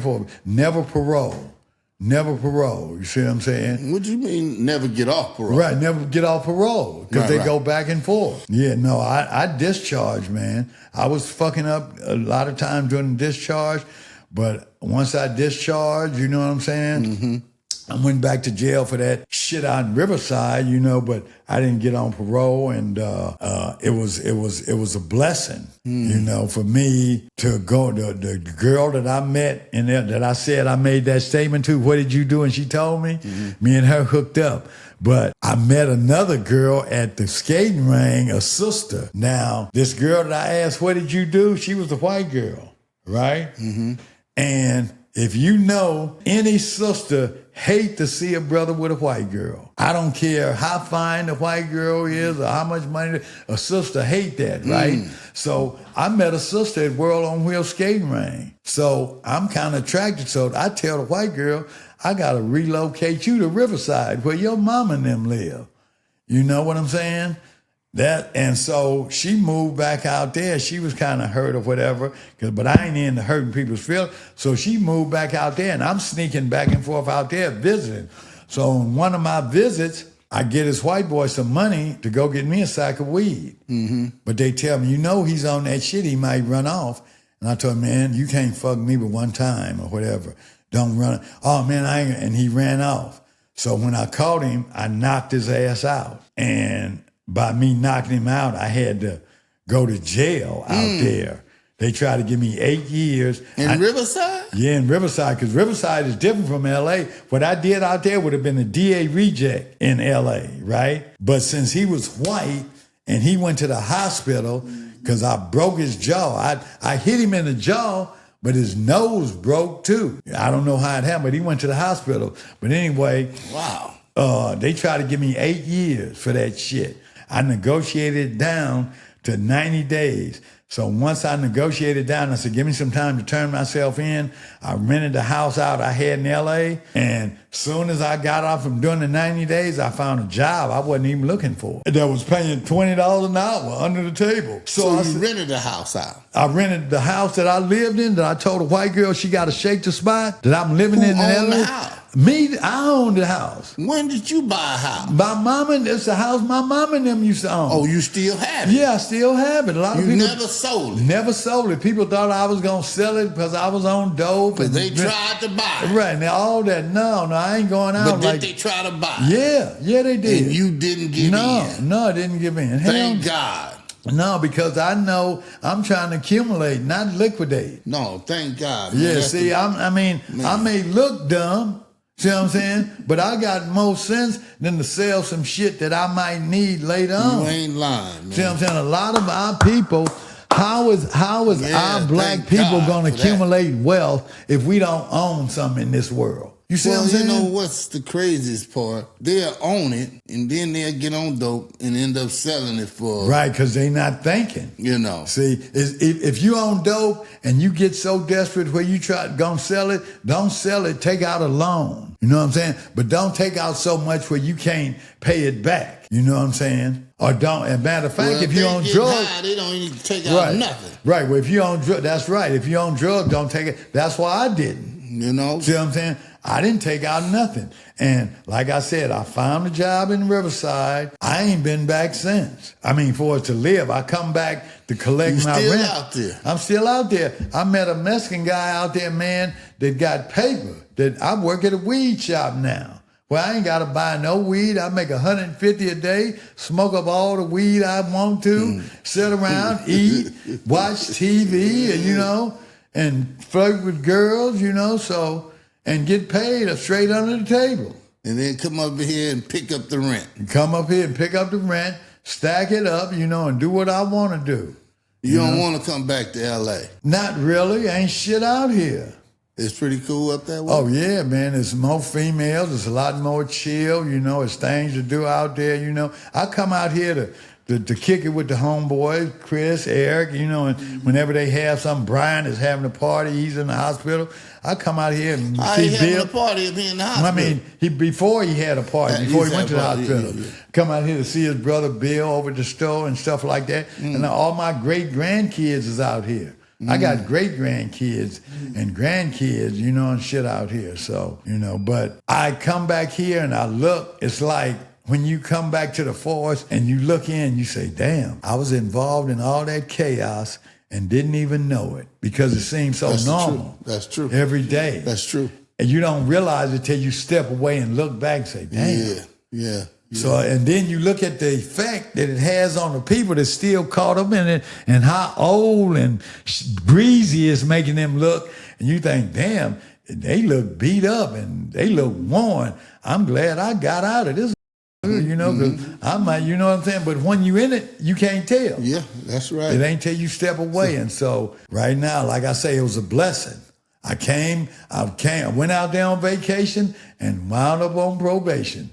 forth, never parole. Never parole. You see what I'm saying? What do you mean never get off parole? Right, never get off parole because they go back and forth. Yeah, no, I discharged, man. I was fucking up a lot of times during the discharge, but once I discharged, you know what I'm saying? I went back to jail for that shit out in Riverside, but I didn't get on parole, and it was a blessing, for me to go. The girl that I met and that I said I made that statement to, what did you do? And she told me, me and her hooked up. But I met another girl at the skating ring, a sister. Now, this girl that I asked, what did you do? She was the white girl, right? And if you know any sister hate to see a brother with a white girl. I don't care how fine the white girl is or how much money. A sister hate that, right? So I met a sister at World on Wheels skating ring. So I'm kind of attracted. So I tell the white girl, I got to relocate you to Riverside where your mama and them live. You know what I'm saying? And so she moved back out there. She was kind of hurt or whatever, but I ain't into hurting people's feelings. So she moved back out there, and I'm sneaking back and forth out there visiting. So on one of my visits, I get this white boy some money to go get me a sack of weed. But they tell me, he's on that shit, he might run off. And I told him, man, you can't fuck me but one time or whatever. Don't run. Oh, man, I ain't. And he ran off. So when I caught him, I knocked his ass out. And by me knocking him out, I had to go to jail out there. They tried to give me 8 years. In Riverside? Yeah, in Riverside, because Riverside is different from L.A. What I did out there would have been a DA reject in L.A., right? But since he was white and he went to the hospital because I broke his jaw, I hit him in the jaw, but his nose broke too. I don't know how it happened, but he went to the hospital. But anyway, wow. They tried to give me 8 years for that shit. I negotiated it down to 90 days. So once I negotiated down, I said, give me some time to turn myself in. I rented the house out I had in L.A. And soon as I got off from doing the 90 days, I found a job I wasn't even looking for that was paying $20 an hour under the table. So you rented the house out? I rented the house that I lived in, that I told a white girl she got to shake the spot, that I'm living in Who owned LA. the house? Me, I owned the house. When did you buy a house? My mama, it's the house my mama and them used to own. Oh, you still have it? Yeah, I still have it. A lot of people never sold it? Never sold it. People thought I was going to sell it because I was on dope. But they tried to buy it. Right, now all that, no, I ain't going out. But did they try to buy it? Yeah, they did. And you didn't give in? No, I didn't give in. Thank God. No, because I know I'm trying to accumulate, not liquidate. No, thank God. Man. Yeah, see, I may look dumb, see what I'm saying? But I got more sense than to sell some shit that I might need later on. You ain't lying, man. See what I'm saying? A lot of our people, how is our black people going to accumulate wealth if we don't own something in this world? You see what I'm saying? You know what's the craziest part? They'll own it, and then they'll get on dope and end up selling it for... Right, because they not thinking. See, if you own dope and you get so desperate where you gonna sell it, don't sell it, take out a loan. You know what I'm saying? But don't take out so much where you can't pay it back. You know what I'm saying? Or don't. As a matter of fact, if you own drugs... High, they don't even take out nothing. Right, well, if you own drugs, that's right. If you own drugs, don't take it. That's why I didn't. You know? See what I'm saying? I didn't take out nothing. And like I said, I found a job in Riverside. I ain't been back since. I mean, for us to live, I come back to collect my rent. You still out there? I'm still out there. I met a Mexican guy out there, man, that got paper. That I work at a weed shop now. Well, I ain't got to buy no weed. I make $150 a day, smoke up all the weed I want to, sit around, eat, watch TV, and, and flirt with girls, so... and get paid straight under the table. And then come up here and pick up the rent. Come up here and pick up the rent, stack it up, and do what I want to do. You don't want to come back to L.A.? Not really. Ain't shit out here. It's pretty cool up that way? Oh, yeah, man. There's more females. There's a lot more chill, There's things to do out there, I come out here to kick it with the homeboys, Chris, Eric, and whenever they have something, Brian is having a party, he's in the hospital. I come out here and see Bill. Having a party if he in the hospital? I mean, before he had a party, before he went to the hospital. Yeah. Come out here to see his brother Bill over at the store and stuff like that. And all my great-grandkids is out here. I got great-grandkids and grandkids, and shit out here. So, but I come back here and I look, it's like, when you come back to the forest and you look in, you say, damn, I was involved in all that chaos and didn't even know it because it seems so normal. That's true. Every day. That's true. And you don't realize it till you step away and look back and say, damn. Yeah. So, and then you look at the effect that it has on the people that's still caught up in it and how old and breezy it's making them look. And you think, damn, they look beat up and they look worn. I'm glad I got out of this. Because I might, what I'm saying? But when you in it, you can't tell. Yeah, that's right. It ain't till you step away. And so right now, like I say, it was a blessing. I went out there on vacation and wound up on probation.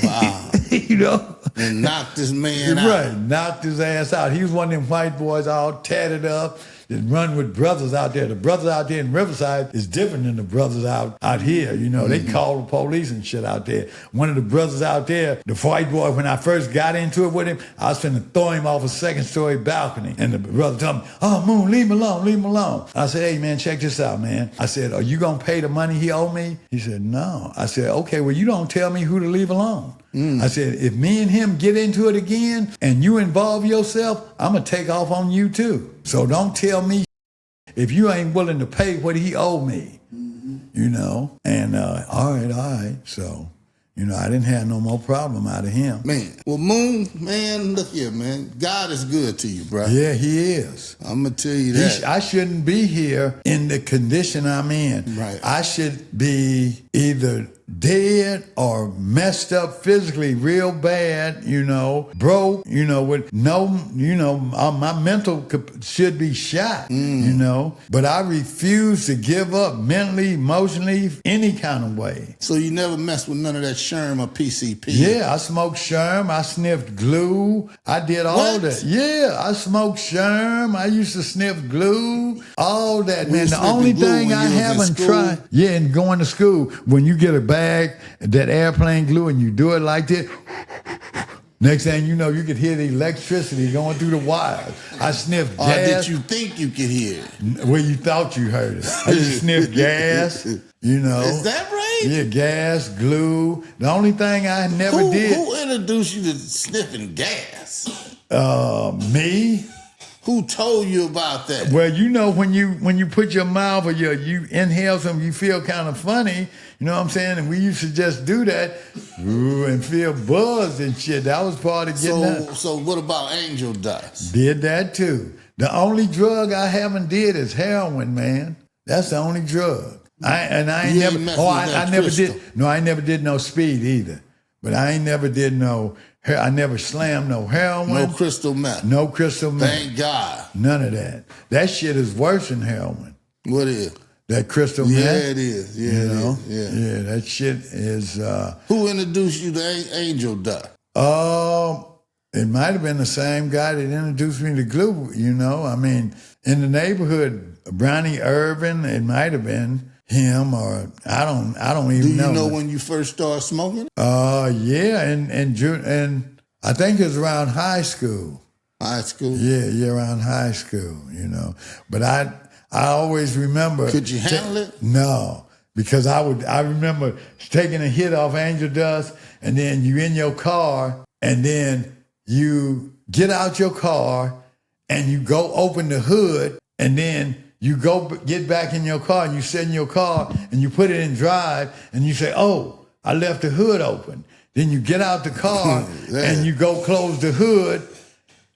Wow. You know? And knocked this man out. Right, knocked his ass out. He was one of them white boys all tatted up that run with brothers out there. The brothers out there in Riverside is different than the brothers out here. You know, they call the police and shit out there. One of the brothers out there, the white boy, when I first got into it with him, I was finna throw him off a second-story balcony. And the brother told me, "Oh, Moon, leave him alone, leave him alone." I said, "Hey, man, check this out, man." I said, "Are you gonna pay the money he owed me?" He said, "No." I said, "Okay, well, you don't tell me who to leave alone." I said, "If me and him get into it again and you involve yourself, I'm going to take off on you too. So don't tell me if you ain't willing to pay what he owed me." You know? And all right. So, you know, I didn't have no more problem out of him. Man, well, Moon, man, look here, man. God is good to you, bro. Yeah, he is. I'm going to tell you that. I shouldn't be here in the condition I'm in. Right. I should be either dead or messed up physically real bad, you know, broke, you know, with no, you know, my mental should be shot, you know, but I refuse to give up mentally, emotionally, any kind of way. So you never messed with none of that Sherm or PCP? Yeah, I smoked Sherm, I sniffed glue, I did all that. Yeah, I smoked Sherm, I used to sniff glue, all that, man. The only thing I haven't tried, and going to school, when you get a bag, that airplane glue, and you do it like this, next thing you know, you could hear the electricity going through the wires. I sniffed gas. Or did you think you could hear it? Well, you thought you heard it. I just sniffed gas, you know. Is that right? Yeah, gas, glue. The only thing I never did. Who introduced you to sniffing gas? Me. Who told you about that? Well, you know, when you put your mouth or you inhale something, you feel kind of funny. You know what I'm saying? And we used to just do that and feel buzzed and shit. That was part of getting out. So what about angel dust? Did that too. The only drug I haven't did is heroin, man. That's the only drug. I never did no speed either. But I ain't never did no. I never slammed no heroin. No crystal meth. No crystal meth. Thank God. None of that. That shit is worse than heroin. What is? That crystal meth. Yeah, it is. Yeah, you know? Yeah, that shit is. Who introduced you to angel dust? It might have been the same guy that introduced me to glue. You know, I mean, in the neighborhood, Brownie Irvin. It might have been him, or I don't even know. Do you know when you first started smoking? Yeah, and I think it was around high school. High school? Yeah, around high school, you know. But I always remember. Could you handle it? No, because I remember taking a hit off angel dust, and then you in your car, and then you get out your car, and you go open the hood, and then you go get back in your car, and you sit in your car, and you put it in drive, and you say, "Oh, I left the hood open." Then you get out the car, and you go close the hood,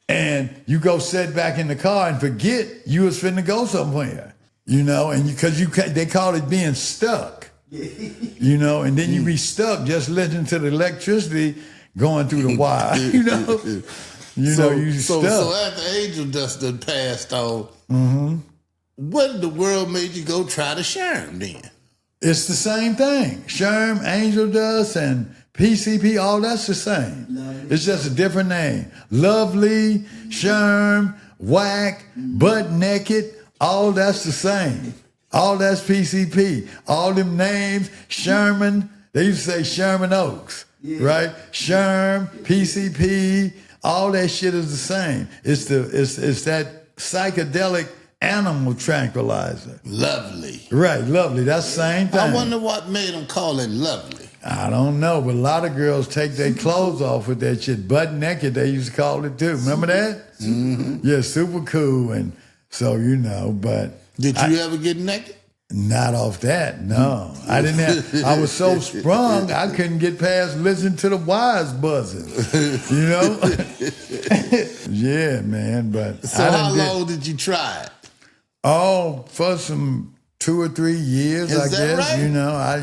and you go sit back in the car and forget you was finna go somewhere, you know, and because they call it being stuck, you know, and then you be stuck just listening to the electricity going through the wire, you know. You stuck. So after angel dust done passed off, what in the world made you go try the Sherm then? It's the same thing. Sherm, angel dust, and PCP, all that's the same. Lovely. It's just a different name. Lovely, Sherm, whack, butt naked, all that's the same. All that's PCP. All them names, Sherman, they used to say Sherman Oaks, right? Sherm, PCP, all that shit is the same. It's that psychedelic animal tranquilizer. Lovely. Right, lovely. That's the same thing. I wonder what made them call it lovely. I don't know, but a lot of girls take their clothes off with that shit. Butt naked, they used to call it too. Remember that? Mm-hmm. Yeah, super cool. And so, you know, but... Did you ever get naked? Not off that, no. I didn't have... I was so sprung, I couldn't get past listening to the wires buzzing. You know? Yeah, man, but... So how long did you try it? Oh, for some 2 or 3 years, I guess. Right?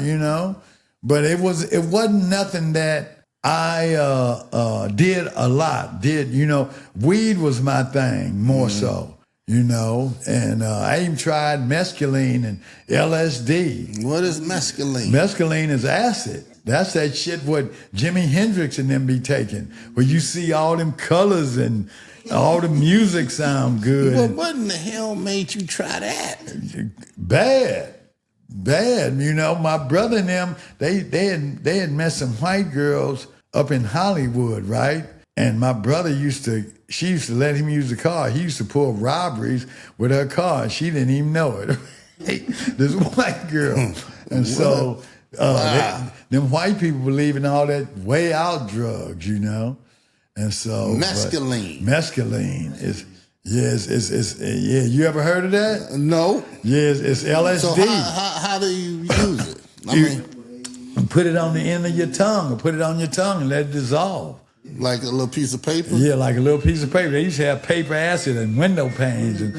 You know, but it wasn't nothing that I did a lot. Weed was my thing more so. you know, and I even tried mescaline and LSD. What is mescaline? Mescaline is acid. That's that shit what Jimi Hendrix and them be taking, where you see all them colors and all the music sound good. Well, what in the hell made you try that? Bad. You know, my brother and them, they had met some white girls up in Hollywood, right? And my brother she used to let him use the car. He used to pull robberies with her car. She didn't even know it. This white girl. And so them white people believe in all that way out drugs, you know? And so mescaline is you ever heard of that? No. Yes, it's LSD. So how do you use it? You put it on the end of your tongue, or put it on your tongue and let it dissolve. Like a little piece of paper? Yeah, like a little piece of paper. They used to have paper acid and window panes. And,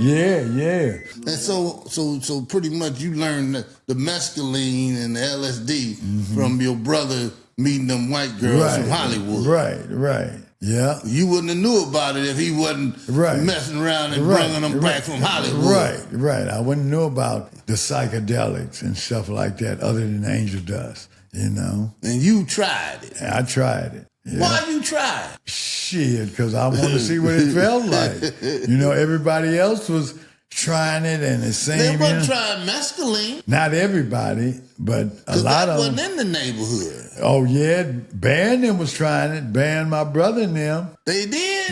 yeah. And so pretty much you learned the mescaline and the LSD from your brother meeting them white girls from Hollywood. Right. Yeah. You wouldn't have knew about it if he wasn't messing around and bringing them back from Hollywood. Right. I wouldn't know about the psychedelics and stuff like that other than angel dust, you know. And you tried it. I tried it. Yeah. Why you try? Shit, because I wanted to see what it felt like. You know, everybody else was trying it and it seemed... They wasn't trying mescaline. Not everybody, but a lot of them. Wasn't in the neighborhood. Oh, yeah. Bear and them was trying it. Bear and my brother and them. They did?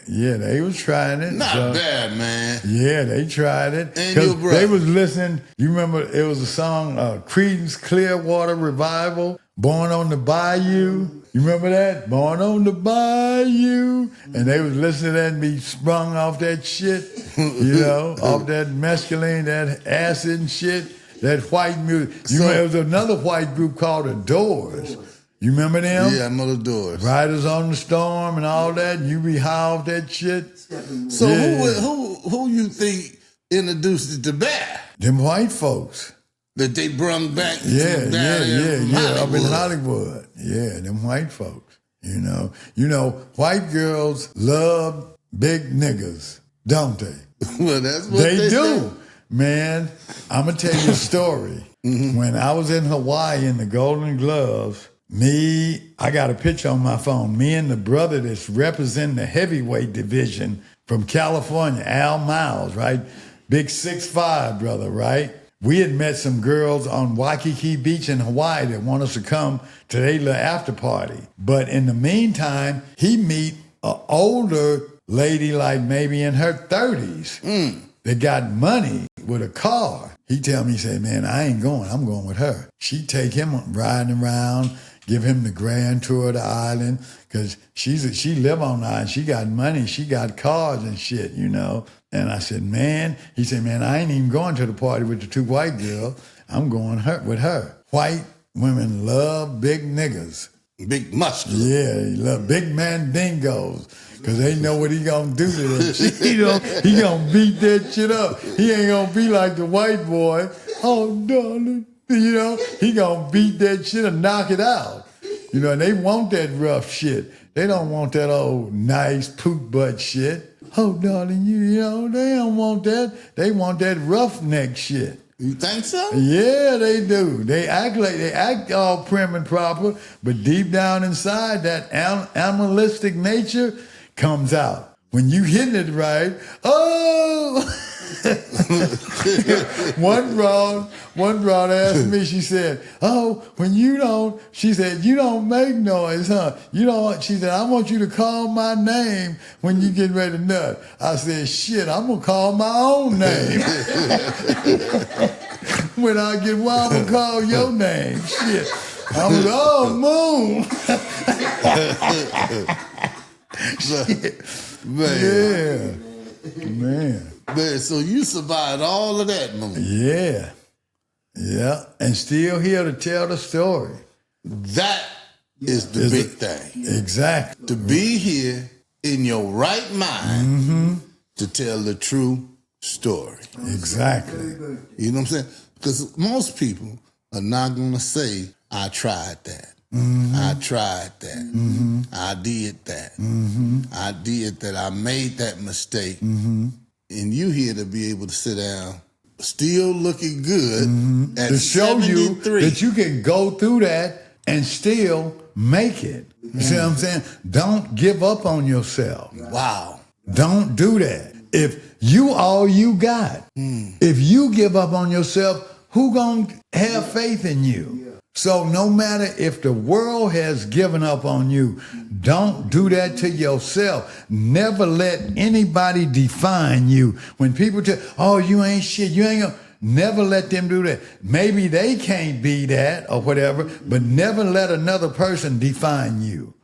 Yeah, they was trying it. Not bad, man. Yeah, they tried it. And your brother. They was listening. You remember it was a song, Creedence Clearwater Revival, Born on the Bayou. You remember that? Born on the Bayou. And they was listening to that and be sprung off that shit, you know, off that mescaline, that acid and shit, that white music. You remember, there was another white group called the Doors. You remember them? Yeah, I know the Doors. Riders on the Storm and all that. And you be high off that shit. So who you think introduced it to Bear? Them white folks. That they brung back from up in Hollywood. Yeah, them white folks. You know, white girls love big niggas, don't they? Well, that's what they do. Say. Man, I'm gonna tell you a story. When I was in Hawaii in the Golden Gloves, I got a picture on my phone. Me and the brother that's representing the heavyweight division from California, Al Miles, right? Big 6'5" brother, right? We had met some girls on Waikiki Beach in Hawaii that want us to come to their little after party. But in the meantime, he meet an older lady, like maybe in her 30s, that got money with a car. He tell me, he say, man, I ain't going. I'm going with her. She take him riding around, give him the grand tour of the island, because she live on the island. She got money. She got cars and shit, you know. And I said, man, he said, man, I ain't even going to the party with the two white girls. I'm going with her. White women love big niggas. Big muscular. Yeah, he love big man dingoes. Because they know what he gonna do to them. He gonna beat that shit up. He ain't gonna be like the white boy. Oh, darling. You know, he gonna beat that shit and knock it out. You know, and they want that rough shit. They don't want that old nice poop butt shit. Oh, darling, you know, they don't want that. They want that roughneck shit. You think so? Yeah, they do. They act all prim and proper, but deep down inside, that animalistic nature comes out. When you hitting it right, oh! One broad asked me, she said, oh, when you don't, she said, you don't make noise, huh? You don't, she said, I want you to call my name when you get ready to nut. I said, shit, I'm going to call my own name. When I get wild, I'm going to call your name. Shit. I'm like, oh, moon. Shit. Man. Yeah. Man. Man, so you survived all of that, Moon. Yeah, and still here to tell the story. That is the big thing. Exactly. To be here in your right mind to tell the true story. Exactly. You know what I'm saying? Because most people are not going to say, I tried that. I tried that. I did that. I did that. I made that mistake. And you here to be able to sit down, still looking good at To show you 73. that you can go through that and still make it. You see what I'm saying? Don't give up on yourself. Wow. Don't do that. If you all you got, if you give up on yourself, who gonna have faith in you? So no matter if the world has given up on you, don't do that to yourself. Never let anybody define you. When people tell, oh, you ain't shit, you ain't gonna, never let them do that. Maybe they can't be that or whatever, but never let another person define you.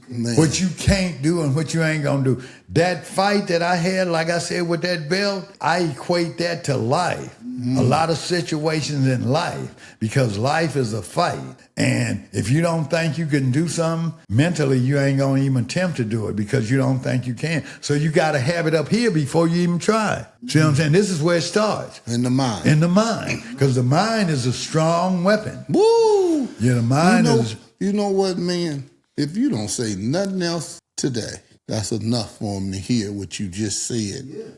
Man. What you can't do and what you ain't gonna do. That fight that I had, like I said, with that belt, I equate that to life. A lot of situations in life, because life is a fight. And if you don't think you can do something, mentally you ain't gonna even attempt to do it because you don't think you can. So you gotta have it up here before you even try. See what I'm saying? This is where it starts. In the mind. In the mind. Because the mind is a strong weapon. Woo! Yeah, the mind is... You know what, man? If you don't say nothing else today, that's enough for them to hear what you just said.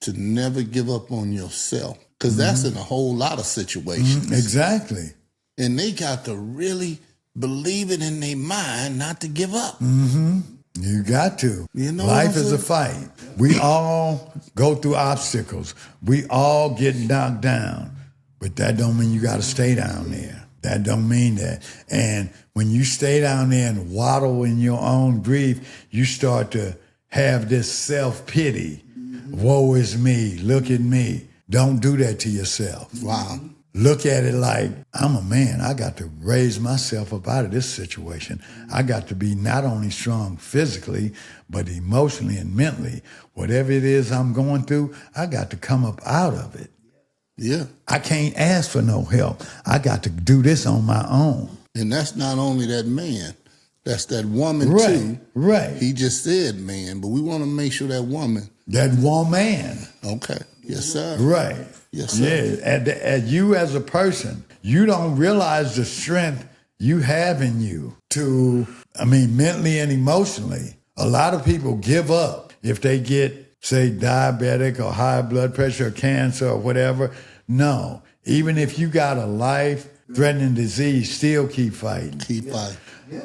To never give up on yourself. Because that's in a whole lot of situations. Exactly. And they got to really believe it in their mind not to give up. You got to. You know Life what I'm is a fight. We all go through obstacles. We all get knocked down. But that don't mean you got to stay down there. That don't mean that. And when you stay down there and waddle in your own grief, you start to have this self-pity. Woe is me. Look at me. Don't do that to yourself. Wow. Look at it like, I'm a man. I got to raise myself up out of this situation. I got to be not only strong physically, but emotionally and mentally. Whatever it is I'm going through, I got to come up out of it. Yeah. I can't ask for no help. I got to do this on my own. And that's not only that man. That's that woman, Right, too. right. He just said man, but we want to make sure that woman. That woman. Okay. Yes, sir. Right. Yes, sir. Yeah. And you as a person, you don't realize the strength you have in you to, mentally and emotionally. A lot of people give up if they get, say, diabetic or high blood pressure or cancer or whatever. No. Even if you got a life-threatening disease, still keep fighting. Keep fighting.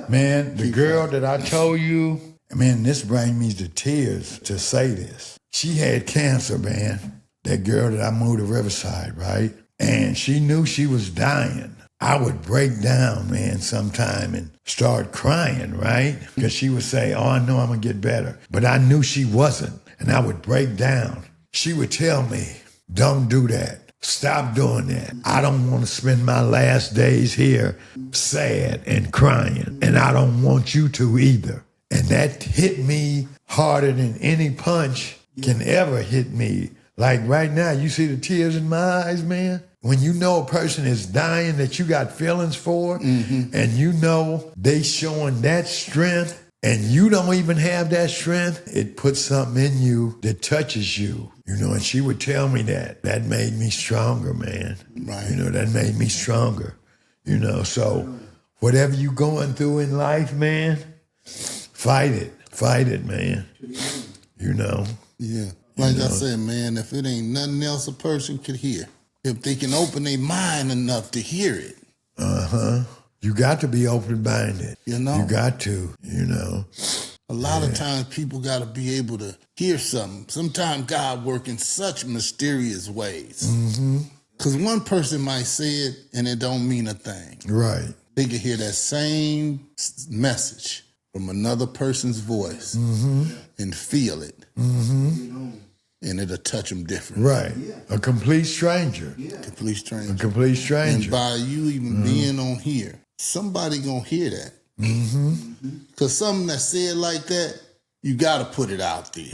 Man, the girl that I told you, this brings me to tears to say this. She had cancer, man. That girl that I moved to Riverside, right? And she knew she was dying. I would break down, man, sometime and start crying, right? Because she would say, oh, I know I'm going to get better. But I knew she wasn't. And I would break down. She would tell me, don't do that. Stop doing that. I don't want to spend my last days here sad and crying. And I don't want you to either. And that hit me harder than any punch can ever hit me. Like right now, you see the tears in my eyes, man? When you know a person is dying that you got feelings for, and you know they showing that strength, and you don't even have that strength, it puts something in you that touches you. And she would tell me that. That made me stronger, man. Right. That made me stronger. So whatever you going through in life, man, fight it. Fight it, man. Yeah. Like I said, man, if it ain't nothing else a person could hear, if they can open their mind enough to hear it. You got to be open-minded. You got to, A lot of times people got to be able to hear something. Sometimes God works in such mysterious ways. Because one person might say it and it don't mean a thing. Right. They can hear that same message from another person's voice and feel it. And it'll touch them different. Right. A complete stranger. Complete stranger. A complete stranger. And by you even being on here, somebody gonna hear that. Because something that's said like that, you gotta put it out there.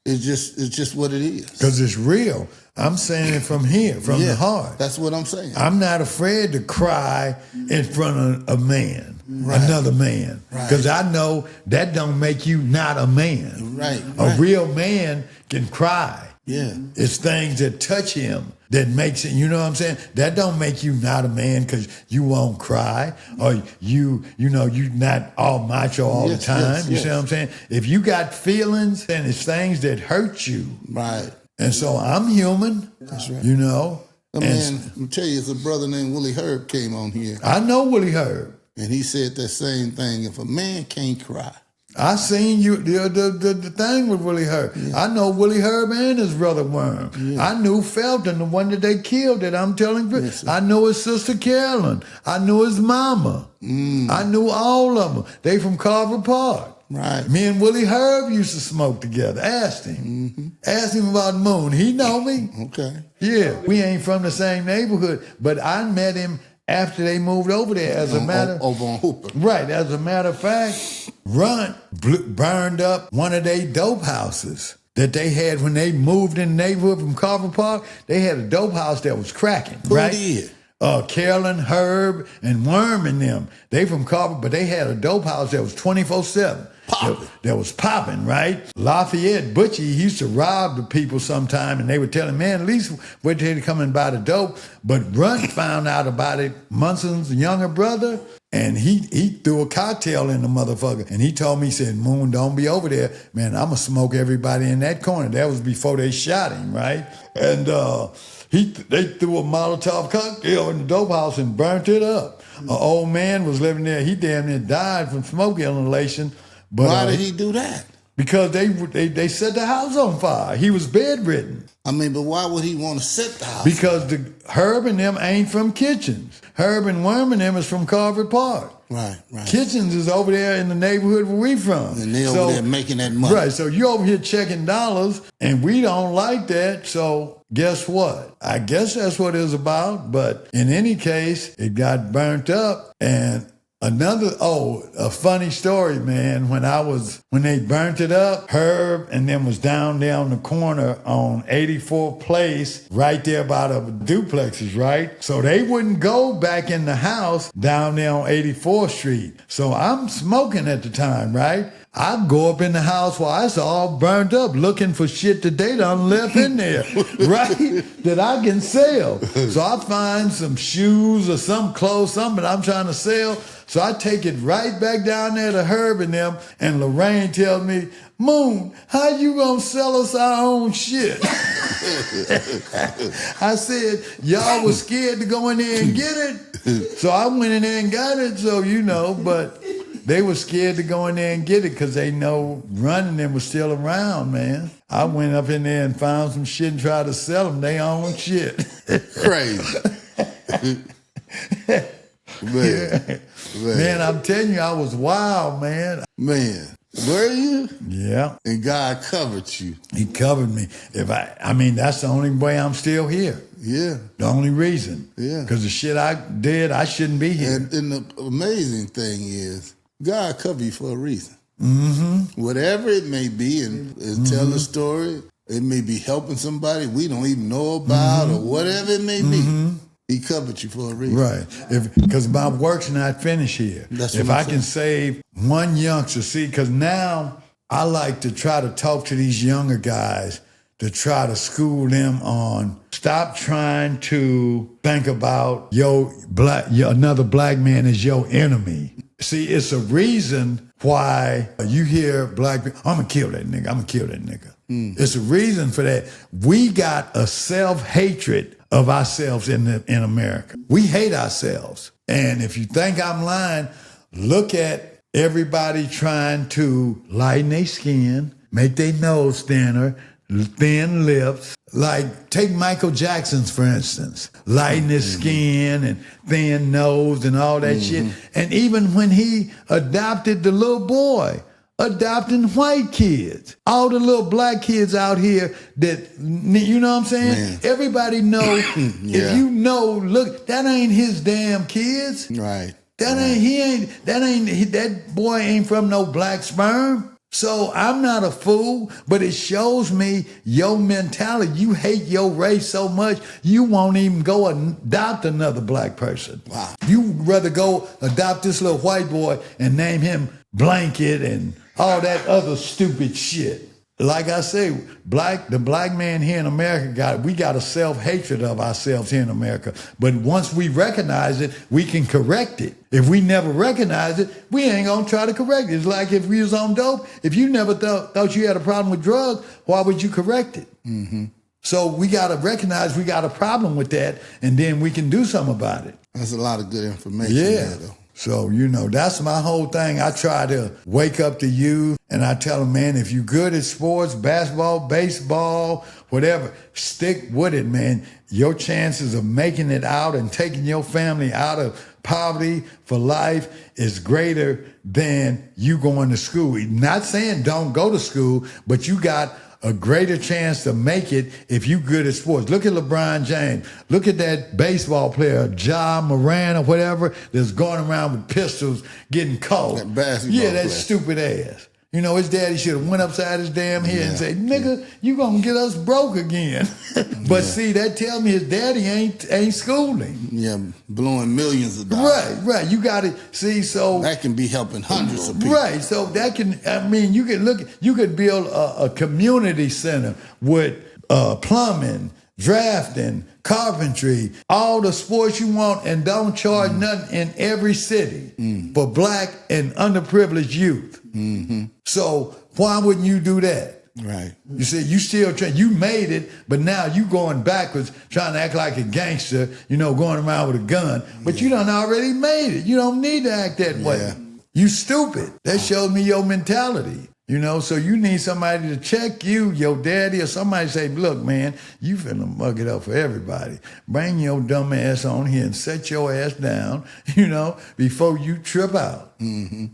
It's just what it is. Because it's real. I'm saying it from here, from the heart. That's what I'm saying. I'm not afraid to cry in front of a man, another man. Because I know that don't make you not a man. Right. A real man can cry. Yeah. It's things that touch him that makes it, you know what I'm saying? That don't make you not a man because you won't cry or you not all macho all the time. You see what I'm saying? If you got feelings and it's things that hurt you. Right. And so I'm human. That's right. You know? Man, let me tell you, it's a brother named Willie Herb came on here. I know Willie Herb. And he said that same thing. If a man can't cry. I seen you the thing with Willie Herb. Yeah. I know Willie Herb and his brother Worm. Yeah. I knew Felton, the one that they killed that I'm telling you. Yes, I knew his sister Carolyn. I knew his mama. I knew all of them. They from Carver Park. Right. Me and Willie Herb used to smoke together. Asked him. Asked him about Moon. He know me. Okay. Yeah. We ain't from the same neighborhood, but I met him after they moved over there. Over on Hooper. Right. As a matter of fact, Runt burned up one of their dope houses that they had when they moved in the neighborhood from Carver Park. They had a dope house that was cracking. Who right? did? Carolyn, Herb, and Worm and them. They from Carver, but they had a dope house that was 24/7. That was popping, right? Lafayette Butchie, he used to rob the people sometime, and they would tell him, man, at least wait till they come and buy the dope. But Runt found out about it, Munson's younger brother, and he threw a cocktail in the motherfucker. And he told me, he said, Moon, don't be over there. Man, I'm going to smoke everybody in that corner. That was before they shot him, right? And they threw a Molotov cocktail in the dope house and burnt it up. An old man was living there. He damn near died from smoke inhalation. But, why did he do that? Because they set the house on fire. He was bedridden. I mean, but why would he want to set the house? Because Herb and them ain't from Kitchens. Herb and Worm and them is from Carver Park. Right. Kitchens is over there in the neighborhood where we from. And they over there making that money. Right, so you over here checking dollars, and we don't like that, so guess what? I guess that's what it's about, but in any case, it got burnt up, and a funny story, man. When they burnt it up, Herb and them was down there on the corner on 84th Place, right there by the duplexes, right? So they wouldn't go back in the house down there on 84th Street. So I'm smoking at the time, right? I go up in the house while it's all burnt up, looking for shit that they done left in there, right? That I can sell. So I find some shoes or some clothes, something I'm trying to sell. So I take it right back down there to Herb and them, and Lorraine tells me, Moon, how you gonna sell us our own shit? I said, y'all was scared to go in there and get it. So I went in there and got it, so but they were scared to go in there and get it because they know running them was still around, man. I went up in there and found some shit and tried to sell them their own shit. Crazy. Man, I'm telling you, I was wild, man. Man, were you? Yeah. And God covered you. He covered me. I mean, that's the only way I'm still here. Yeah. The only reason. Yeah. Because the shit I did, I shouldn't be here. And the amazing thing is, God covered you for a reason. Mm-hmm. Whatever it may be, and tell a story, it may be helping somebody we don't even know about, or whatever it may be. He covered you for a reason. Right. Because my work's not finished here. That's if what I can save one youngster, see, because now I like to try to talk to these younger guys to try to school them on stop trying to think about another black man as your enemy. See, it's a reason why you hear black people, I'm going to kill that nigga. It's a reason for that. We got a self-hatred of ourselves in America. We hate ourselves. And if you think I'm lying, look at everybody trying to lighten their skin, make their nose thinner, thin lips. Like, take Michael Jackson's, for instance. Lighten his skin and thin nose and all that shit. And even when he adopted the little boy, adopting white kids. All the little black kids out here that, you know what I'm saying? Man. Everybody know, if you know, look, that ain't his damn kids. Right. That boy ain't from no black sperm. So I'm not a fool, but it shows me your mentality. You hate your race so much, you won't even go adopt another black person. Wow. You rather go adopt this little white boy and name him Blanket and all that other stupid shit. like I say, the black man here in America we got a self-hatred of ourselves here in America. But once we recognize it, we can correct it. If we never recognize it, we ain't gonna try to correct it. It's like if we was on dope. If you never thought you had a problem with drugs, why would you correct it? Mm-hmm. So we gotta recognize we got a problem with that, and then we can do something about it. That's a lot of good information there, though. So, that's my whole thing. I try to wake up the youth, and I tell them, man, if you're good at sports, basketball, baseball, whatever, stick with it, man. Your chances of making it out and taking your family out of poverty for life is greater than you going to school. Not saying don't go to school, but you got a greater chance to make it if you good at sports. Look at LeBron James. Look at that baseball player, Ja Moran or whatever, that's going around with pistols getting caught. That basketball that player. Stupid ass. His daddy should have went upside his damn head and said, nigga, you gonna get us broke again. But see, that tell me his daddy ain't schooling. Yeah, blowing millions of dollars. Right. You gotta see, so that can be helping hundreds of people. Right, so that can, you could build a community center with plumbing, drafting, carpentry, all the sports you want, and don't charge nothing in every city for black and underprivileged youth. Mm-hmm. So why wouldn't you do that? Right. You see, you still you made it, but now you going backwards, trying to act like a gangster, going around with a gun. But you done already made it. You don't need to act that way. You stupid. That shows me your mentality. So you need somebody to check you, your daddy, or somebody say, look, man, you finna mug it up for everybody. Bring your dumb ass on here and set your ass down, before you trip out. Mm-hmm.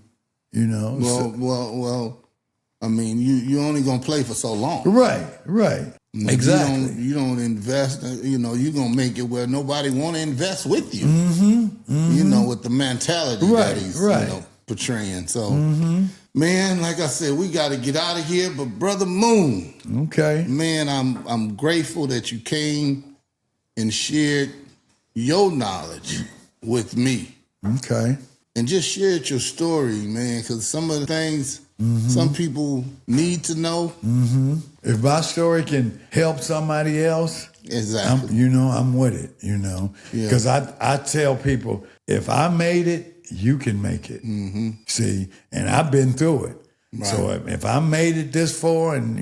Well, you only gonna play for so long. Right. Exactly. You don't invest, you're gonna make it where nobody wanna invest with you. With the mentality that he's portraying. So man, like I said, we gotta get out of here. But Brother Moon, okay. Man, I'm grateful that you came and shared your knowledge with me. Okay. And just shared your story, man, because some of the things some people need to know. If my story can help somebody else, exactly. I'm with it, Because I tell people, if I made it, you can make it. See, and I've been through it. Right. So if I made it this far, and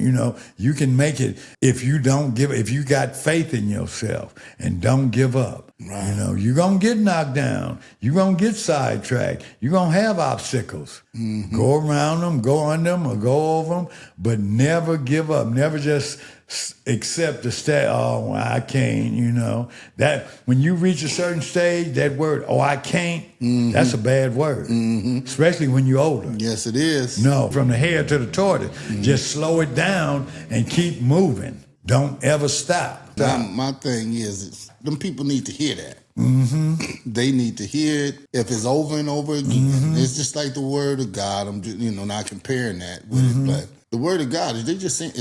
you can make it if you got faith in yourself and don't give up. Right. You're gonna get knocked down. You're gonna get sidetracked. You're gonna have obstacles. Go around them, go under them, or go over them, but never give up. Never just accept the state. Oh, I can't. That when you reach a certain stage, that word, oh, I can't. That's a bad word, especially when you're older. Yes, it is. No, from the hair to the tortoise. Just slow it down and keep moving. Don't ever stop. My thing is, them people need to hear that. They need to hear it. If it's over and over again, it's just like the word of God. I'm just, not comparing that with it, but the word of God is they just saying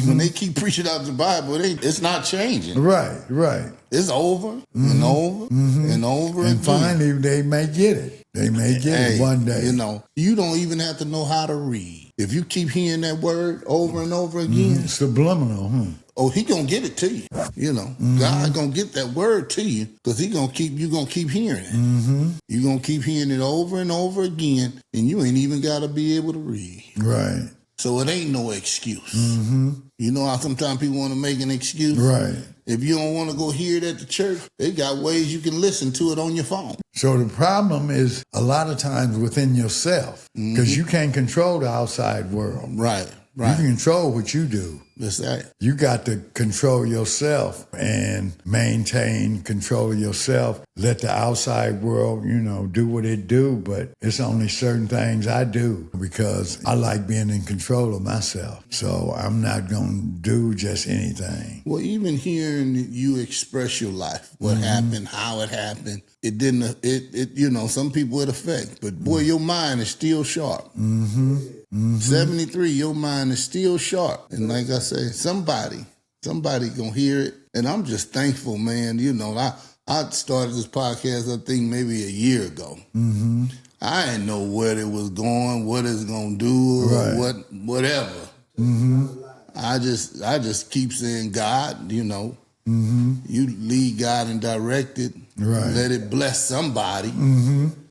when they keep preaching out the Bible, it's not changing. Right. It's over and over and over again. And finally, they may get it. They may get it one day. You don't even have to know how to read. If you keep hearing that word over and over again, subliminal. Oh, he gonna get it to you. God gonna get that word to you because you gonna keep hearing it. You're gonna keep hearing it over and over again, and you ain't even gotta be able to read. Right. So it ain't no excuse. You know how sometimes people want to make an excuse? Right. If you don't want to go hear it at the church, they got ways you can listen to it on your phone. So the problem is a lot of times within yourself because you can't control the outside world. Right. You can control what you do. That's right. You got to control yourself and maintain control of yourself. Let the outside world, do what it do. But it's only certain things I do because I like being in control of myself. So I'm not going to do just anything. Well, even hearing you express your life, what happened, how it happened, it didn't, some people it affect. But boy, your mind is still sharp. 73, your mind is still sharp. And like I say, somebody gonna hear it. And I'm just thankful, man. I started this podcast, I think maybe a year ago. I didn't know where it was going, what it's gonna do, or whatever. I just keep saying, God, you know, you lead, God, and direct it. Right. Let it bless somebody.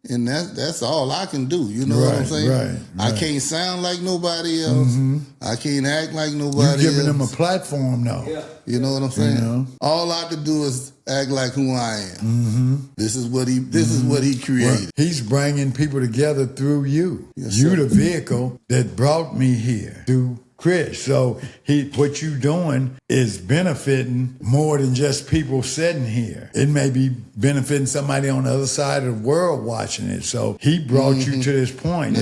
And that's all I can do. You know what I'm saying? Right. I can't sound like nobody else. I can't act like nobody else. You're giving them a platform, though. Yeah. You know what I'm saying? You know? All I can do is act like who I am. This is what he created. Well, he's bringing people together through you. Yes, You sir. the vehicle that brought me here through Chris. So what you doing is benefiting more than just people sitting here. It may be benefiting somebody on the other side of the world watching it. So he brought you to this point.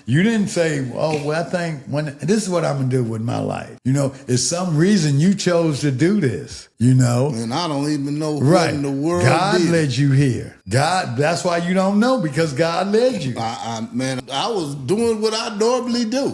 You didn't say, oh, well, I think this is what I'm gonna do with my life. You know, it's some reason you chose to do this. You know, and I don't even know right. what in the world God led you here. God, that's why you don't know, because God led you. Man, I was doing what I normally do.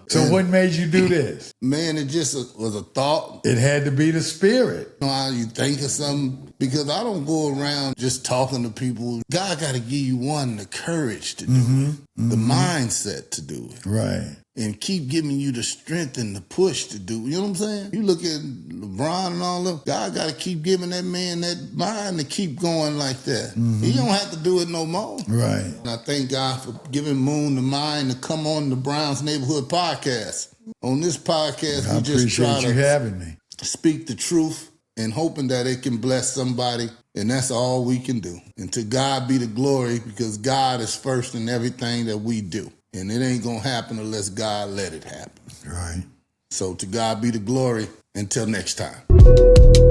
So what made you do this? Man, it just was a thought. It had to be the Spirit. You know how you think of something? Because I don't go around just talking to people. God got to give you the courage to do it, the mindset to do it. Right. And keep giving you the strength and the push to do. You know what I'm saying? You look at LeBron and all of them. God got to keep giving that man that mind to keep going like that. He don't have to do it no more. Right. And I thank God for giving Moon the mind to come on the Browns Neighborhood podcast. On this podcast, we just try you having me. Speak the truth and hoping that it can bless somebody. And that's all we can do. And to God be the glory, because God is first in everything that we do. And it ain't going to happen unless God let it happen. Right. So to God be the glory. Until next time.